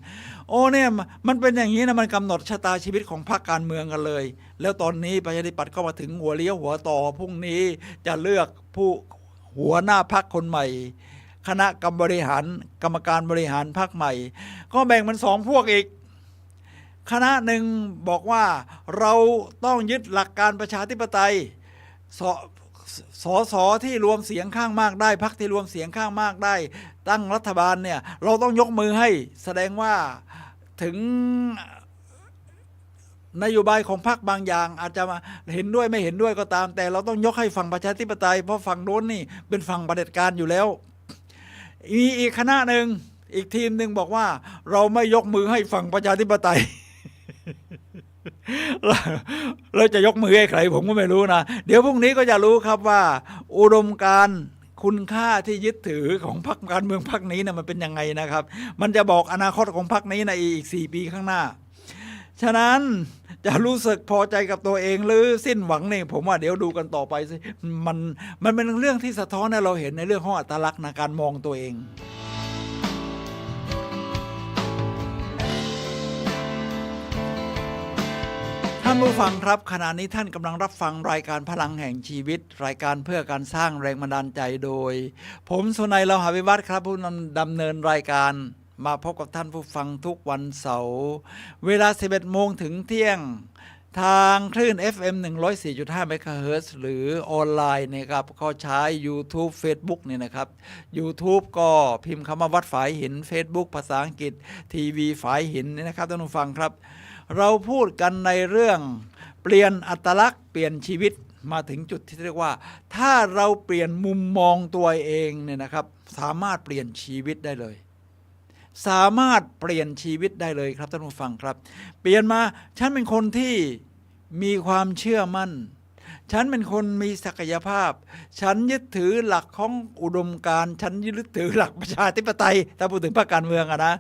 เนี่ยมันเป็นอย่างนี้นะมันกำหนดชะตาชีวิตของพรรคการเมืองกันเลยแล้วตอนนี้ประชาธิปัตย์ก็มาถึงหัวเลี้ยวหัวต่อพรุ่งนี้จะเลือกผู้หัวหน้าพรรคคนใหม่คณะกรรมการบริหารพรรคใหม่ก็แบ่งเป็น2พวกอีกคณะหนึ่งบอกว่าเราต้องยึดหลักการประชาธิปไตยสที่รวมเสียงข้างมากได้พรรคที่รวมเสียงข้างมากได้ตั้งรัฐบาลเนี่ยเราต้องยกมือให้แสดงว่าถึงนโยบายของพรรคบางอย่างอาจจะมาเห็นด้วยไม่เห็นด้วยก็ตามแต่เราต้องยกให้ฝั่งประชาธิปไตยเพราะฝั่งโน้นนี่เป็นฝั่งเผด็จการอยู่แล้วมีอีกคณะหนึ่งอีกทีมหนึ่งบอกว่าเราไม่ยกมือให้ฝั่งประชาธิปไตยเราจะยกมือให้ใครผมก็ไม่รู้นะเดี๋ยวพรุ่งนี้ก็จะรู้ครับว่าอุดมการณ์คุณค่าที่ยึดถือของพรรคการเมืองพรรคนี้นะมันเป็นยังไงนะครับมันจะบอกอนาคตของพรรคนี้ในอีก4 ปีข้างหน้าฉะนั้นจะรู้สึกพอใจกับตัวเองหรือสิ้นหวังนี่ผมว่าเดี๋ยวดูกันต่อไปสิมันเป็นเรื่องที่สะท้อนให้เราเห็นในเรื่องของอัตลักษณ์ในการมองตัวเอง านผู้ฟังครับขณะนี้ท่านกำลังรับฟังรายการพลังแห่งชีวิตรายการเพื่อการสร้างแรงบันดาลใจโดยผมสุนัย เลาหะวิวัฒน์ครับผู้ดำเนินรายการมาพบกับท่านผู้ฟังทุกวันเสาร์เวลา 11 โมงถึงเที่ยงทางคลื่น FM 104.5 เมกะเฮิรตซ์หรือออนไลน์นะครับก็ใช้ YouTube Facebook นี่นะครับ YouTube ก็พิมพ์คำว่าวัดฝายหิน Facebook ภาษาอังกฤษทีวีฝายหินนี่นะครับท่านผู้ฟังครับเราพูดกันในเรื่องเปลี่ยนอัตลักษณ์เปลี่ยนชีวิตมาถึงจุดที่เรียกว่าถ้าเราเปลี่ยนมุมมองตัวเองเนี่ยนะครับสามารถเปลี่ยนชีวิตได้เลยสามารถเปลี่ยนชีวิตได้เลยครับท่านผู้ฟังครับเปลี่ยนมาฉันเป็นคนที่มีความเชื่อมั่นฉันเป็นคนมีศักยภาพฉันยึดถือหลักของอุดมการณ์ฉันยึดถือหลักประชาธิปไตยถ้าพูดถึงพรรคการเมืองอะนะ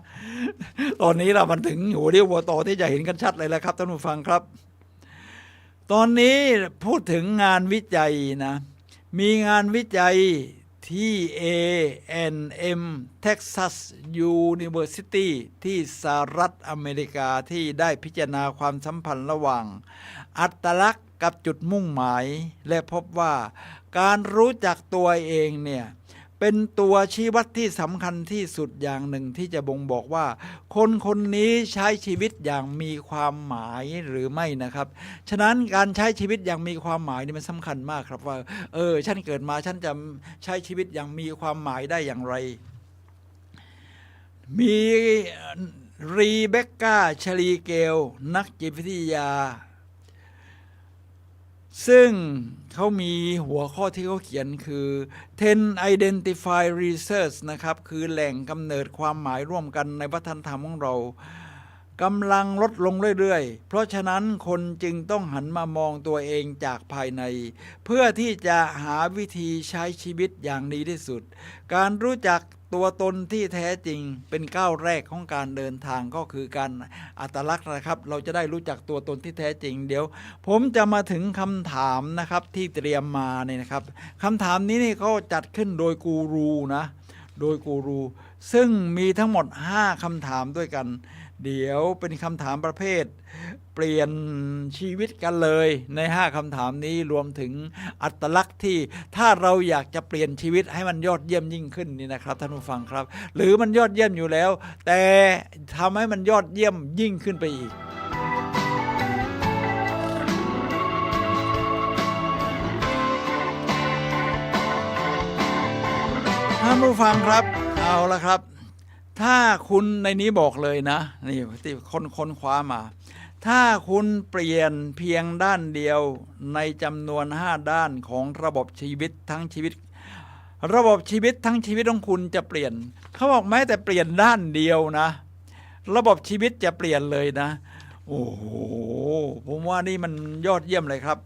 ตอนนี้เรามันถึงหัวเรียวหัวต่อที่จะเห็นกันชัดเลยแล้วครับท่านผู้ฟังครับตอนนี้พูดถึงงานวิจัยนะมีงานวิจัยที่ A&M Texas University ที่สหรัฐอเมริกาที่ได้พิจารณาความสัมพันธ์ระหว่างอัตลักษณ์กับจุดมุ่งหมายและพบว่าการรู้จักตัวเองเนี่ยเป็นตัวชี้วัดที่สำคัญที่สุดอย่างหนึ่งที่จะบ่งบอกว่าคนคนนี้ใช้ชีวิตอย่างมีความหมายหรือไม่นะครับฉะนั้นการใช้ชีวิตอย่างมีความหมายนี่มันสำคัญมากครับว่าฉันเกิดมาฉันจะใช้ชีวิตอย่างมีความหมายได้อย่างไรมีรีเบคก้าชลีเกลนักจิตวิทยาซึ่งเขามีหัวข้อที่เขาเขียนคือ 10 Identify Research นะครับคือแหล่งกำเนิดความหมายร่วมกันในวัฒนธรรมของเรากำลังลดลงเรื่อยๆเพราะฉะนั้นคนจึงต้องหันมามองตัวเองจากภายในเพื่อที่จะหาวิธีใช้ชีวิตอย่างดีที่สุดการรู้จักตัวตนที่แท้จริงเป็นก้าวแรกของการเดินทางก็คือการอัตลักษณ์นะครับเราจะได้รู้จักตัวตนที่แท้จริงเดี๋ยวผมจะมาถึงคำถามนะครับที่เตรียมมาเนี่ยนะครับคำถามนี้นี่เขาจัดขึ้นโดยกูรูนะโดยกูรูซึ่งมีทั้งหมด5คำถามด้วยกันเดี๋ยวเป็นคำถามประเภทเปลี่ยนชีวิตกันเลยใน5คำถามนี้รวมถึงอัตลักษณ์ที่ถ้าเราอยากจะเปลี่ยนชีวิตให้มันยอดเยี่ยมยิ่งขึ้นนี่นะครับท่านผู้ฟังครับหรือมันยอดเยี่ยมอยู่แล้วแต่ทำให้มันยอดเยี่ยมยิ่งขึ้นไปอีกท่านผู้ฟังครับเอาละครับถ้าคุณในนี้บอกเลยนะนี่ที่คนคว้ามาถ้าคุณเปลี่ยนเพียงด้านเดียวในจำนวน5ด้านของระบบชีวิตทั้งชีวิตระบบชีวิตทั้งชีวิตของคุณจะเปลี่ยนเขาบอกแม้แต่เปลี่ยนด้านเดียวนะระบบชีวิตจะเปลี่ยนเลยนะโอ้โหผมว่านี่มันยอดเยี่ยมเลยครับ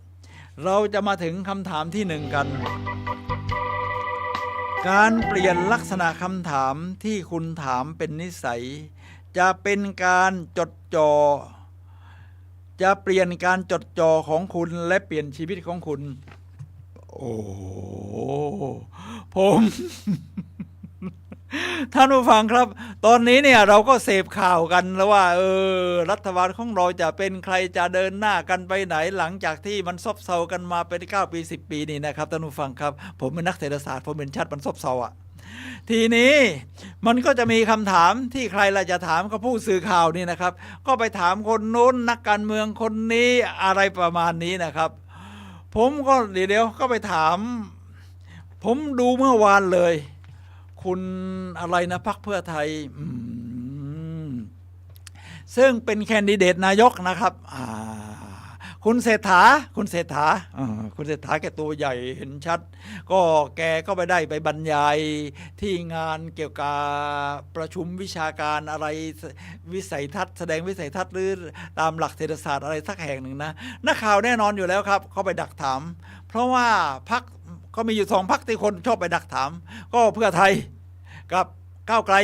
เราจะมาถึงคำถามที่1กันการเปลี่ยนลักษณะคำถามที่คุณถามเป็นนิสัยจะเป็นการจดจ่อจะเปลี่ยนการจดจ่อของคุณและเปลี่ยนชีวิตของคุณโอ้ผม ท่านผู้ฟังครับตอนนี้เนี่ยเราก็เสพข่าวกันแล้วว่ารัฐบาลของเราจะเป็นใครจะเดินหน้ากันไปไหนหลังจากที่มันซบเซากันมาเป็น9 ปี 10 ปีนี่นะครับท่านผู้ฟังครับผมเป็นนักเศรษฐศาสตร์ผมเป็นชาติมันซบเซาอ่ะทีนี้มันก็จะมีคำถามที่ใครล่ะจะถามก็ผู้สื่อข่าวนี่นะครับก็ไปถามคนโน้นนักการเมืองคนนี้อะไรประมาณนี้นะครับผมก็เดี๋ยวก็ไปถามผมดูเมื่อวานเลยคุณอะไรนะพรรคเพื่อไทยซึ่งเป็นแคนดิเดตนายกนะครับคุณเศรษฐาคุณเศรษฐาแกตัวใหญ่เห็นชัดก็แกก็ไปบรรยายที่งานเกี่ยวกับประชุมวิชาการอะไรวิสัยทัศน์แสดงวิสัยทัศน์หรือตามหลักเศรษฐศาสตร์อะไรสักแห่งหนึ่งนะนักข่าวแน่นอนอยู่แล้วครับเขาไปดักถามเพราะว่าพรรคก็มีอยู่2 พรรคที่คนชอบไปดักถามก็เพื่อไทยกับก้าวไกล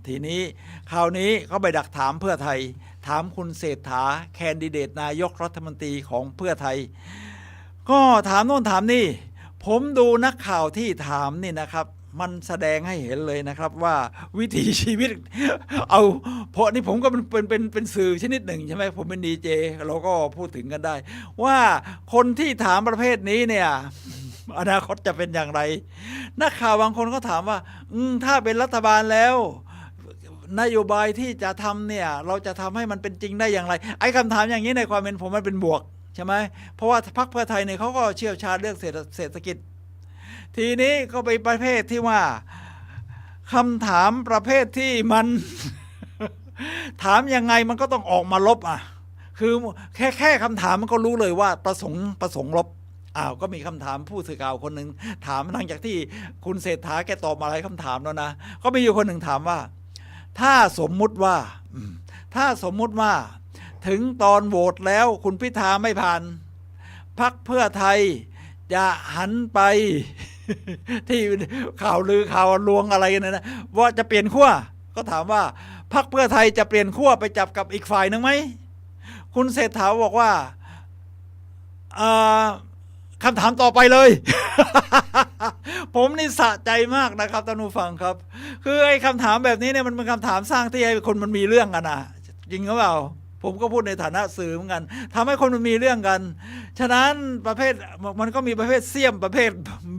ทีนี้คราวนี้เขาไปดักถามเพื่อไทยถามคุณเศรษฐาแคนดิเดตนายกรัฐมนตรีของเพื่อไทยก็ถามโน่นถามนี่ผมดูนักข่าวที่ถามนี่นะครับมันแสดงให้เห็นเลยนะครับว่าวิถีชีวิตเอา เพราะนี่ผมก็เป็นสื่อชนิดหนึ่งใช่ไหมผมเป็นดีเจเราก็พูดถึงกันได้ ว่าคนที่ถามประเภทนี้เนี่ย อนาคตจะเป็นอย่างไรนักข่าวบางคนก็ถามว่าถ้าเป็นรัฐบาลแล้วนโยบายที่จะทำเนี่ยเราจะทำให้มันเป็นจริงได้อย่างไรไอ้คำถามอย่างนี้ในความเป็นผมมันเป็นบวกใช่ไหมเพราะว่าพรรคเพื่อไทยเนี่ยเขาก็เชี่ยวชาญเรื่องเศรษฐกิจทีนี้ก็ไปประเภทที่ว่าคำถามประเภทที่มัน ถามยังไงมันก็ต้องออกมาลบคือแค่คำถามมันก็รู้เลยว่าประสงค์ลบก็มีคำถามผู้สื่อข่าวคนหนึ่งถามหลังจากที่คุณเศรษฐาแกตอบมาหลายคำถามแล้วนะก็มีอยู่คนหนึ่งถามว่าถ้าสมมุติว่าถึงตอนโหวตแล้วคุณพิธาไม่ผ่านพรรคเพื่อไทยจะหันไป ที่ข่าวลือข่าวลวงอะไรกันนะว่าจะเปลี่ยนขั้วก็ถามว่าพรรคเพื่อไทยจะเปลี่ยนขั้วไปจับกับอีกฝ่ายหนึ่งไหมคุณเศรษฐาบอกว่าคำถามต่อไปเลย ผมนี่สะใจมากนะครับท่านผู้ฟังครับคือไอ้คำถามแบบนี้เนี่ยมันเป็นคำถามสร้างที่ให้คนมันมีเรื่องกันจริงหรือเปล่าผมก็พูดในฐานะสื่อเหมือนกันทำให้คนมันมีเรื่องกันฉะนั้นประเภทมันก็มีประเภทเสี่ยมประเภท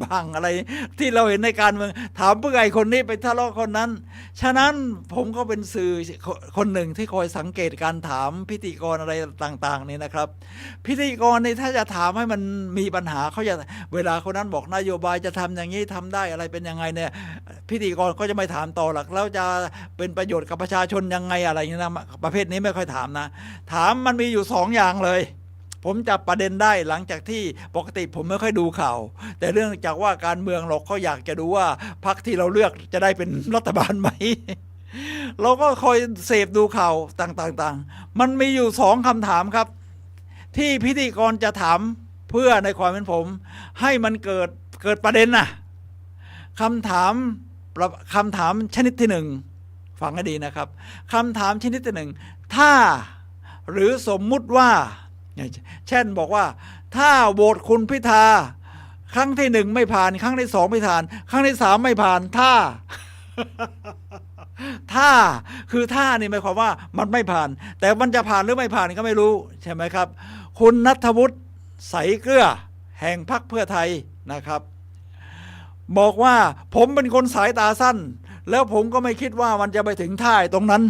บังอะไรที่เราเห็นในการเมืองถามเพื่อไอ้คนนี้ไปทะเลาะคนนั้นฉะนั้นผมก็เป็นสื่อคนหนึ่งที่คอยสังเกตการถามพิธีกรอะไรต่างๆนี่นะครับพิธีกรนี่ถ้าจะถามให้มันมีปัญหาเขาจะเวลาคนนั้นบอกนโยบายจะทำอย่างนี้ทำได้อะไรเป็นยังไงเนี่ยพิธีกรก็จะไม่ถามต่อหลักแล้วจะเป็นประโยชน์กับประชาชนยังไงอะไรอย่างนี้นะประเภทนี้ไม่ค่อยถามนะถามมันมีอยู่2 อย่างเลยผมจับประเด็นได้หลังจากที่ปกติผมไม่ค่อยดูข่าวแต่เรื่องจากว่าการเมืองเราก็อยากจะดูว่าพรรคที่เราเลือกจะได้เป็นรัฐบาลไหม เราก็คอยเสพดูข่าวต่างๆมันมีอยู่2 คำถามครับที่พิธีกรจะถามเพื่อในความเป็นผมให้มันเกิดประเด็นคำถามชนิดที่1ฟังให้ดีนะครับคำถามชนิดที่1ถ้าหรือสมมุติว่าเช่นบอกว่าถ้าโหวตคุณพิธาครั้งที่1ไม่ผ่านครั้งที่2ไม่ผ่านครั้งที่3ไม่ผ่านถ้า คือถ้านี่หมายความว่ามันไม่ผ่านแต่มันจะผ่านหรือไม่ผ่านก็ไม่รู้ใช่ไหมครับคุณณัฐวุฒิใสเกลือแห่งพรรคเพื่อไทยนะครับบอกว่าผมเป็นคนสายตาสั้นแล้วผมก็ไม่คิดว่ามันจะไปถึงท่าตรงนั้น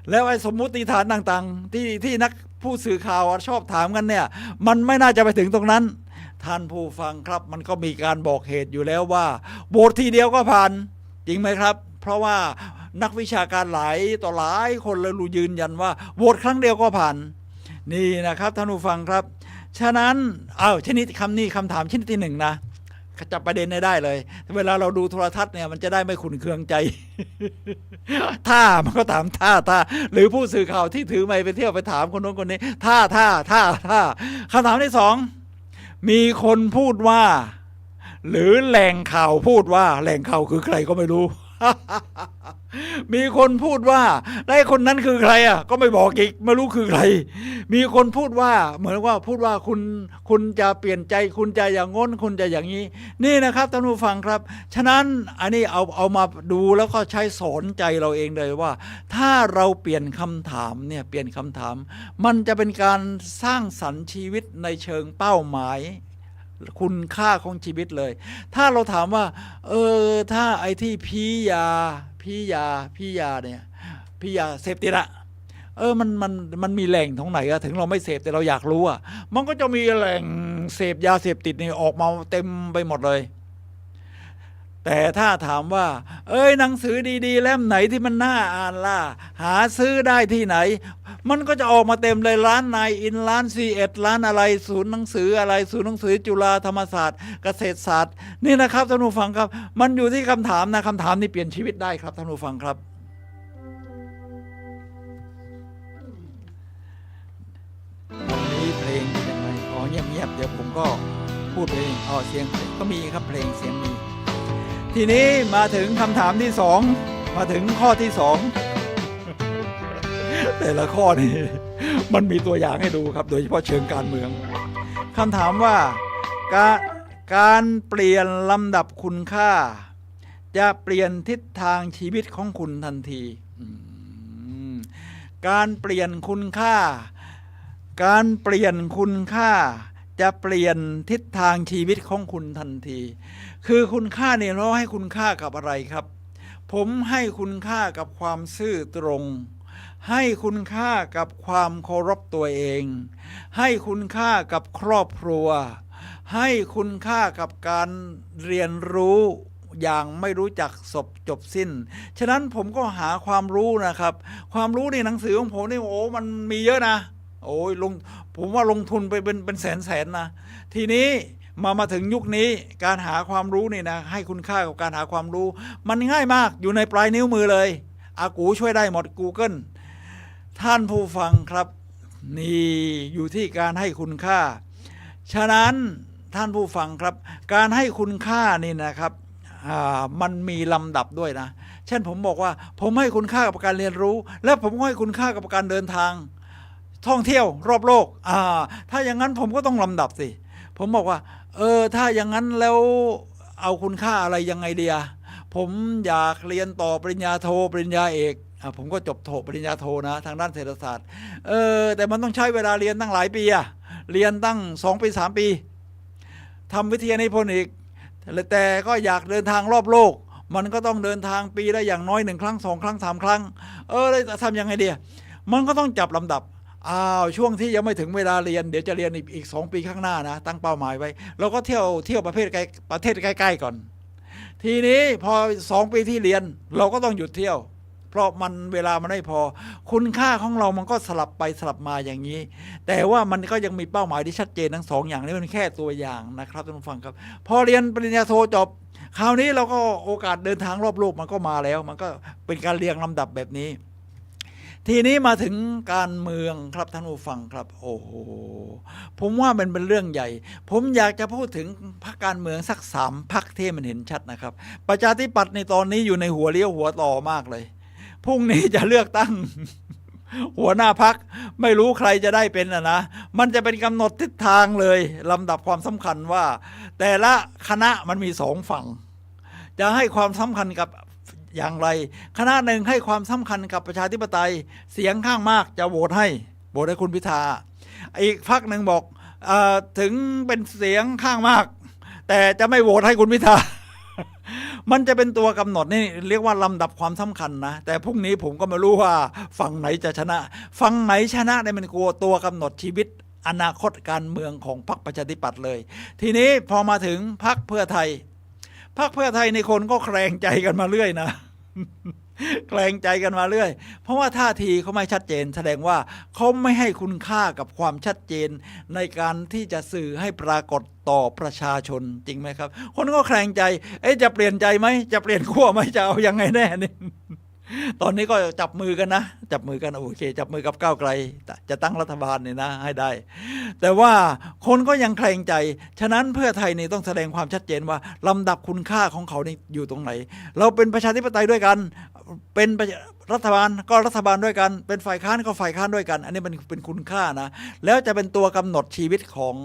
แล้วไอ้สมมุติฐานต่างๆที่นักผู้สื่อข่าวชอบถามกันเนี่ยมันไม่น่าจะไปถึงตรงนั้นท่านผู้ฟังครับมันก็มีการบอกเหตุอยู่แล้วว่าโหวตทีเดียวก็ผ่านจริงไหมครับเพราะว่านักวิชาการหลายต่อหลายคนเลยรู้ยืนยันว่าโหวตครั้งเดียวก็ผ่านนี่นะครับท่านผู้ฟังครับฉะนั้นชนิดคำถามชนิดที่1นะจับประเด็นได้เลยเวลาเราดูโทรทัศน์เนี่ยมันจะได้ไม่ขุ่นเคืองใจ ถ้ามันก็ถามถ้าหรือผู้สื่อข่าวที่ถือไมค์ไปเที่ยวไปถามคนโน้นคนนี้ถ้าคำถามที่2มีคนพูดว่าหรือแหล่งข่าวพูดว่าแหล่งข่าวคือใครก็ไม่รู้ มีคนพูดว่าได้คนนั้นคือใครก็ไม่บอกอีกไม่รู้คือใครมีคนพูดว่าเหมือนว่าพูดว่าคุณจะเปลี่ยนใจคุณจะอย่างง้นคุณจะอย่างนี้นี่นะครับท่านผู้ฟังครับฉะนั้นอันนี้เอามาดูแล้วก็ใช้สอนใจเราเองเลยว่าถ้าเราเปลี่ยนคำถามเนี่ยเปลี่ยนคำถามมันจะเป็นการสร้างสรรค์ชีวิตในเชิงเป้าหมายคุณค่าของชีวิตเลยถ้าเราถามว่าถ้าไอ้ที่พี่ยาเนี่ยพี่ยาเสพติดมันมีแหล่งตรงไหนถึงเราไม่เสพแต่เราอยากรู้มันก็จะมีแหล่งเสพยาเสพติดนี่ออกมาเต็มไปหมดเลยแต่ถ้าถามว่าหนังสือดีๆเล่มไหนที่มันน่าอ่านล่ะหาซื้อได้ที่ไหนมันก็จะออกมาเต็มเลยร้านนายอินร้านC1ร้านอะไรศูนย์หนังสืออะไรศูนย์หนังสือจุฬาธรรมศาสตร์เกษตรศาสตร์นี่นะครับท่านผู้ฟังครับมันอยู่ที่คำถามนะคำถามนี่เปลี่ยนชีวิตได้ครับท่านผู้ฟังครับวันนี้เพลงเป็นยังไงเงียบๆเดี๋ยวผมก็พูดเองเสียงก็มีครับเพลงเสียงมีทีนี้มาถึงคำถามที่2มาถึงข้อที่2 แต่ละข้อนี่มันมีตัวอย่างให้ดูครับโดยเฉพาะเชิงการเมืองคำถามว่าการเปลี่ยนลำดับคุณค่าจะเปลี่ยนทิศทางชีวิตของคุณทันที การเปลี่ยนคุณค่าจะเปลี่ยนทิศทางชีวิตของคุณทันทีคือคุณค่าเนี่ยเราให้คุณค่ากับอะไรครับผมให้คุณค่ากับความซื่อตรงให้คุณค่ากับความเคารพตัวเองให้คุณค่ากับครอบครัวให้คุณค่ากับการเรียนรู้อย่างไม่รู้จักจบสิ้นฉะนั้นผมก็หาความรู้นะครับความรู้ในหนังสือของผมนี่โอ้มันมีเยอะนะโอ้ยผมว่าลงทุนไปเป็นแสนนะทีนี้มาถึงยุคนี้การหาความรู้นี่นะให้คุณค่ากับการหาความรู้มันง่ายมากอยู่ในปลายนิ้วมือเลยอากูช่วยได้หมด Google ท่านผู้ฟังครับนี่อยู่ที่การให้คุณค่าฉะนั้นท่านผู้ฟังครับการให้คุณค่านี่นะครับมันมีลำดับด้วยนะเช่นผมบอกว่าผมให้คุณค่ากับการเรียนรู้และผมให้คุณค่ากับการเดินทางท่องเที่ยวรอบโลกถ้าอย่างนั้นผมก็ต้องลำดับสิผมบอกว่าถ้าอย่างนั้นแล้วเอาคุณค่าอะไรยังไงดีผมอยากเรียนต่อปริญญาโทปริญญาเอกผมก็จบโทปริญญาโทนะทางด้านเศรษฐศาสตร์แต่มันต้องใช้เวลาเรียนตั้งหลายปีเรียนตั้ง2 ปี 3 ปีทำวิทยานิพนธ์อีกแต่ก็อยากเดินทางรอบโลกมันก็ต้องเดินทางปีละอย่างน้อย1 ครั้ง 2 ครั้ง 3 ครั้งเลยทำยังไงดีมันก็ต้องจับลำดับช่วงที่ยังไม่ถึงเวลาเรียนเดี๋ยวจะเรียนอีก2 ปีข้างหน้านะตั้งเป้าหมายไว้เราก็เที่ยวประเทศใกล้ๆก่อนทีนี้พอ2 ปีที่เรียนเราก็ต้องหยุดเที่ยวเพราะมันเวลามันไม่พอคุณค่าของเรามันก็สลับไปสลับมาอย่างนี้แต่ว่ามันก็ยังมีเป้าหมายที่ชัดเจนทั้ง2อย่างนี้มันแค่ตัวอย่างนะครับท่านผู้ฟังครับพอเรียนปริญญาโทจบคราวนี้เราก็โอกาสเดินทางรอบโลกมันก็มาแล้วมันก็เป็นการเรียงลำดับแบบนี้ทีนี้มาถึงการเมืองครับท่านผู้ฟังครับโอ้โหผมว่ามันเป็นเรื่องใหญ่ผมอยากจะพูดถึงพรรคการเมืองสัก3 พรรคที่มันเห็นชัดนะครับประชาธิปัตย์ในตอนนี้อยู่ในหัวเลี้ยวหัวต่อมากเลยพรุ่งนี้จะเลือกตั้ง หัวหน้าพรรคไม่รู้ใครจะได้เป็นนะมันจะเป็นกำหนดทิศทางเลยลำดับความสำคัญว่าแต่ละคณะมันมี2 ฝั่งจะให้ความสำคัญกับอย่างไรคณะหนึ่งให้ความสำคัญกับประชาธิปไตยเสียงข้างมากจะโหวตให้คุณพิธาอีกพรรคหนึ่งบอกถึงเป็นเสียงข้างมากแต่จะไม่โหวตให้คุณพิธา มันจะเป็นตัวกำหนดนี่เรียกว่าลำดับความสำคัญนะแต่พรุ่งนี้ผมก็ไม่รู้ว่าฝั่งไหนจะชนะฝั่งไหนชนะเนี่ยมันกลัวตัวกำหนดชีวิตอนาคตการเมืองของพรรคประชาธิปัตย์เลยทีนี้พอมาถึงพรรคเพื่อไทยในคนก็แคลงใจกันมาเรื่อยนะ แคลงใจกันมาเรื่อยเพราะว่าท่าทีเขาไม่ชัดเจนแสดงว่าเขาไม่ให้คุณค่ากับความชัดเจนในการที่จะสื่อให้ปรากฏต่อประชาชนจริงไหมครับคนก็แคลงใจจะเปลี่ยนใจไหมจะเปลี่ยนขั้วไหมจะเอายังไงแน่นี่ ตอนนี้ก็จับมือกันนะจับมือกันโอเคจับมือกับก้าวไกลจะตั้งรัฐบาลเนี่ยนะให้ได้แต่ว่าคนก็ยังแคลงใจฉะนั้นเพื่อไทยนี่ต้องแสดงความชัดเจนว่าลำดับคุณค่าของเขานี่อยู่ตรงไหนเราเป็นประชาธิปไตยด้วยกันเป็นรัฐบาลก็รัฐบาลด้วยกันเป็นฝ่ายค้านก็ฝ่ายค้านด้วยกันอันนี้มันเป็นคุณค่านะแล้วจะเป็นตัวกำหนดชีวิตของ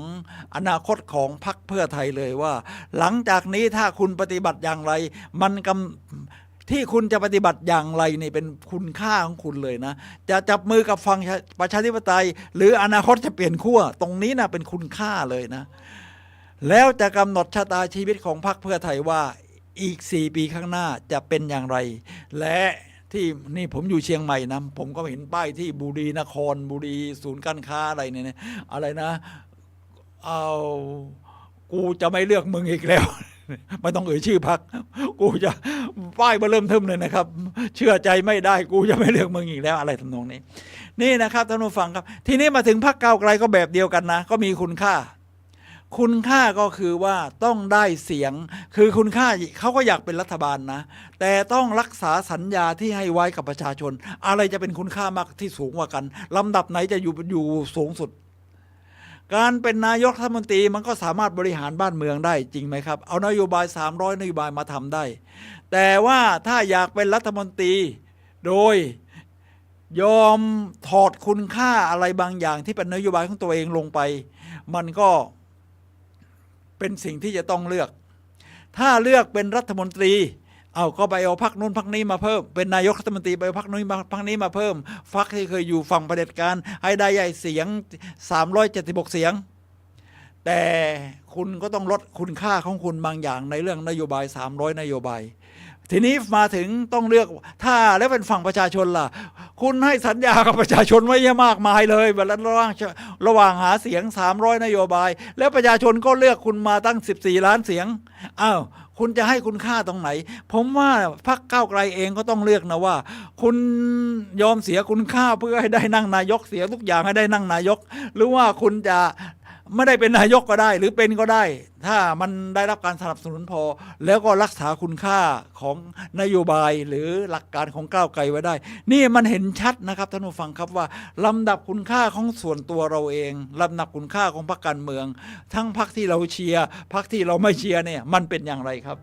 อนาคตของพรรคเพื่อไทยเลยว่าหลังจากนี้ถ้าคุณปฏิบัติอย่างไรมันที่คุณจะปฏิบัติอย่างไรนี่เป็นคุณค่าของคุณเลยนะจะจับมือกับฝั่งประชาธิปไตยหรืออนาคตจะเปลี่ยนขั้วตรงนี้นะเป็นคุณค่าเลยนะแล้วจะกำหนดชะตาชีวิตของพรรคเพื่อไทยว่าอีก4 ปีข้างหน้าจะเป็นอย่างไรและที่นี่ผมอยู่เชียงใหม่นะผมก็เห็นป้ายที่บุรีนครบุรีศูนย์การค้าอะไรเนี่ยอะไรนะกูจะไม่เลือกมึงอีกแล้ว ไม่ต้องเอ่ยชื่อพรรคกูจะป้ายมาเริ่มทึมเลยนะครับเชื่อใจไม่ได้กูจะไม่เลือกมึงอีกแล้วอะไรทำนองนี้นี่นะครับท่านผู้ฟังครับทีนี้มาถึงพรรคก้าวไกลก็แบบเดียวกันนะก็มีคุณค่าก็คือว่าต้องได้เสียงคือคุณค่าเขาก็อยากเป็นรัฐบาลนะแต่ต้องรักษาสัญญาที่ให้ไว้กับประชาชนอะไรจะเป็นคุณค่ามากที่สูงกว่ากันลำดับไหนจะอยู่สูงสุดการเป็นนายกรัฐมนตรีมันก็สามารถบริหารบ้านเมืองได้จริงไหมครับเอานโยบาย300นโยบายมาทำได้แต่ว่าถ้าอยากเป็นรัฐมนตรีโดยยอมถอดคุณค่าอะไรบางอย่างที่เป็นนโยบายของตัวเองลงไปมันก็เป็นสิ่งที่จะต้องเลือกถ้าเลือกเป็นรัฐมนตรี เอาก็ไปเอาพรรคนู้นพรรคนี้มาเพิ่มเป็นนายกรัฐมนตรีไปเอาพรรคนู้นพรรคนี้มาเพิ่มพรรคที่เคยอยู่ฝั่งเผด็จการให้ได้ใหญ่เสียง376เสียงแต่คุณก็ต้องลดคุณค่าของคุณบางอย่างในเรื่องนโยบาย300นโยบายทีนี้มาถึงต้องเลือกถ้าแล้วเป็นฝั่งประชาชนล่ะคุณให้สัญญากับประชาชนไว้เยอะมากมายเลยระหว่างหาเสียง300นโยบายแล้วประชาชนก็เลือกคุณมาตั้ง14ล้านเสียงอ้าวคุณจะให้คุณค่าตรงไหนผมว่าพรรคก้าวไกลเองก็ต้องเลือกนะว่าคุณยอมเสียคุณค่าเพื่อให้ได้นั่งนายกเสียทุกอย่างให้ได้นั่งนายกหรือว่าคุณจะไม่ได้เป็นนายกก็ได้หรือเป็นก็ได้ถ้ามันได้รับการสนับสนุนพอแล้วก็รักษาคุณค่าของนโยบายหรือหลักการของก้าวไกลไว้ได้นี่มันเห็นชัดนะครับท่านผู้ฟังครับว่าลำดับคุณค่าของส่วนตัวเราเองลำดับคุณค่าของพรรคการเมืองทั้งพรรคที่เราเชียร์พรรคที่เราไม่เชียร์เนี่ยมันเป็นอย่างไรครับ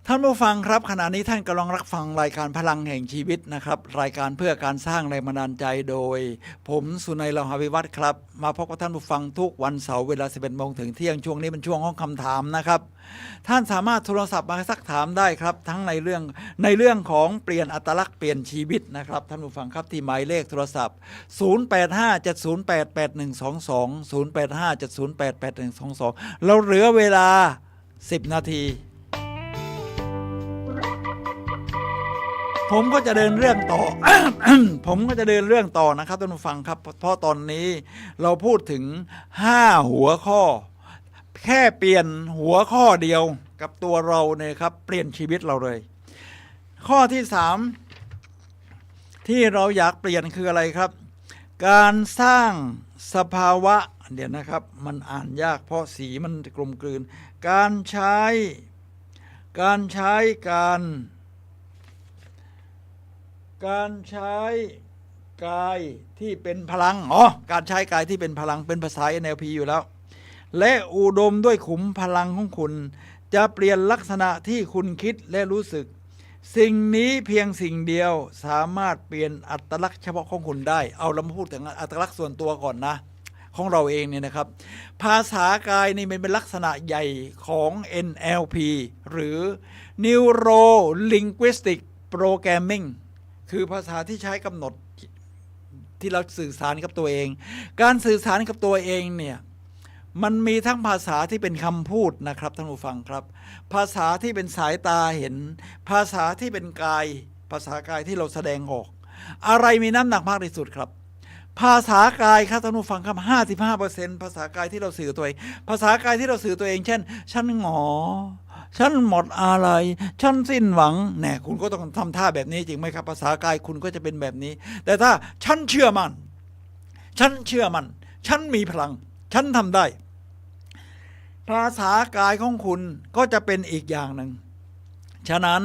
ท่านผู้ฟังครับขณะนี้ท่านกำลังรับฟังรายการพลังแห่งชีวิตนะครับรายการเพื่อการสร้างแรงบันดาลใจโดยผมสุนัย เหล่าหาวิวัฒน์ครับมาพบกับท่านผู้ฟังทุกวันเสาร์เวลา 11 โมงถึงเที่ยงช่วงนี้เป็นช่วงห้องคำถามนะครับท่านสามารถโทรศัพท์มาซักถามได้ครับทั้งในเรื่องของเปลี่ยนอัตลักษณ์เปลี่ยนชีวิตนะครับท่านผู้ฟังครับที่หมายเลขโทรศัพท์0857088122 0857088122เราเหลือเวลา10 นาทีผมก็จะเดินเรื่องต่อ ผมก็จะเดินเรื่องต่อนะครับท่านผู้ฟังครับเพราะตอนนี้เราพูดถึง5หัวข้อแค่เปลี่ยนหัวข้อเดียวกับตัวเราเนี่ยครับเปลี่ยนชีวิตเราเลยข้อที่3ที่เราอยากเปลี่ยนคืออะไรครับการสร้างสภาวะเดี๋ยวนะครับมันอ่านยากเพราะสีมันกลมกลืนการใช้กายที่เป็นพลังการใช้กายที่เป็นพลังเป็นภาษา NLP อยู่แล้วและอุดมด้วยขุมพลังของคุณจะเปลี่ยนลักษณะที่คุณคิดและรู้สึกสิ่งนี้เพียงสิ่งเดียวสามารถเปลี่ยนอัตลักษณ์เฉพาะของคุณได้เอาเรามาพูดถึงอัตลักษณ์ส่วนตัวก่อนนะของเราเองเนี่ยนะครับภาษากายนี่เป็นลักษณะใหญ่ของ NLP หรือ Neuro Linguistic Programmingคือภาษาที่ใช้กำหนดที่เราสื่อสารกับตัวเองการสื่อสารกับตัวเองเนี่ยมันมีทั้งภาษาที่เป็นคำพูดนะครับท่านผู้ฟังครับภาษาที่เป็นสายตาเห็นภาษาที่เป็นกายภาษากายที่เราแสดงออกอะไรมีน้ำหนักมากที่สุดครับภาษากายครับท่านผู้ฟังครับ 55% ภาษากายที่เราสื่อตัวเองภาษากายที่เราสื่อตัวเองเช่นฉันหงอฉันหมดอะไรฉันสิ้นหวังแน่คุณก็ต้องทำท่าแบบนี้จริงไหมครับภาษากายคุณก็จะเป็นแบบนี้แต่ถ้าฉันเชื่อมันฉันมีพลังฉันทำได้ภาษากายของคุณก็จะเป็นอีกอย่างหนึ่งฉะนั้น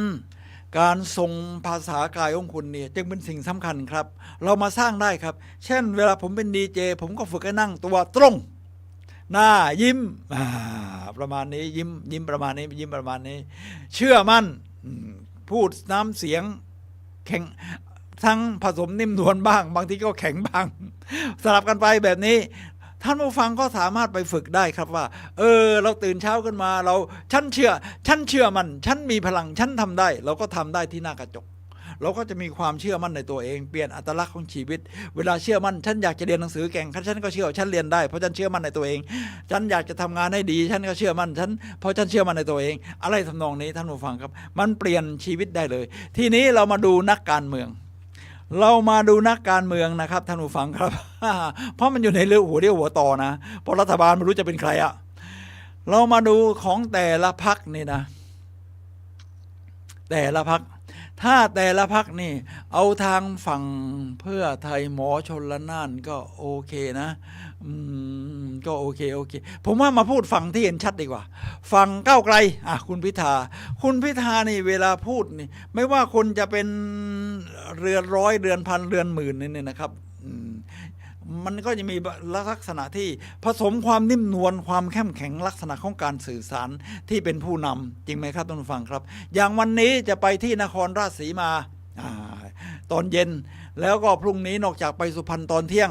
การทรงภาษากายของคุณเนี่ยจึงเป็นสิ่งสำคัญครับเรามาสร้างได้ครับเช่นเวลาผมเป็นดีเจผมก็ฝึกให้นั่งตัวตรงหน้ายิ้มประมาณนี้ยิ้มประมาณนี้ยิ้มประมาณนี้เชื่อมั่นพูดน้ำเสียงแข็งทั้งผสมนิ่มนวลบ้างบางทีก็แข็งบ้างสลับกันไปแบบนี้ท่านผู้ฟังก็สามารถไปฝึกได้ครับว่าเราตื่นเช้าขึ้นมาฉันเชื่อมันฉันมีพลังฉันทำได้เราก็ทำได้ที่หน้ากระจกเราก็จะมีความเชื่อมั่นในตัวเองเปลี่ยนอัตลักษณ์ของชีวิตเวลาเชื่อมั่นฉันอยากจะเรียนหนังสือเก่งฉันก็เชื่อฉันเรียนได้เพราะฉันเชื่อมั่นในตัวเองฉันอยากจะทำงานให้ดีฉันก็เชื่อมั่นเพราะฉันเชื่อมั่นในตัวเองอะไรทำนองนี้ท่านผู้ฟังครับมันเปลี่ยนชีวิตได้เลยทีนี้เรามาดูนักการเมืองนะครับท่านผู้ฟังครับ เพราะมันอยู่ในเรื่องหัวเดียวหัวต่อนะเพราะรัฐบาลไม่รู้จะเป็นใครอะเรามาดูของแต่ละพรรคนี่นะแต่ละพรรคถ้าแต่ละพรรคนี่เอาทางฝั่งเพื่อไทยหมอชลน่านก็โอเคนะก็โอเคผมว่ามาพูดฝั่งที่เห็นชัดดีกว่าฝั่งก้าวไกลคุณพิธานี่เวลาพูดนี่ไม่ว่าคนจะเป็นเรือนร้อยเรือนพันเรือนหมื่นนี่นะครับมันก็จะมีลักษณะที่ผสมความนิ่มนวลความเข้มแข็งลักษณะของการสื่อสารที่เป็นผู้นำจริงไหมครับท่านผู้ฟังครับอย่างวันนี้จะไปที่นครราชสีมาตอนเย็นแล้วก็พรุ่งนี้นอกจากไปสุพรรณตอนเที่ยง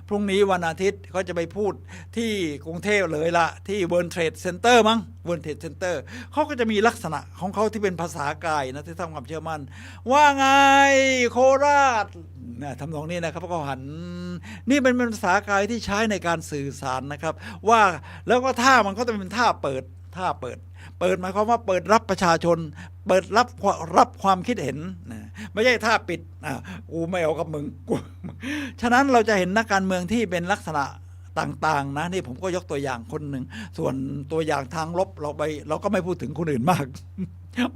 พรุ่งนี้วันอาทิตย์ก็จะไปพูดที่กรุงเทพเลยละที่ World Trade Center มั้ง World Trade Center เขาก็จะมีลักษณะของเขาที่เป็นภาษากายนะที่ทำความเชื่อมั่นว่าไงโคราชทำนองนี้นะครับก็หันนี่เป็นภาษากายที่ใช้ในการสื่อสารนะครับว่าแล้วก็ท่ามันก็จะเป็นท่าเปิดหมายความว่าเปิดรับประชาชนเปิดรับความคิดเห็นนะไม่ใช่ท่าปิดกูไม่เอากับมึงกูฉะนั้นเราจะเห็นนักการเมืองที่เป็นลักษณะต่างๆนะนี่ผมก็ยกตัวอย่างคนหนึ่งส่วนตัวอย่างทางลบเราก็ไม่พูดถึงคนอื่นมาก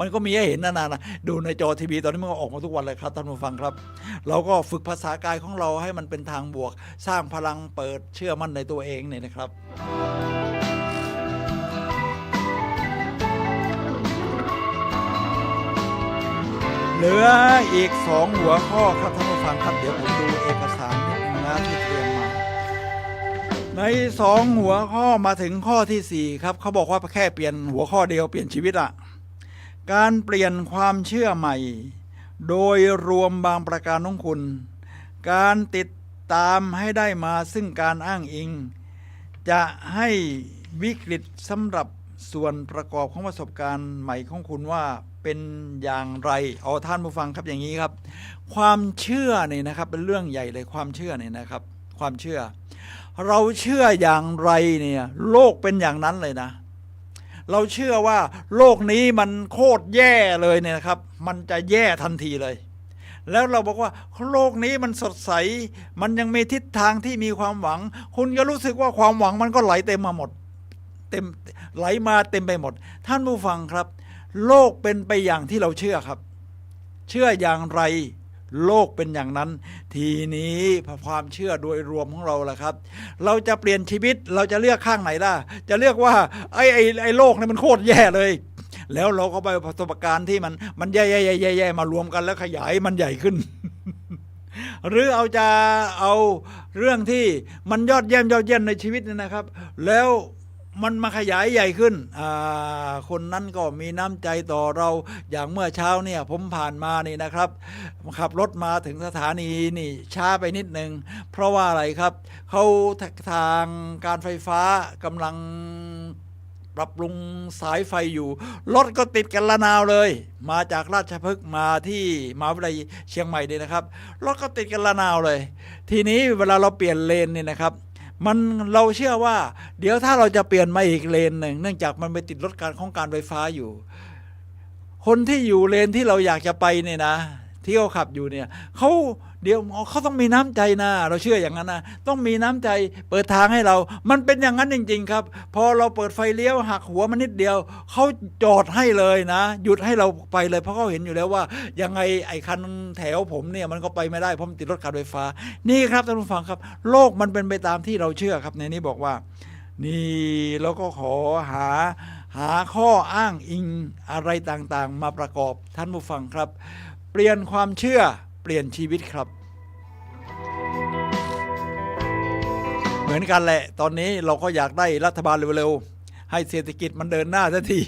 มันก็มีให้เห็นนานๆดูในจอทีวีตอนนี้มันก็ออกมาทุกวันเลยครับท่านผู้ฟังครับเราก็ฝึกภาษากายของเราให้มันเป็นทางบวกสร้างพลังเปิดเชื่อมั่นในตัวเองเนี่ยนะครับเหลืออีก2หัวข้อครับท่านผู้ฟังครับเดี๋ยวผมดูเอกสารนิดนึงนะที่เตรียมมาใน2หัวข้อมาถึงข้อที่4ครับเขาบอกว่าแค่เปลี่ยนหัวข้อเดียวเปลี่ยนชีวิตอะการเปลี่ยนความเชื่อใหม่โดยรวมบางประการของคุณการติดตามให้ได้มาซึ่งการอ้างอิงจะให้วิกฤตสำหรับส่วนประกอบของประสบการณ์ใหม่ของคุณว่าเป็นอย่างไรเอาท่านผู้ฟังครับอย่างนี้ครับความเชื่อเนี่ยนะครับเป็นเรื่องใหญ่เลยความเชื่อเนี่ยนะครับความเชื่อเราเชื่ออย่างไรเนี่ยโลกเป็นอย่างนั้นเลยนะเราเชื่อว่าโลกนี้มันโคตรแย่เลยเนี่ยนะครับมันจะแย่ทันทีเลยแล้วเราบอกว่าโลกนี้มันสดใสมันยังมีทิศทางที่มีความหวังคุณก็รู้สึกว่าความหวังมันก็ไหลเต็มมาหมดไหลมาเต็มไปหมดท่านผู้ฟังครับโลกเป็นไปอย่างที่เราเชื่อครับเชื่ออย่างไรโลกเป็นอย่างนั้นทีนี้ความเชื่อโดยรวมของเราล่ะครับเราจะเปลี่ยนชีวิตเราจะเลือกข้างไหนล่ะจะเลือกว่าไอ้โลกนี่มันโคตรแย่เลยแล้วเราก็ไปประสบการณ์ที่มันแย่มารวมกันแล้วขยายมันใหญ่ขึ้น หรือเอาเรื่องที่มันยอดเยี่ยมในชีวิตนี่นะครับแล้วมันมาขยายใหญ่ขึ้นคนนั้นก็มีน้ำใจต่อเราอย่างเมื่อเช้าเนี่ยผมผ่านมานี่นะครับขับรถมาถึงสถานีนี่ช้าไปนิดนึงเพราะว่าอะไรครับเขาทางการไฟฟ้ากำลังปรับปรุงสายไฟอยู่รถก็ติดกันละนาวเลยมาจากราชพฤกษ์มาที่มหาวิทยาลัยเชียงใหม่นี่นะครับรถก็ติดกันละนาวเลยทีนี้เวลาเราเปลี่ยนเลนนี่นะครับเราเชื่อว่าเดี๋ยวถ้าเราจะเปลี่ยนมาอีกเลนหนึ่งเนื่องจากมันไปติดรถการไฟฟ้าอยู่คนที่อยู่เลนที่เราอยากจะไปเนี่ยนะที่เขาขับอยู่เนี่ยเขาต้องมีน้ำใจนะเราเชื่ออย่างนั้นนะต้องมีน้ำใจเปิดทางให้เรามันเป็นอย่างนั้นจริงๆครับพอเราเปิดไฟเลี้ยวหักหัวมันนิดเดียวเขาจอดให้เลยนะหยุดให้เราไปเลยเพราะเขาเห็นอยู่แล้วว่ายังไงไอ้คันแถวผมเนี่ยมันก็ไปไม่ได้เพราะมันติดรถการไฟฟ้านี่ครับท่านผู้ฟังครับโลกมันเป็นไปตามที่เราเชื่อครับในนี้บอกว่านี่เราก็ขอหาข้ออ้างอิงอะไรต่างๆมาประกอบท่านผู้ฟังครับเปลี่ยนความเชื่อเปลี่ยนชีวิตครับเหมือนกันแหละตอนนี้เราก็อยากได้รัฐบาลเร็วๆให้เศรษฐกิจมันเดินหน้าสักที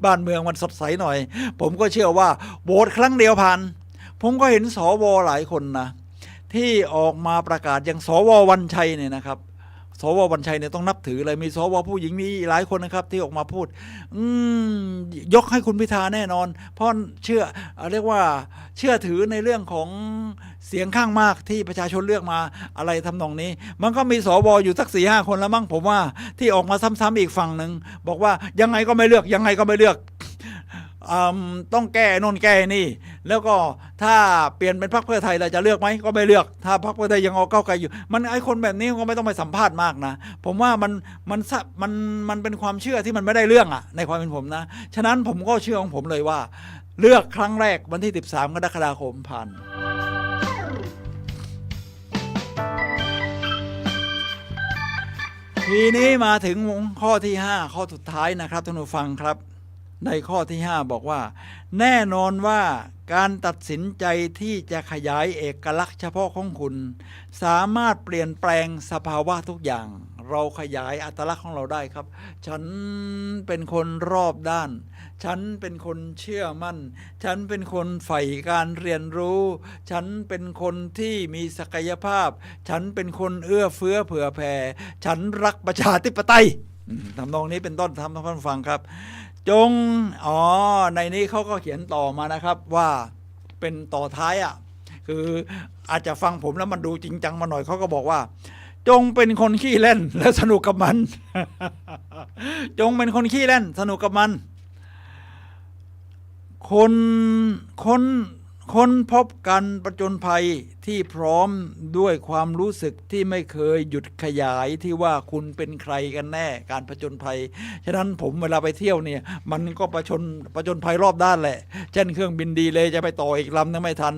บ้านเมืองมันสดใสหน่อยผมก็เชื่อว่าโหวตครั้งเดียวผ่านผมก็เห็นสวหลายคนนะที่ออกมาประกาศอย่างสววันชัยเนี่ยนะครับสววันชัยเนี่ยต้องนับถือเลยมีสวผู้หญิงมีหลายคนนะครับที่ออกมาพูดยกให้คุณพิธาแน่นอนเพราะเรียกว่าเชื่อถือในเรื่องของเสียงข้างมากที่ประชาชนเลือกมาอะไรทำนองนี้มันก็มีสวอยู่สัก 4-5 คนแล้วมั้งผมว่าที่ออกมาซ้ำๆอีกฝั่งหนึ่งบอกว่ายังไงก็ไม่เลือกยังไงก็ไม่เลือกต้องแก้โน่นแก้นี่แล้วก็ถ้าเปลี่ยนเป็นพรรคเพื่อไทยเราจะเลือกไหมก็ไม่เลือกถ้าพรรคเพื่อไทยยังเอาก้าวไกลอยู่มันไอ้คนแบบนี้ก็ไม่ต้องไปสัมภาษณ์มากนะผมว่ามันเป็นความเชื่อที่มันไม่ได้เรื่องในความเป็นผมนะฉะนั้นผมก็เชื่อของผมเลยว่าเลือกครั้งแรกวันที่13 กรกฎาคมผ่านทีนี้มาถึงข้อที่5ข้อสุดท้ายนะครับท่านผู้ฟังครับในข้อที่5บอกว่าแน่นอนว่าการตัดสินใจที่จะขยายเอกลักษณ์เฉพาะของคุณสามารถเปลี่ยนแปลงสภาวะทุกอย่างเราขยายอัตลักษณ์ของเราได้ครับฉันเป็นคนรอบด้าน ฉันเป็นคนเชื่อมั่นฉันเป็นคนใฝ่การเรียนรู้ฉันเป็นคนที่มีศักยภาพฉันเป็นคนเอื้อเฟื้อเผื่อแผ่ฉันรักประชาธิปไตยทำนองนี้เป็นต้นทำท่านฟังครับจงในนี้เขาก็เขียนต่อมานะครับว่าเป็นต่อท้ายคืออาจจะฟังผมแล้วมันดูจริงจังมาหน่อยเขาก็บอกว่าจงเป็นคนขี้เล่นและสนุกกับมัน จงเป็นคนขี้เล่นสนุกกับมันคนพบการประจนภัยที่พร้อมด้วยความรู้สึกที่ไม่เคยหยุดขยายที่ว่าคุณเป็นใครกันแน่การประจนภัยฉะนั้นผมเวลาไปเที่ยวเนี่ยมันก็ประจนภัยรอบด้านแหละเช่นเครื่องบินดีเลยจะไปต่ออีกลำนึงไม่ทัน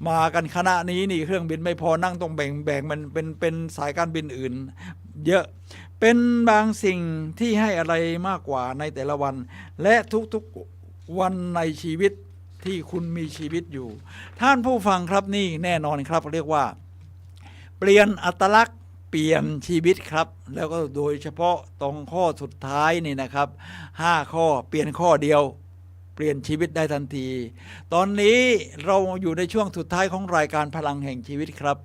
มากันคณะนี้นี่เครื่องบินไม่พอนั่งต้องแบ่งมันเป็นสายการบินอื่นเยอะเป็นบางสิ่งที่ให้อะไรมากกว่าในแต่ละวันและทุกๆวันในชีวิตที่คุณมีชีวิตอยู่ท่านผู้ฟังครับนี่แน่นอนครับเรียกว่าเปลี่ยนอัตลักษณ์เปลี่ยนชีวิตครับแล้วก็โดยเฉพาะตรงข้อสุดท้ายนี่นะครับ5ข้อเปลี่ยนข้อเดียวเปลี่ยนชีวิตได้ทันทีตอนนี้เราอยู่ในช่วงสุดท้ายของรายการพลังแห่งชีวิตครับ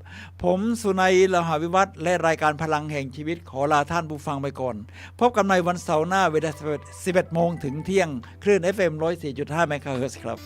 ผมสุนัย ลาหาวิวัฒน์และรายการพลังแห่งชีวิตขอลาท่านผู้ฟังไปก่อนพบกันในวันเสาร์หน้าเวลา 11 โมงถึงเที่ยงคลื่น FM 104.5 เมกะเฮิรตซ์ครับ